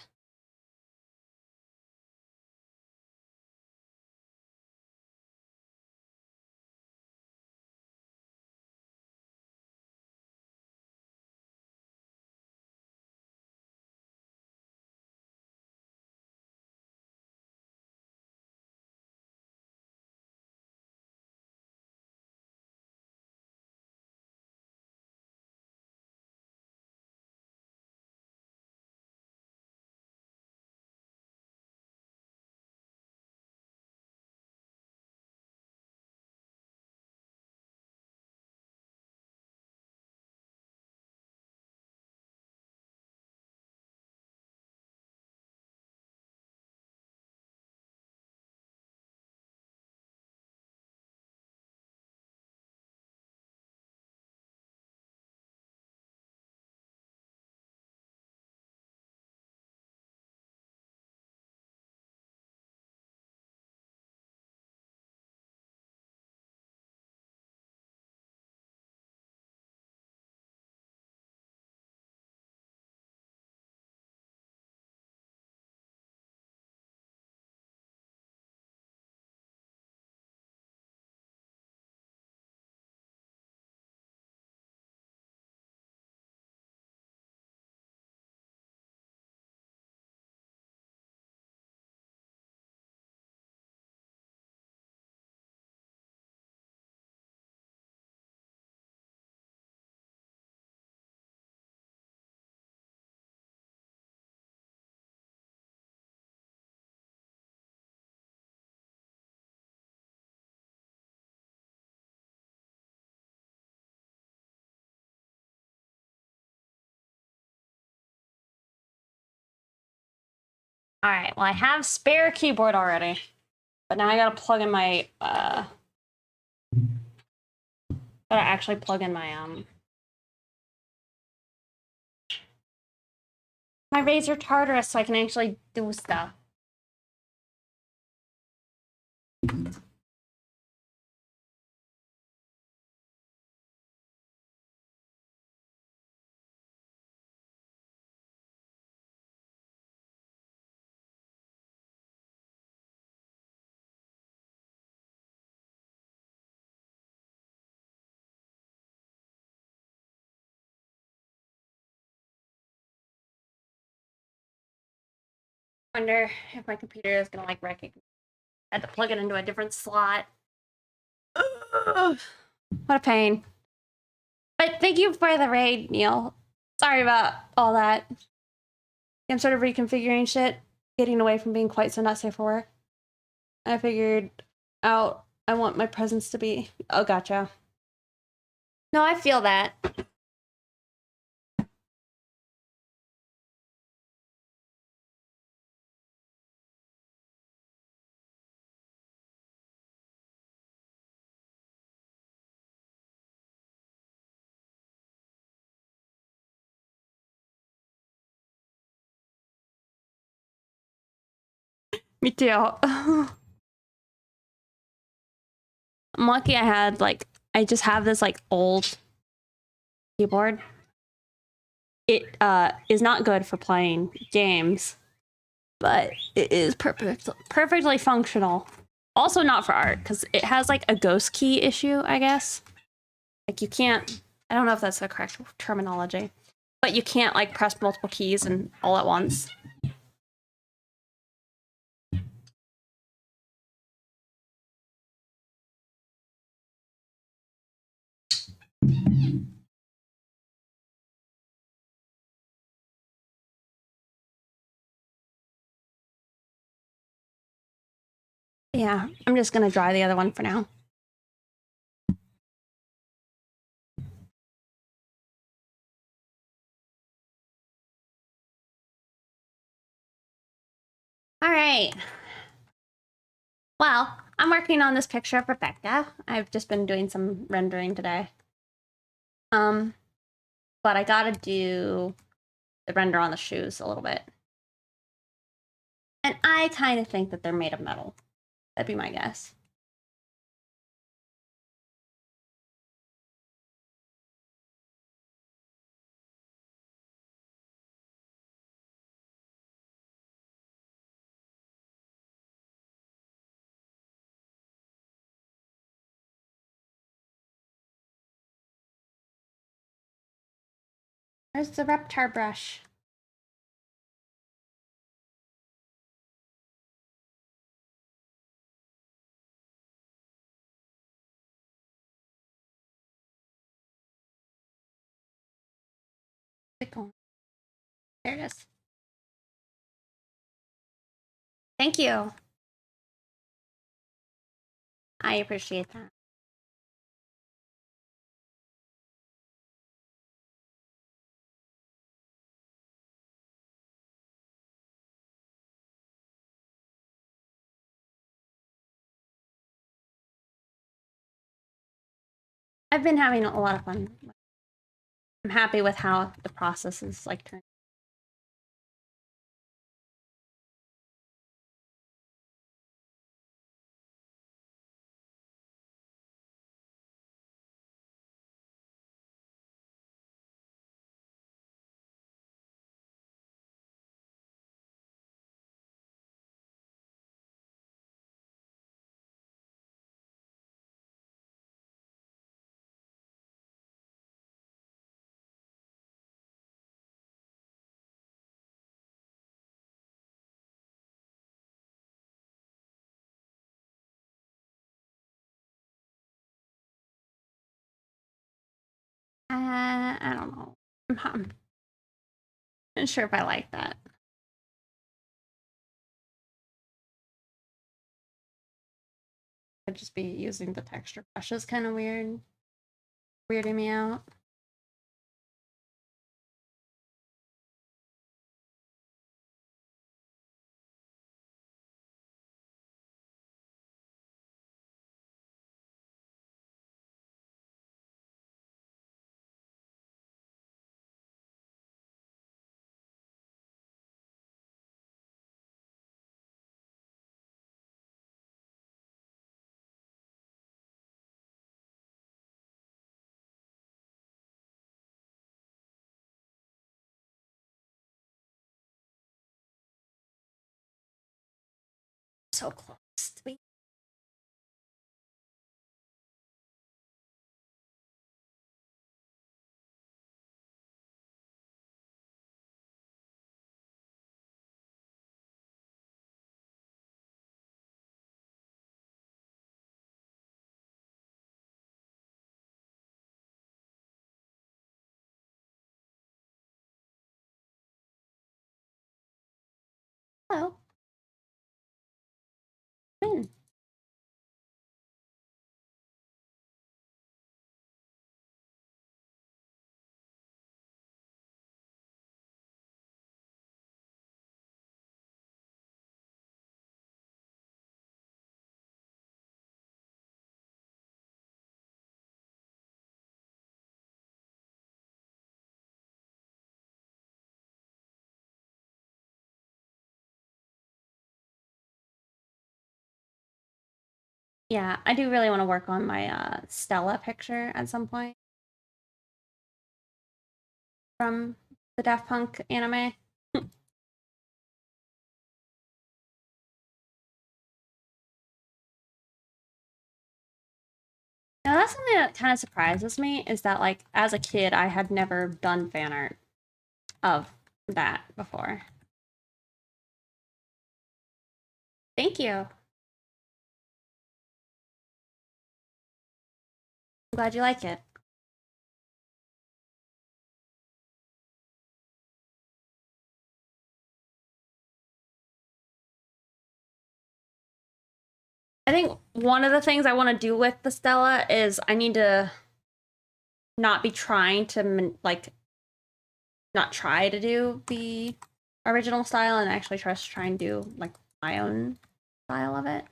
All right, well, I have spare keyboard already, but now I gotta plug in my, gotta actually plug in my, my Razer Tartarus so I can actually do stuff. Wonder if my computer is gonna like recognize. I had to plug it into a different slot. Ugh, what a pain. But thank you for the raid, Neil. Sorry about all that. I'm sort of reconfiguring shit, getting away from being quite so not safe for work. I figured out I want my presence to be. Oh, gotcha. No, I feel that. Me too. I'm lucky I had I just have this old keyboard. It is not good for playing games, but it is perfectly functional. Also not for art, because it has a ghost key issue, I guess. You can't, I don't know if that's the correct terminology, but you can't press multiple keys and all at once. Yeah, I'm just gonna dry the other one for now. All right. Well, I'm working on this picture of Rebecca. I've just been doing some rendering today. But I gotta do the render on the shoes a little bit. And I kind of think that they're made of metal. That'd be my guess. Where's the Reptar brush? There it is. Thank you. I appreciate that. I've been having a lot of fun. I'm happy with how the process is turned. I don't know. I'm not sure if I like that. I'd just be using the texture brush is kind of weird. Weirding me out. So close to me. Oh. Yeah, I do really want to work on my Stella picture at some point from the Daft Punk anime. Now that's something that kind of surprises me is that like as a kid I had never done fan art of that before. Thank you. I'm glad you like it. I think one of the things I want to do with the Stella is I need to not be trying to like not try to do the original style and actually just try and do like my own style of it.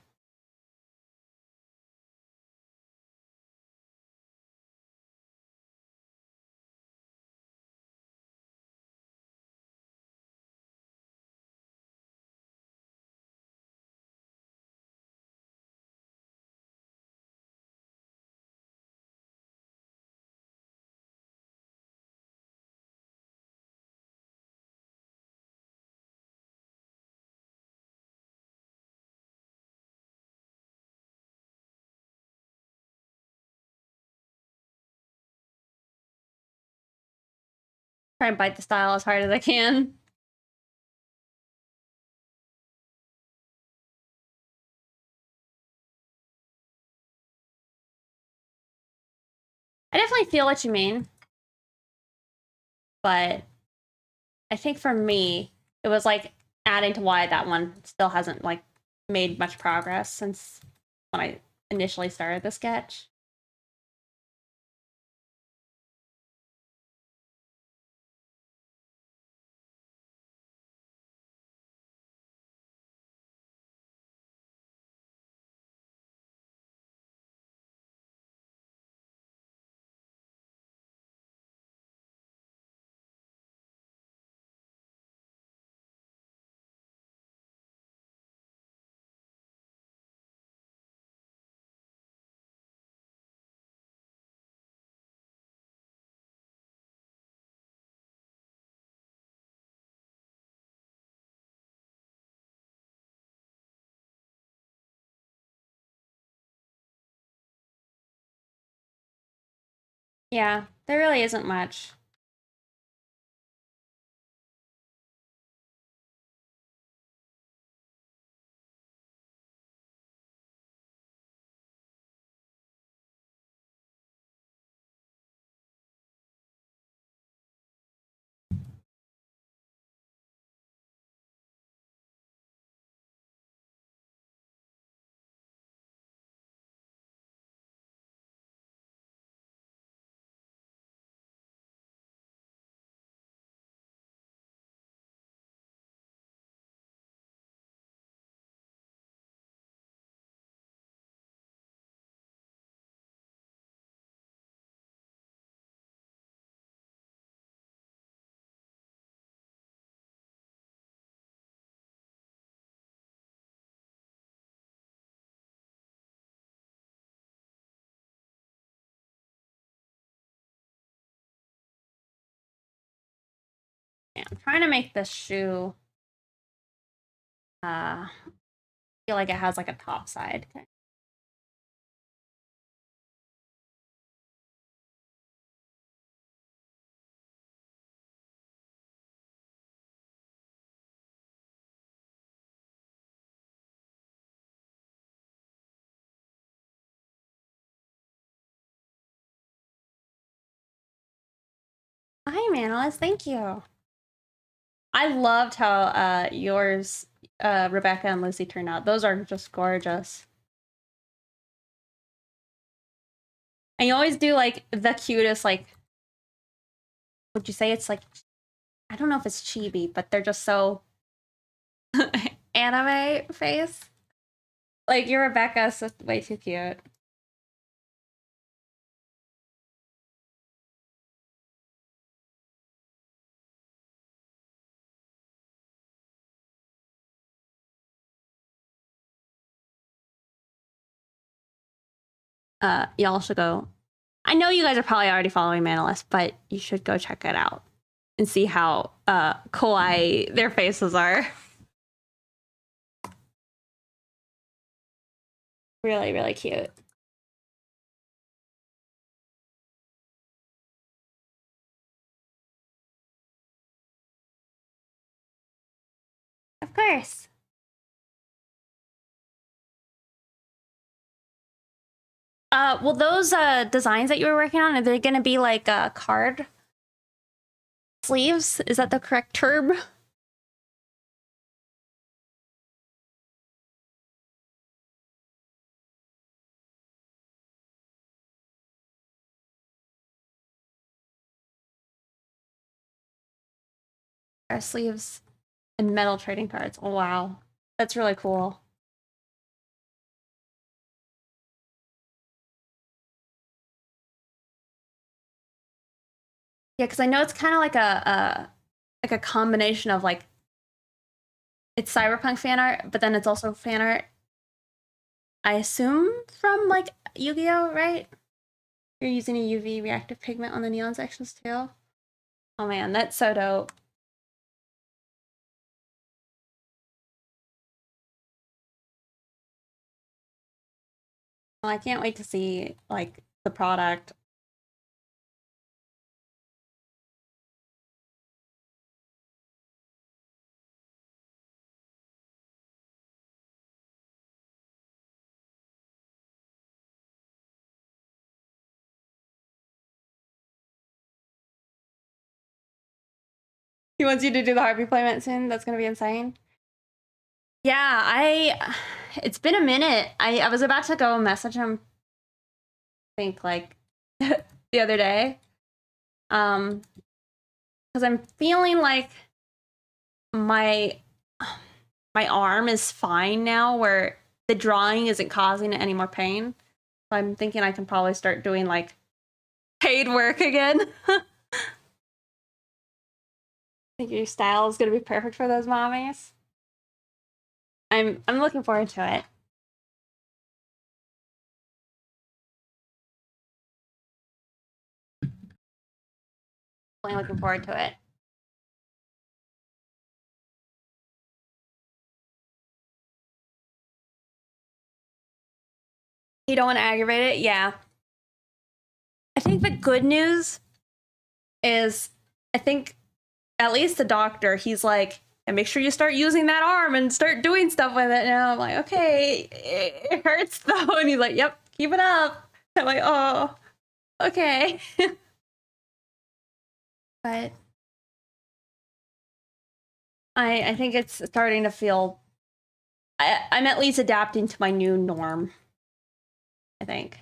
Try and bite the style as hard as I can. I definitely feel what you mean, but I think for me, it was like adding to why that one still hasn't like made much progress since when I initially started the sketch. Yeah, there really isn't much. Yeah, I'm trying to make this shoe feel like it has like a top side. Okay. Hi, Manolis. Thank you. I loved how yours, Rebecca and Lucy turned out. Those are just gorgeous. And you always do like the cutest, like, would you say it's like, I don't know if it's chibi, but they're just so anime face. Like your Rebecca's just way too cute. y'all should go. I know you guys are probably already following Manalist, but you should go check it out and see how kawaii their faces are. Really, really cute. Of course. Well, those designs that you were working on, are they going to be like card sleeves? Is that the correct term? Sleeves and metal trading cards. Oh, wow. That's really cool. Yeah, because I know it's kind of like a combination of like it's cyberpunk fan art, but then it's also fan art. I assume from like Yu-Gi-Oh, right? You're using a UV reactive pigment on the neon sections too. Oh man, that's so dope. Well, I can't wait to see like the product. He wants you to do the Harvey playmat soon. That's gonna be insane. Yeah, it's been a minute. I was about to go message him, I think like the other day. Because I'm feeling like my arm is fine now, where the drawing isn't causing it any more pain. So I'm thinking I can probably start doing like paid work again. I think your style is gonna be perfect for those mommies. I'm looking forward to it. Really looking forward to it. You don't want to aggravate it? Yeah. I think the good news is, I think at least the doctor, he's like, and make sure you start using that arm and start doing stuff with it. Now I'm like, okay, it hurts though. And he's like, yep, keep it up. I'm like, oh, okay. But I think it's starting to feel, I'm at least adapting to my new norm, I think.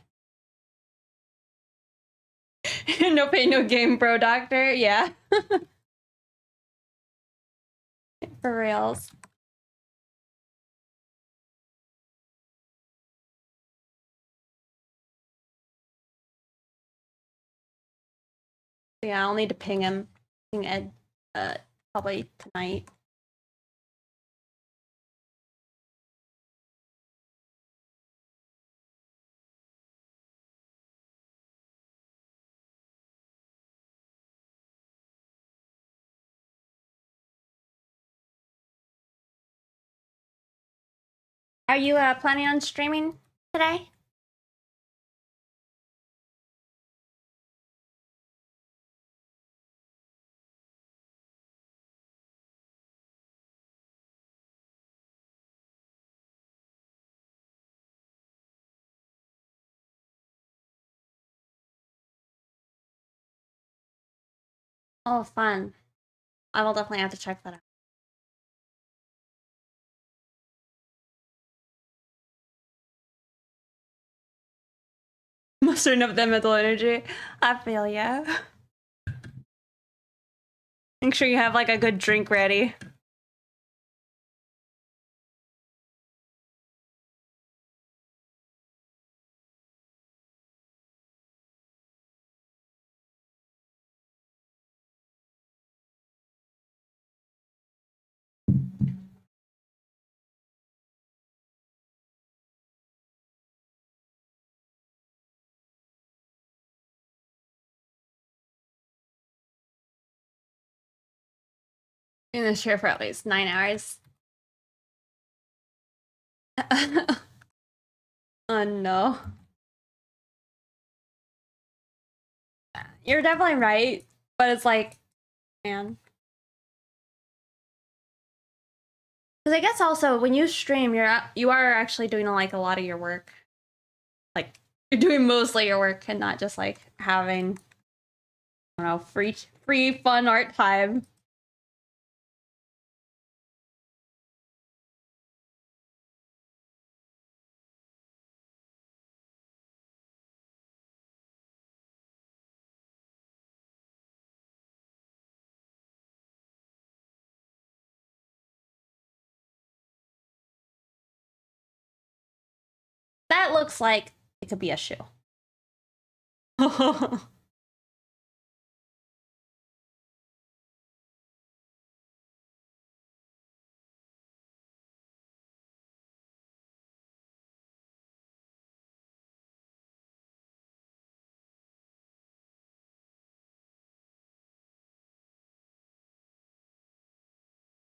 No pain, no game, bro, doctor. Yeah. For reals. Yeah, I'll need to ping him. Ping Ed probably tonight. Are you planning on streaming today? Oh, fun. I will definitely have to check that out. Mustering up that mental energy. I feel ya. Make sure you have like a good drink ready. in this chair for at least 9 hours. Oh no. You're definitely right, but it's like, man. Because I guess also when you stream, you are actually doing like a lot of your work. Like you're doing mostly your work and not just like having, I don't know, free fun art time. That looks like it could be a shoe.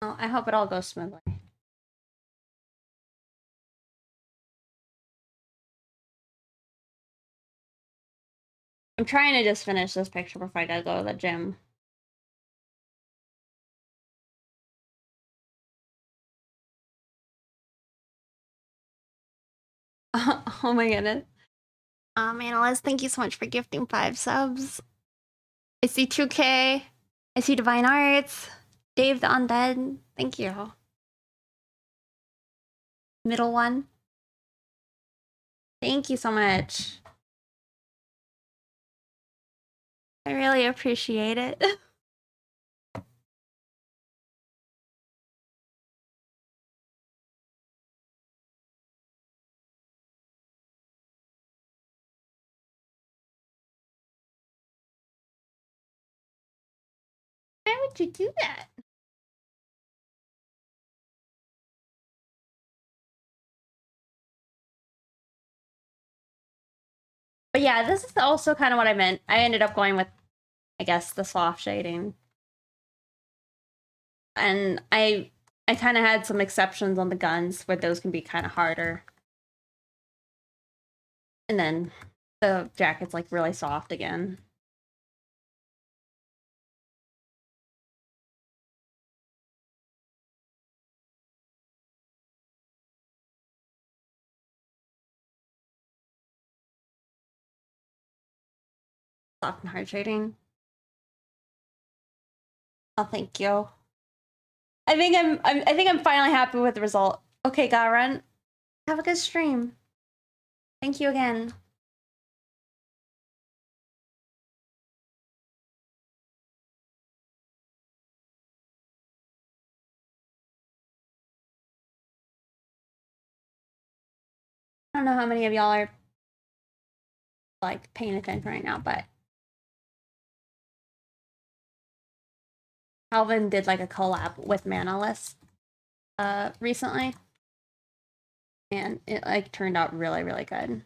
Oh, I hope it all goes smoothly. I'm trying to just finish this picture before I gotta go to the gym. Oh my goodness. Analyst, thank you so much for gifting 5 subs. I see 2K. I see Divine Arts. Dave the Undead. Thank you. Middle one. Thank you so much. I really appreciate it. Why would you do that? But yeah, this is also kind of what I meant. I ended up going with, I guess, the soft shading. And I kind of had some exceptions on the guns where those can be kind of harder. And then the jacket's like really soft again. Soft and hard shading. Oh, thank you. I think I'm finally happy with the result. Okay, Garan, have a good stream. Thank you again. I don't know how many of y'all are like paying attention right now, but Calvin did like a collab with Manalist recently. And it like turned out really, really good.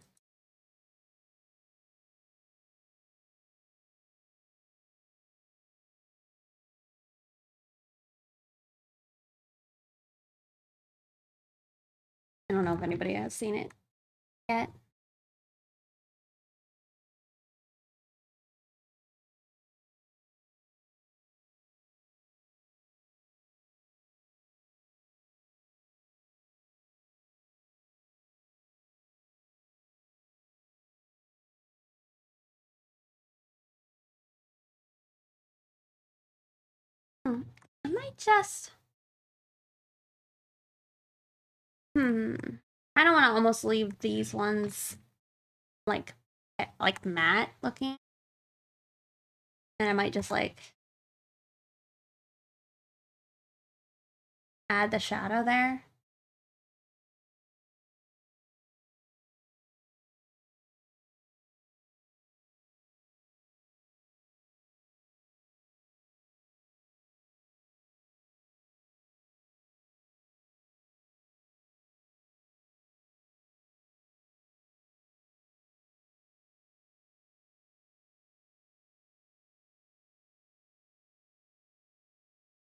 I don't know if anybody has seen it yet. I might just I don't want to almost leave these ones like matte looking. And I might just like add the shadow there.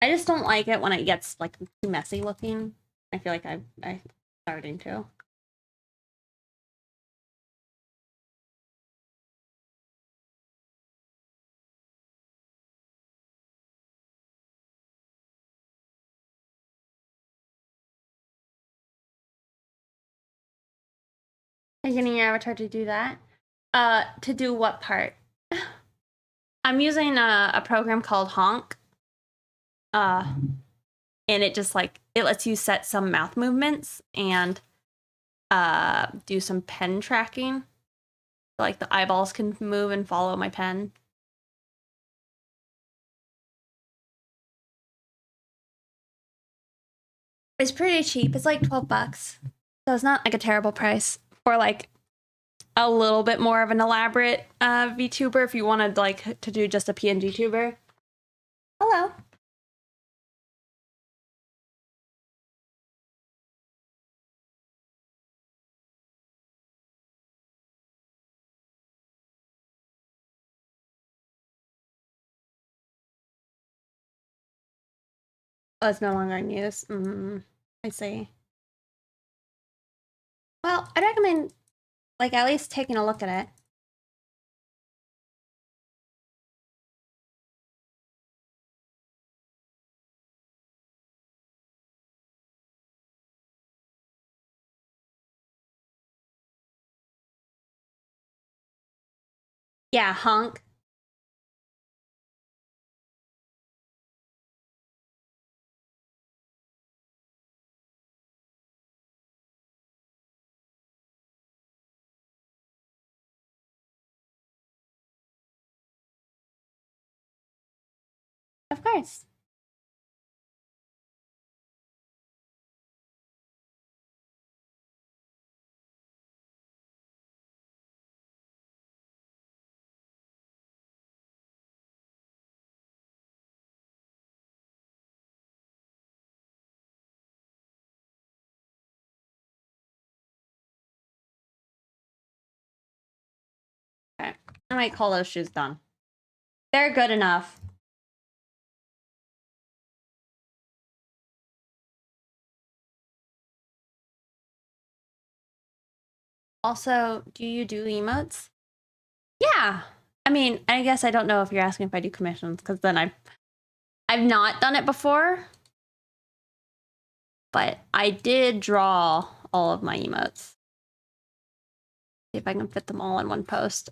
I just don't like it when it gets like too messy looking. I feel like I'm starting to. Are you getting your avatar to do that? To do what part? I'm using a program called Honk. And it just like it lets you set some mouth movements and do some pen tracking. Like the eyeballs can move and follow my pen. It's pretty cheap. It's like $12. So it's not like a terrible price for like a little bit more of an elaborate VTuber if you wanted like to do just a PNG tuber. Hello. Oh, it's no longer in use. I see. Well, I'd recommend like at least taking a look at it. Yeah, Honk. Of course. Okay. I might call those shoes done. They're good enough. Also, do you do emotes? Yeah. I mean, I guess I don't know if you're asking if I do commissions, because then I've not done it before. But I did draw all of my emotes. See if I can fit them all in one post.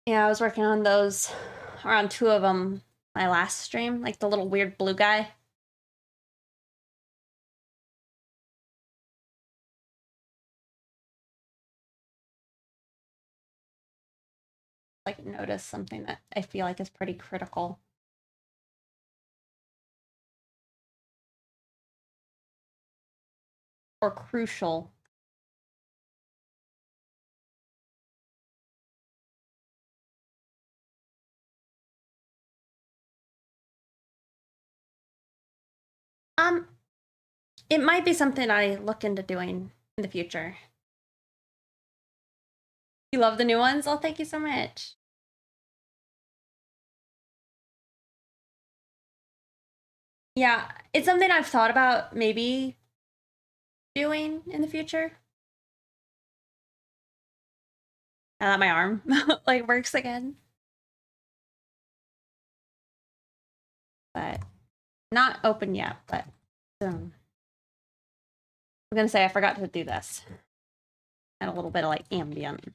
Yeah, I was working on those, around 2 of them, my last stream, like the little weird blue guy. Like notice something that I feel like is pretty critical. Or crucial. It might be something I look into doing in the future. You love the new ones? Oh, thank you so much. Yeah, it's something I've thought about maybe doing in the future. Now that my arm like works again. But not open yet, but soon. I'm gonna say I forgot to do this. And a little bit of like ambient.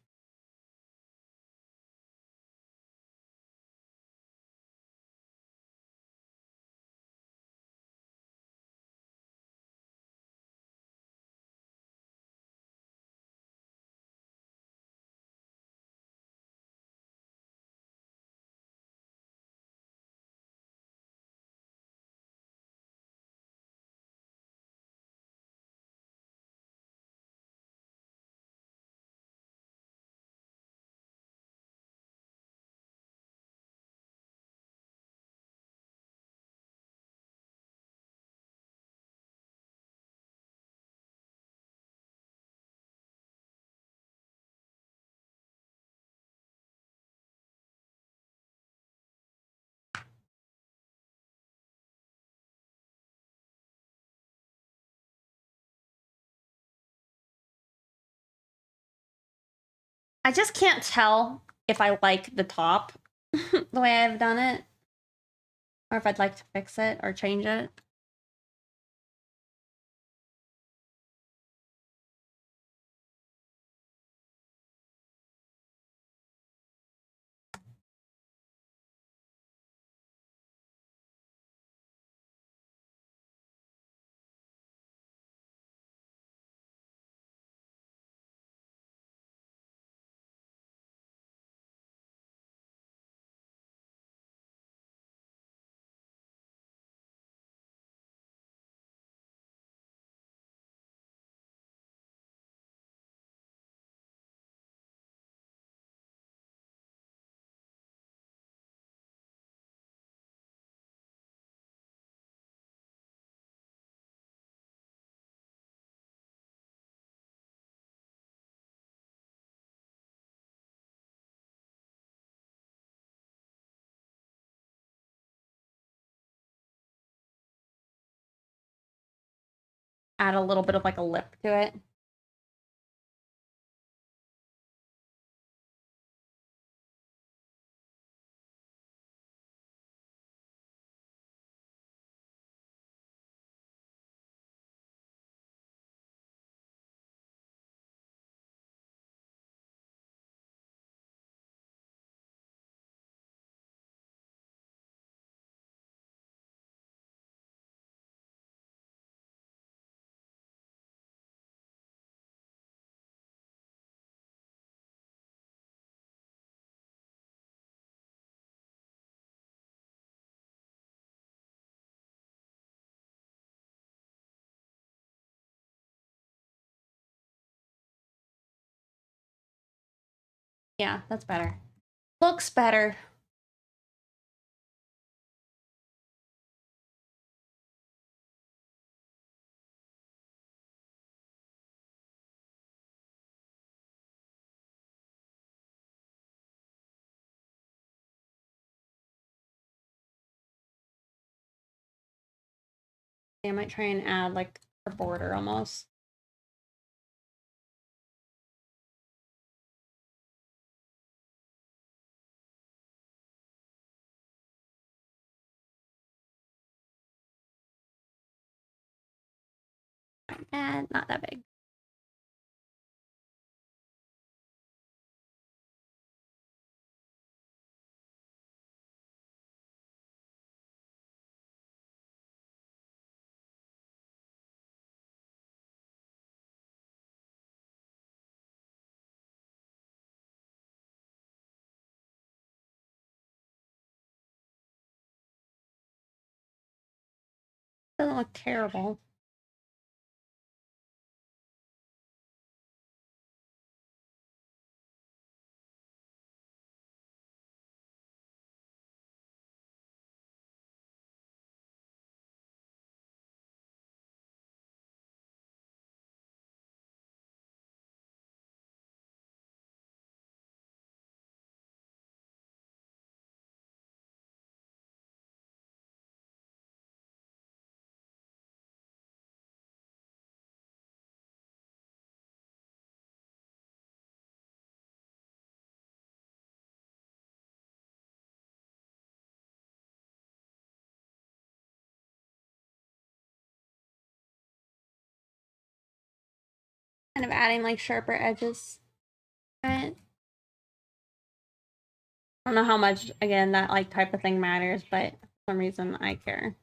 I just can't tell if I like the top the way I've done it, or if I'd like to fix it or change it. Add a little bit of like a lip to it. Yeah, that's better. Looks better. I might try and add like a border almost. And not that big. Doesn't look terrible. Kind of adding like sharper edges. Right. I don't know how much, again, that like type of thing matters, but for some reason I care.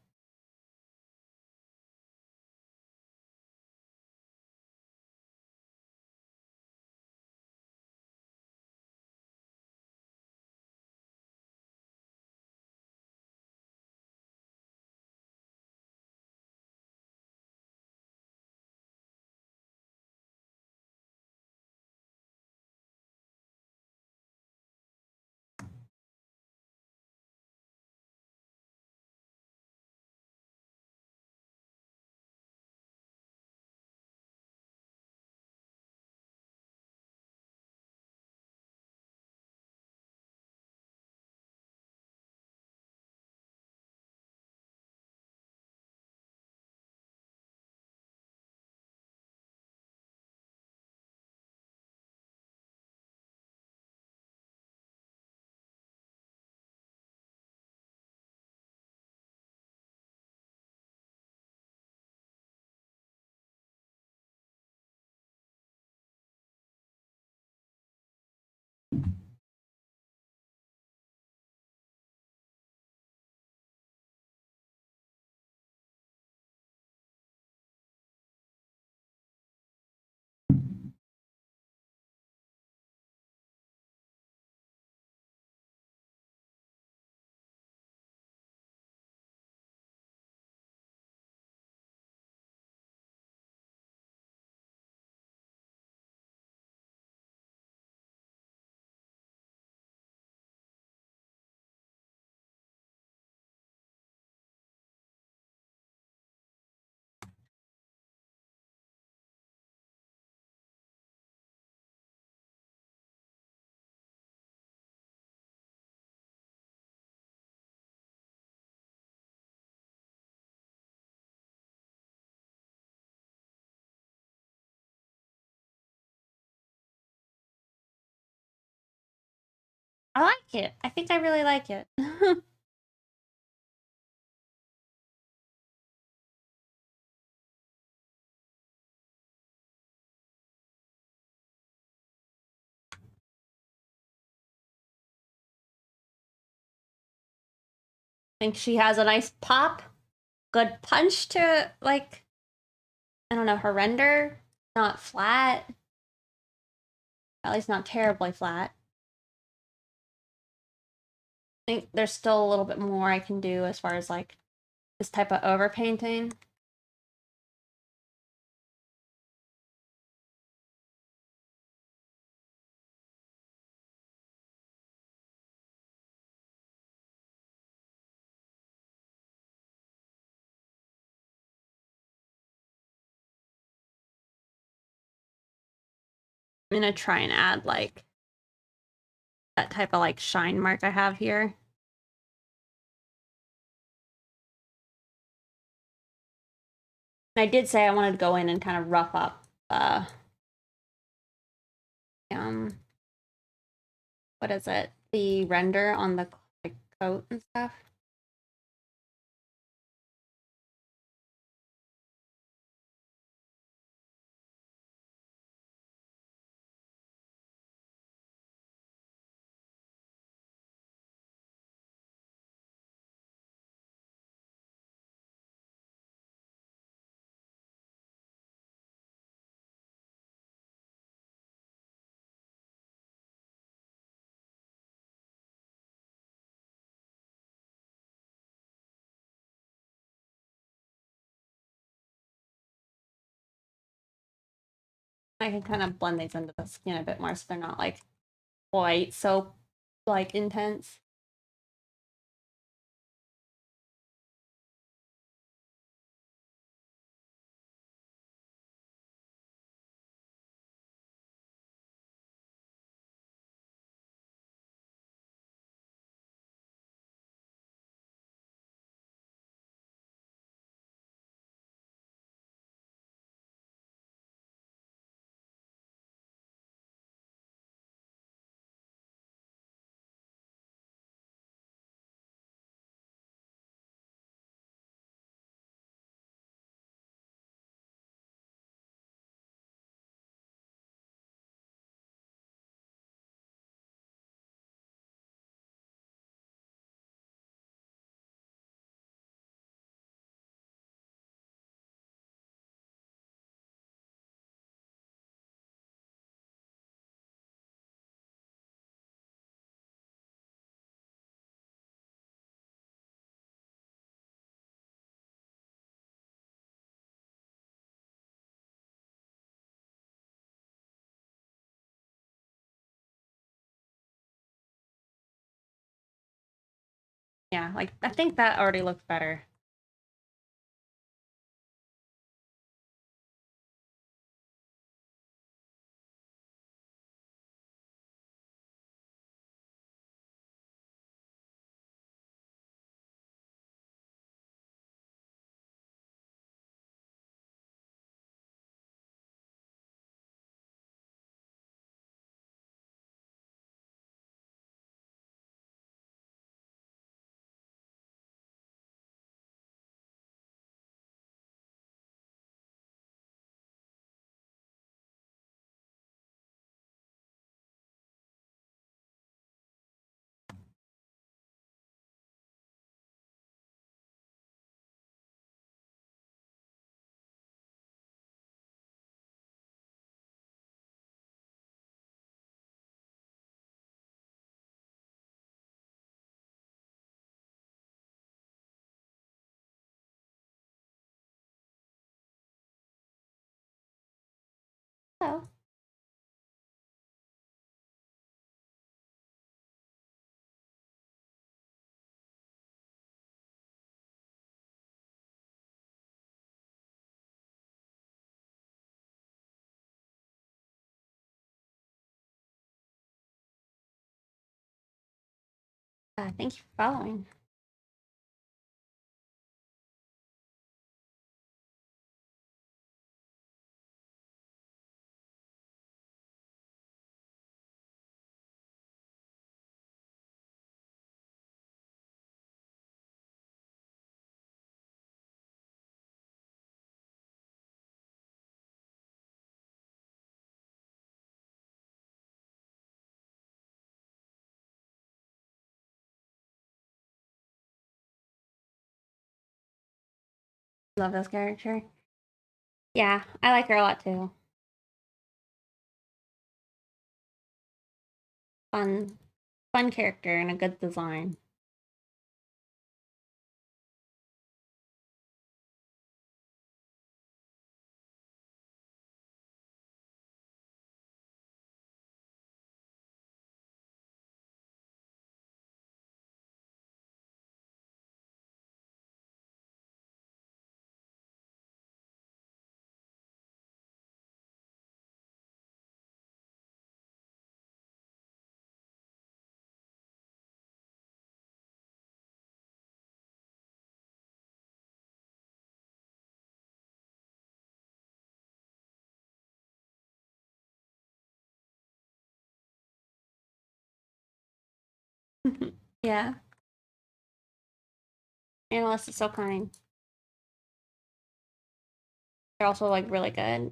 I like it. I think I really like it. I think she has a nice pop, good punch to, like, I don't know, her render. Not flat. At least not terribly flat. I think there's still a little bit more I can do as far as like this type of overpainting. I'm gonna try and add like that type of like shine mark I have here. And I did say I wanted to go in and kind of rough up what is it? The render on the like coat and stuff. I can kind of blend these into the skin a bit more so they're not like quite so like intense. Yeah, like I think that already looks better. Thank you for following. Love this character. Yeah, I like her a lot too. Fun character and a good design. Yeah. Analyst is so kind. They're also like really good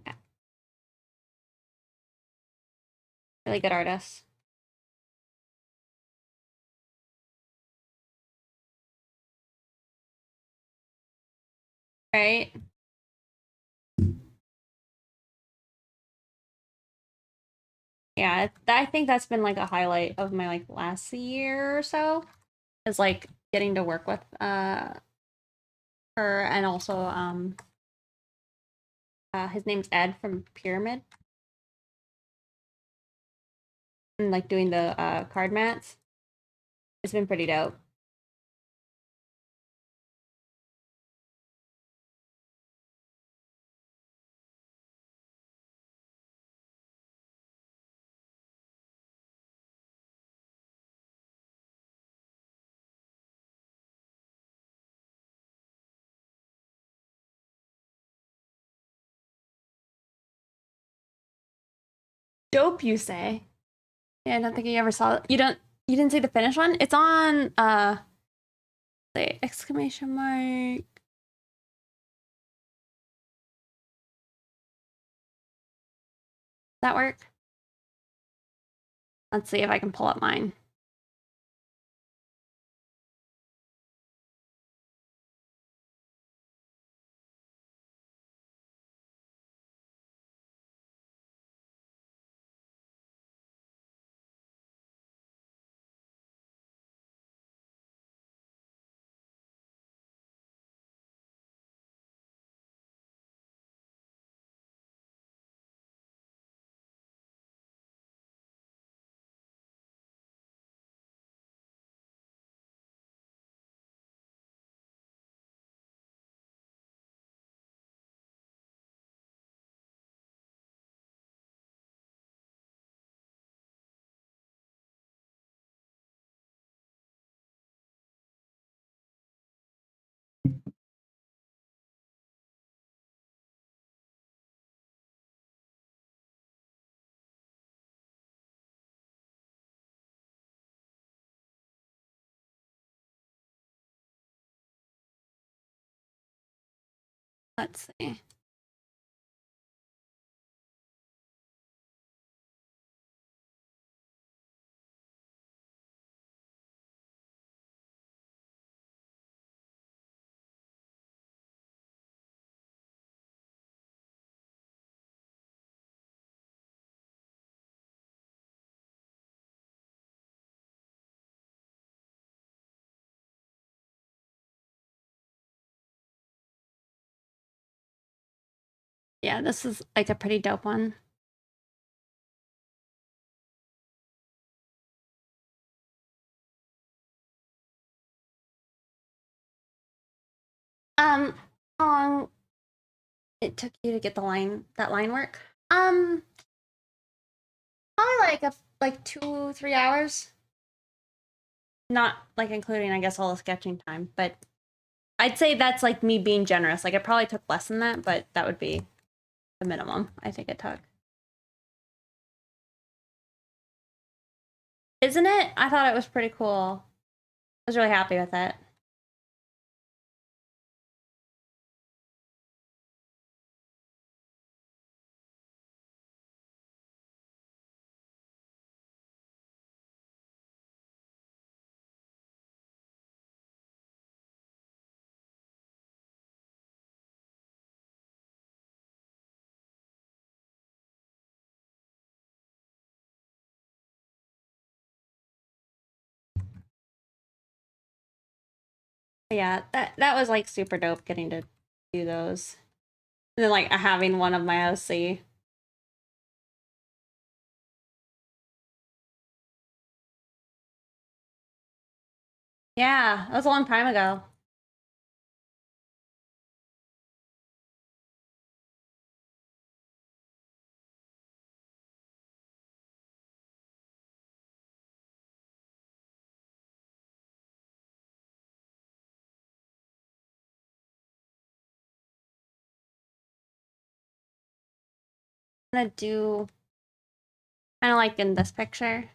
artists. Right? Yeah, I think that's been like a highlight of my like last year or so, is like getting to work with her, and also his name's Ed from Pyramid, and like doing the card mats. It's been pretty dope. Dope, you say? Yeah, I don't think you ever saw it. You didn't see the finish one? It's on the exclamation mark. That work? Let's see if I can pull up mine. Let's see. Yeah, this is like a pretty dope one. How long it took you to get that line work? Probably like 2-3 hours. Not like including, I guess, all the sketching time, but I'd say that's like me being generous. Like it probably took less than that, but that would be the minimum I think it took. Isn't it? I thought it was pretty cool. I was really happy with it. Yeah, that was like super dope getting to do those. And then like having one of my OC. Yeah, that was a long time ago. I'm gonna do kind of like in this picture.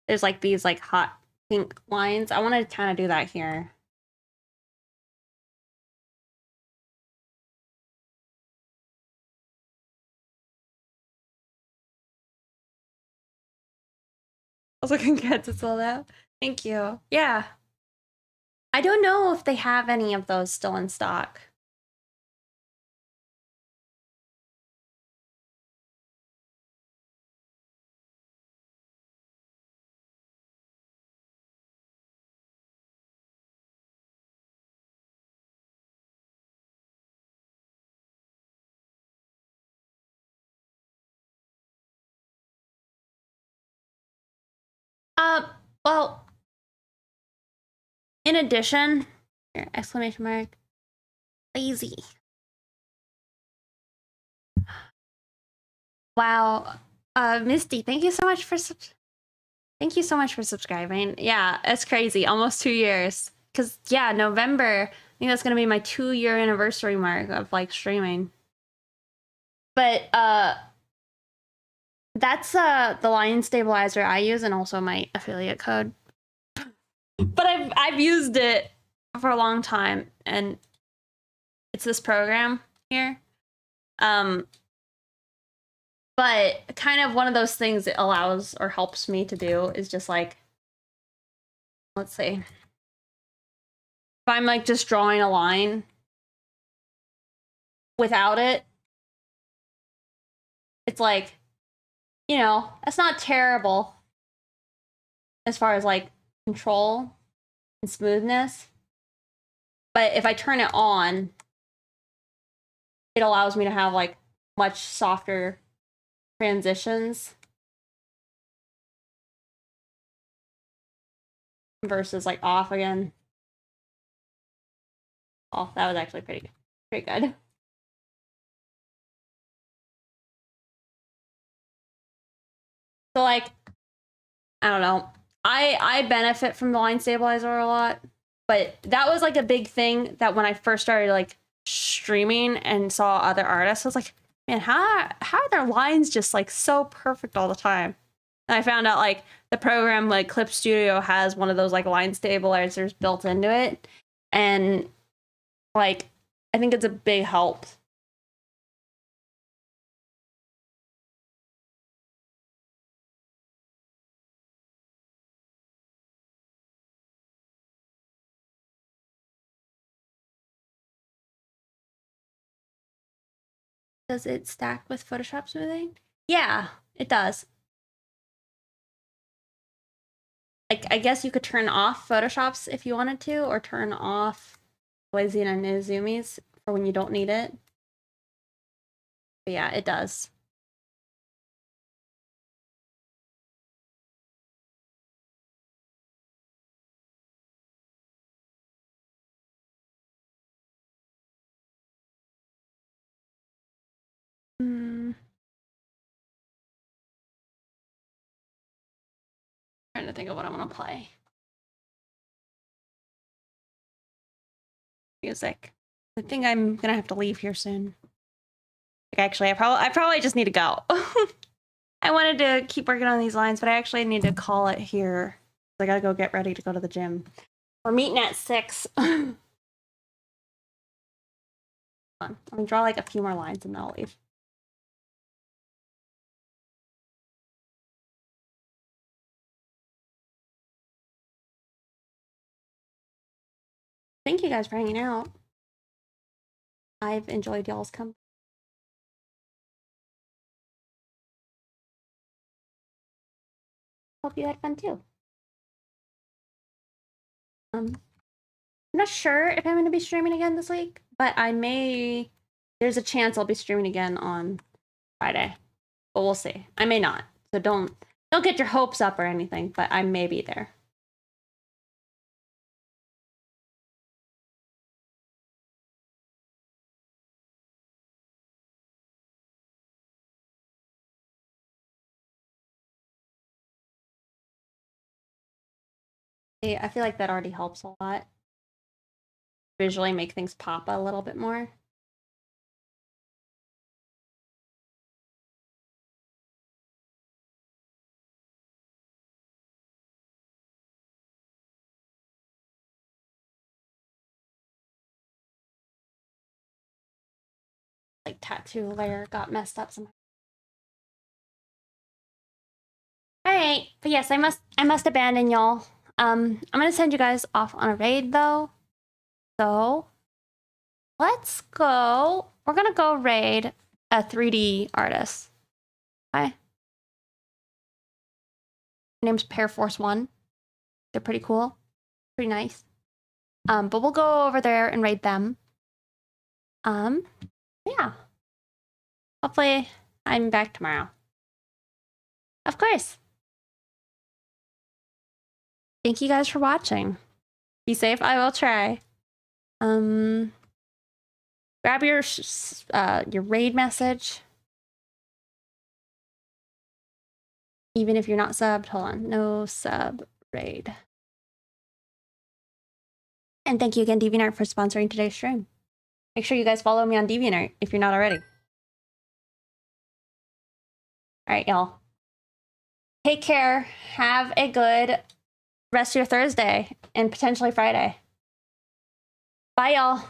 There's like these like hot pink lines. I want to kind of do that here. I was looking good to sell that. Thank you. Yeah. I don't know if they have any of those still in stock. Uh, well, in addition, here, exclamation mark, lazy. Wow. Misty, thank you so much for thank you so much for subscribing. Yeah, it's crazy. Almost 2 years. Cause yeah, November, I think that's gonna be my 2-year anniversary mark of like streaming. But that's the line stabilizer I use and also my affiliate code. But I've used it for a long time and it's this program here. But kind of one of those things it allows or helps me to do is just like, let's see. If I'm like just drawing a line without it, it's like, you know, that's not terrible as far as like control and smoothness. But if I turn it on, it allows me to have like much softer transitions versus like off again. Oh, that was actually pretty good. So like, I don't know. I benefit from the line stabilizer a lot, but that was like a big thing that when I first started like streaming and saw other artists, I was like, man, how are their lines just like so perfect all the time? And I found out like the program like Clip Studio has one of those like line stabilizers built into it, and like I think it's a big help. Does it stack with Photoshop smoothing? Yeah, it does. Like, I guess you could turn off Photoshops if you wanted to, or turn off Lazy and Zoomies for when you don't need it. But yeah, it does. Mm. Trying to think of what I want to play. Music. I think I'm gonna have to leave here soon. Like, actually, I probably just need to go. I wanted to keep working on these lines, but I actually need to call it here. I gotta go get ready to go to the gym. We're meeting at 6. Hold on. Let me draw like a few more lines and then I'll leave. Thank you guys for hanging out. I've enjoyed y'all's company. Hope you had fun too. I'm not sure if I'm going to be streaming again this week, but I may. There's a chance I'll be streaming again on Friday, but we'll see. I may not, so don't get your hopes up or anything. But I may be there. I feel like that already helps a lot. Visually make things pop a little bit more. Like tattoo layer got messed up somehow. All right, but yes, I must abandon y'all. I'm gonna send you guys off on a raid though. So let's go. We're gonna go raid a 3D artist. Okay. Her name's Pair Force 1. They're pretty cool. Pretty nice. But we'll go over there and raid them. Yeah. Hopefully I'm back tomorrow. Of course. Thank you guys for watching. Be safe. I will try. Grab your raid message. Even if you're not subbed, hold on. No sub raid. And thank you again, DeviantArt, for sponsoring today's stream. Make sure you guys follow me on DeviantArt if you're not already. All right, y'all. Take care. Have a good rest of your Thursday and potentially Friday. Bye, y'all.